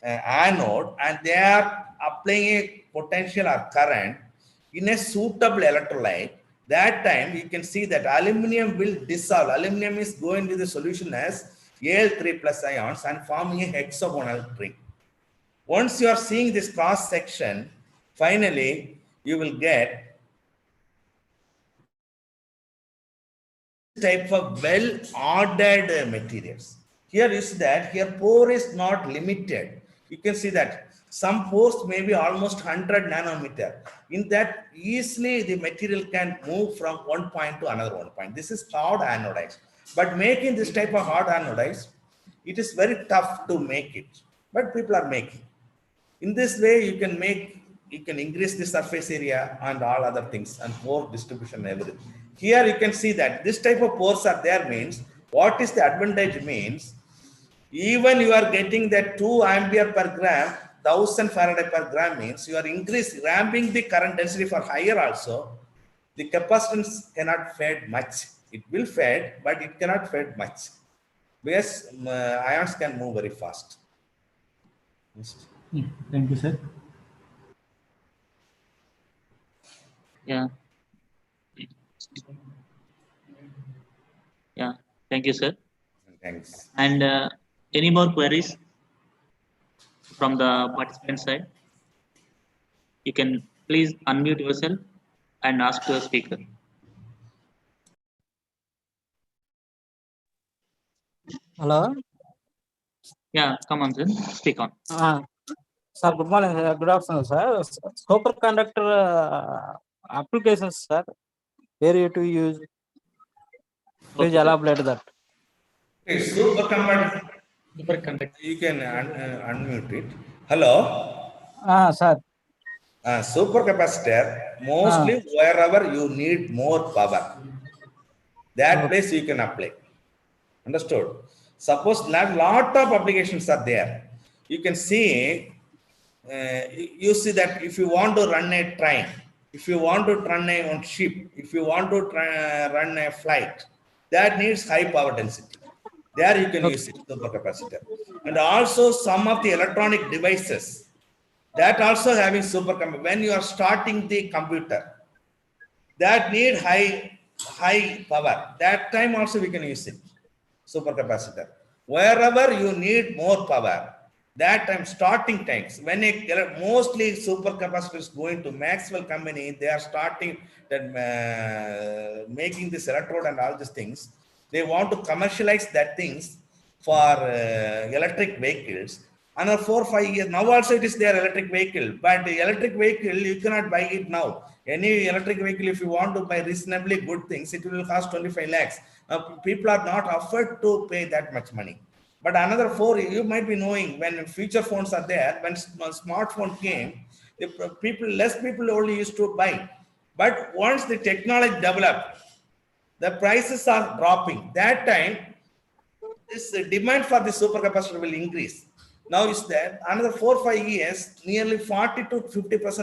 anode, and they are applying a potential or current in a suitable electrolyte. That time you can see that aluminum will dissolve. Aluminum is going to the solution as Al3 plus ions and forming a hexagonal ring. Once you are seeing this cross section, finally you will get type of well ordered materials. Here you see that here pore is not limited. You can see that some pores may be almost 100 nanometer. In that, easily the material can move from one point to another one point. This is hard anodized. But making this type of hard anodized, it is very tough to make it. But people are making. In this way, you can increase the surface area and all other things and pore distribution and everything. Here you can see that this type of pores are there means, what is the advantage means, even you are getting that 2 ampere per gram, 1000 Faraday per gram means you are ramping the current density for higher also. The capacitance cannot fade much. It will fade, but it cannot fade much because ions can move very fast. Thank you, sir. Yeah. Yeah. Thank you, sir. Thanks. And any more queries from the participant side? You can please unmute yourself and ask to the speaker. Hello. Yeah, come on, sir. Speak on. Sir, good morning. Good afternoon, sir. Superconductor applications, sir. Where you to use? Please elaborate that. Okay, superconductor. You can unmute it. Hello. Sir. Supercapacitor, mostly wherever you need more power, that place you can apply. Understood? Suppose lot of applications are there. You can see, you see that if you want to run a train, if you want to run a ship, if you want to run a flight, that needs high power density. There you can use it, supercapacitor. And also some of the electronic devices that also having supercapacitor. When you are starting the computer, that need high power. That time also we can use it, supercapacitor. Wherever you need more power, that time starting times when mostly supercapacitor is going to Maxwell company, they are starting that making this electrode and all these things. They want to commercialize that things for electric vehicles. Another 4-5 years now also it is their electric vehicle, but the electric vehicle you cannot buy it now. Any electric vehicle, if you want to buy reasonably good things, it will cost 25 lakhs. People are not offered to pay that much money. But another 4, you might be knowing when feature phones are there, when smartphone came, less people only used to buy. But once the technology developed, the prices are dropping. That time, this demand for the supercapacitor will increase. Now is that another 4-5 years, nearly 40 to 50%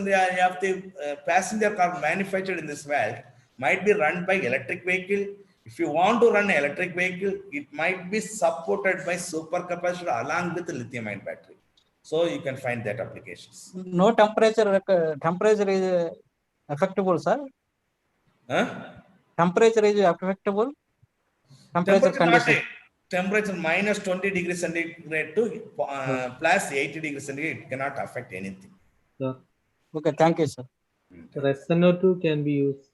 of the passenger car manufactured in this world might be run by electric vehicle. If you want to run an electric vehicle, it might be supported by supercapacitor along with lithium-ion battery. So you can find that applications. No temperature is affectable, sir. Temperature is affectable. Temperature condition. Temperature minus 20 degrees centigrade to plus 80 degrees centigrade, it cannot affect anything. Okay, thank you, sir. SNO2 can be used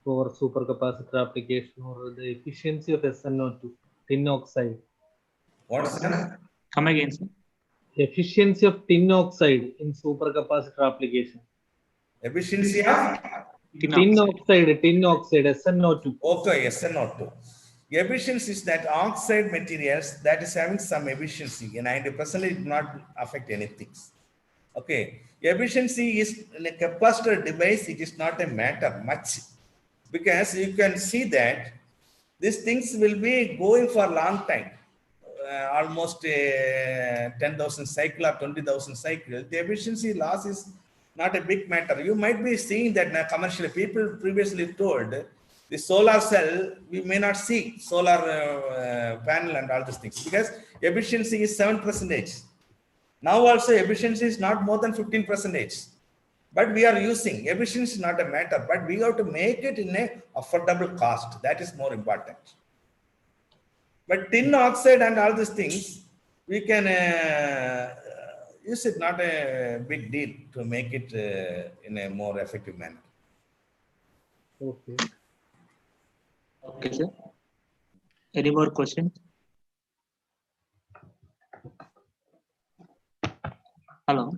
for supercapacitor application, or the efficiency of SNO2, tin oxide. What's that? Come again, sir. Efficiency of tin oxide in supercapacitor application. Efficiency of tin oxide, SNO2. Okay, SNO2. Efficiency is that oxide materials that is having some efficiency, 90% it not affect anything. Okay, efficiency is in a capacitor device, it is not a matter much, because you can see that these things will be going for a long time, almost 10,000 cycle or 20,000 cycle. The efficiency loss is not a big matter. You might be seeing that now commercially, people previously told the solar cell, we may not see solar panel and all these things because efficiency is 7%. Now also efficiency is not more than 15%. But we are using, efficiency is not a matter, but we have to make it in a affordable cost. That is more important. But tin oxide and all these things, we can use it, not a big deal to make it in a more effective manner. Okay. Okay, sir. Any more questions? Hello.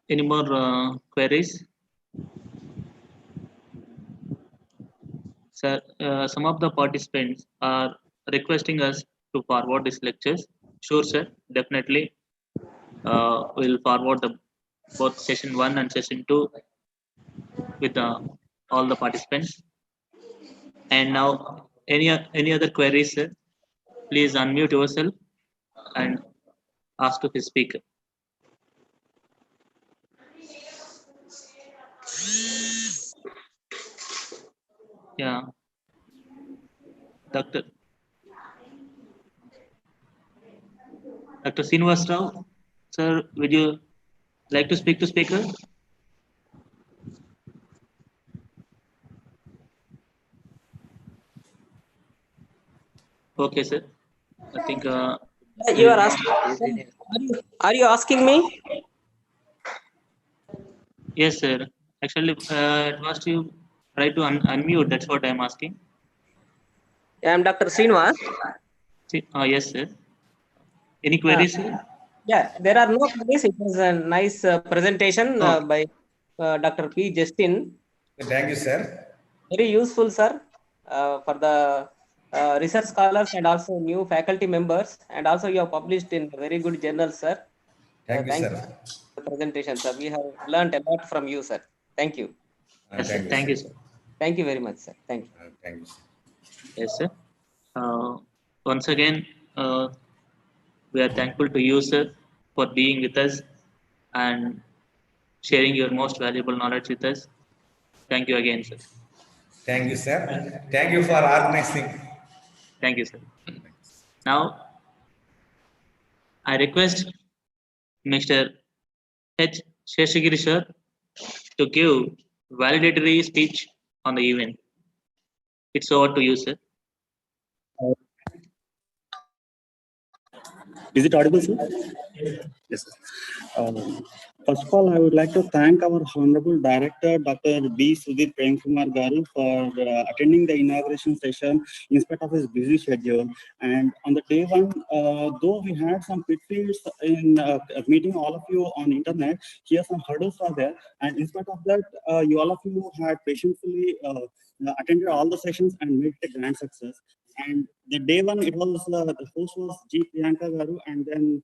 Any more queries? Sir, some of the participants are requesting us to forward these lectures. Sure, sir. Definitely. We'll forward both session 1 and session 2 with all the participants. And now, any other queries, sir? Please unmute yourself and ask to the speaker. Yeah. Dr. Srinivas Rao, sir, would you like to speak to speaker? Okay, sir. I think You are asking. Are you asking me? yes, sir. Actually, at first you try to unmute. That's what I'm asking. I am Dr. Srinivas. Yes, sir. Any queries, sir? Yeah, there are no queries. It was a nice presentation by Dr. P. Justin. Thank you, sir. Very useful, sir, for the research scholars and also new faculty members. And also you have published in very good journals, sir. Thank you, sir. For the presentation, sir. We have learned a lot from you, sir. Thank you. Yes, sir. Thank you, sir. Thank you very much, sir. Thank you. Thank you, sir. Yes, sir. Once again, we are thankful to you, sir, for being with us and sharing your most valuable knowledge with us. Thank you again, sir. Thank you, sir. Thank you for organizing. Thank you, sir. Now, I request Mr. H. Sheshagiri sir to give validatory speech on the event. It's over to you, sir. Is it audible, sir? Yes. First of all, I would like to thank our Honorable Director, Dr. B. Sudhir Prem Kumar Garu, for attending the inauguration session in spite of his busy schedule. And on the day one, though we had some pitfalls in meeting all of you on internet, here some hurdles are there. And in spite of that, you all of you had patiently attended all the sessions and made it a grand success. And the day one, it was the host was G. Priyanka Garu, and then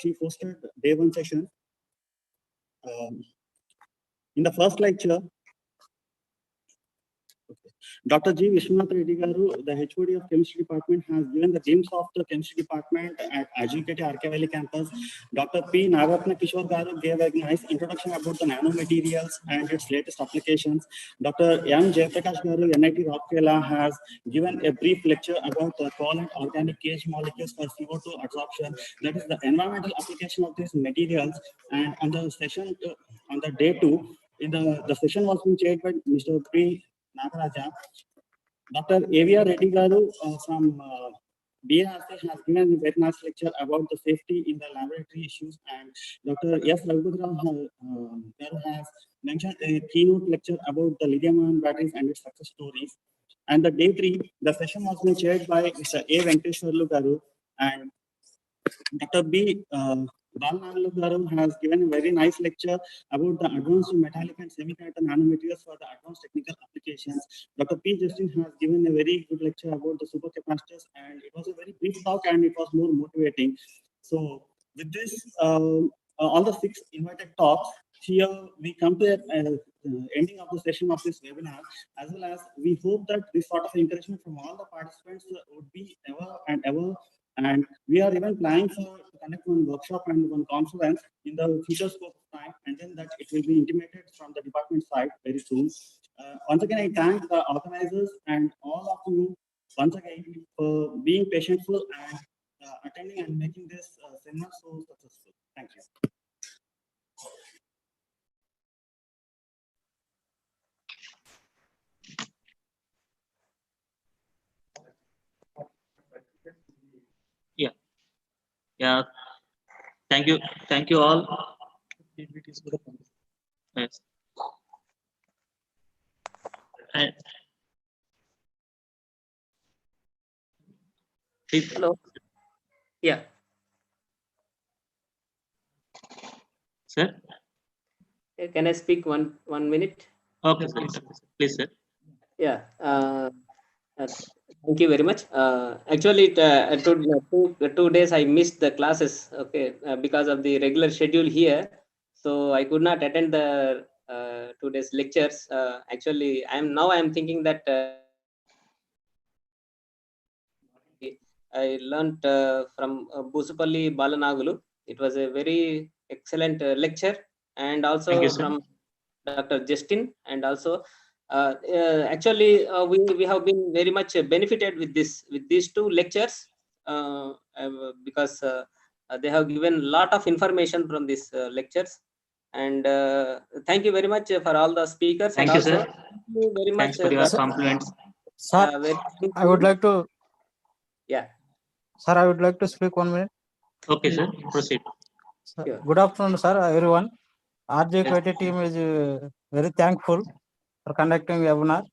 she hosted day one session. In the first lecture, Dr. G. Vishwanath Reddy Garu, the HOD of Chemistry Department, has given the glimpse of the Chemistry Department at Ajiketi RK Valley campus. Dr. P. Nagatna Kishore Garu gave a nice introduction about the nanomaterials and its latest applications. Dr. M. Jayaprakash Garu, NIT Rourkela, has given a brief lecture about the covalent organic cage molecules for CO2 absorption. That is the environmental application of these materials. And on the session, on the day two, the session was being chaired by Mr. P. Nagaraja. Dr. A.V.R. Reddy Garu from BARC has given a very nice lecture about the safety in the laboratory issues, and Dr. S. Raghupatrao Garu has mentioned a keynote lecture about the lithium-ion batteries and its success stories. And the day three, the session was being chaired by Mr. A. Venkateshwarlu Garu, and Dr. B. Balnagalu Garu has given a very nice lecture about the advanced metallic and semiconductor nanomaterials for the advanced technical applications. Dr. P. Justin has given a very good lecture about the supercapacitors, and it was a very brief talk and it was more motivating. So with this, all the 6 invited talks, here we come to the ending of the session of this webinar, as well as we hope that this sort of encouragement from all the participants would be ever and ever. And we are even planning to conduct one workshop and one conference in the future scope of time, and then that it will be intimated from the department side very soon. Once again, I thank the organizers and all of you once again for being patientful and attending and making this seminar so successful. Thank you. Yeah. Thank you all. Yes. And Hello. Yeah. Sir. Can I speak one minute? Okay, sir. Please, sir. Yeah. Thank you very much. Actually, two days I missed the classes. Okay, because of the regular schedule here, so I could not attend the 2 days lectures. Actually, I am thinking that I learned from Busupalli Balanagulu. It was a very excellent lecture, and also from Dr. Justin, and also actually we have been very much benefited with these 2 lectures because they have given a lot of information from these lectures. And thank you very much for all the speakers. Thank and you, also sir. Thank you very Thanks much for your compliments. Sir, I would like to. Yeah. Sir, I would like to speak 1 minute. Okay, sir. Proceed. Sir, good afternoon, sir, everyone. RJ team is very thankful for conducting webinar.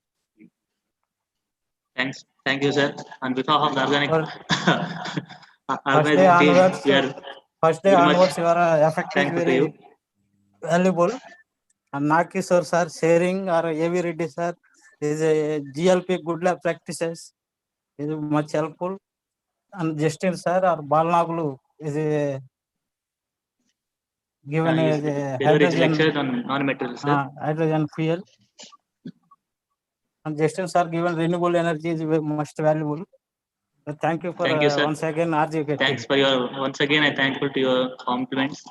Thanks. Thank you, sir. On behalf of the First day team, onwards, we are first day very much onwards, your effect is thankful to very you. valuable. And Naki sir, sharing or AV Reddy sir is a GLP good lab practices is much helpful. And Justin sir or Balnagulu is a given as a hydrogen on non-material, sir. hydrogen fuel. And Justin sir given renewable energy is most valuable. So thank you for Thank you, sir. once again RJ. Thanks for your once again. I thankful to your compliments.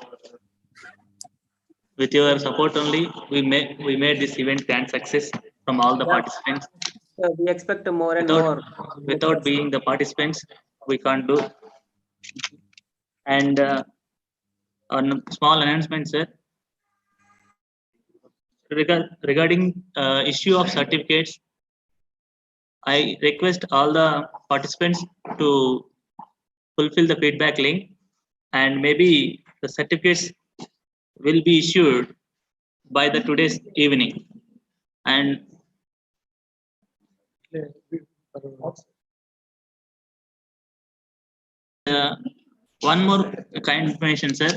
With your support only, we made this event grand success from all the participants. So we expect more and Without, more. without being the participants, we can't do. And on small announcement, sir, regarding issue of certificates, I request all the participants to fulfill the feedback link, and maybe the certificates will be issued by the today's evening. And one more kind information, sir.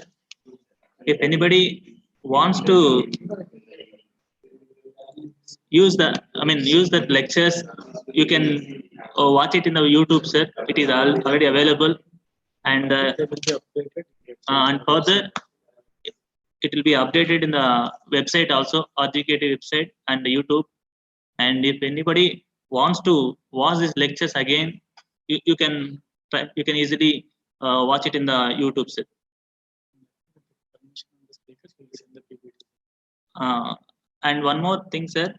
If anybody wants to use the lectures, you can watch it in the YouTube, sir. It is already available, and further it will be updated in the website also, educative website and the YouTube. And if anybody wants to watch these lectures again, you can try, you can easily watch it in the YouTube, sir. And one more thing, sir.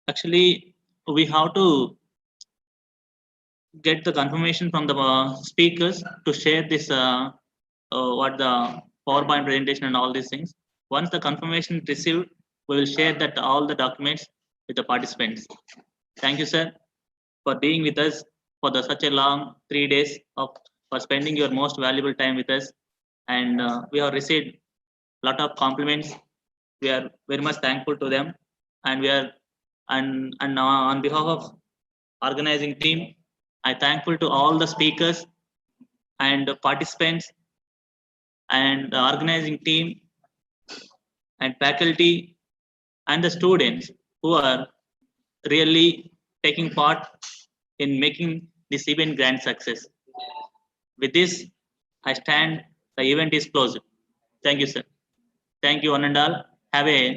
Actually, we have to get the confirmation from the speakers to share this what the PowerPoint presentation and all these things. Once the confirmation is received, we will share that all the documents with the participants. Thank you, sir, for being with us for such a long 3 days for spending your most valuable time with us. And we have received a lot of compliments. We are very much thankful to them, and we are and on behalf of organizing team, I thankful to all the speakers and the participants and the organizing team and faculty and the students who are really taking part in making this event grand success. With this, I stand. The event is closed. Thank you, sir. Thank you, one and all. Have a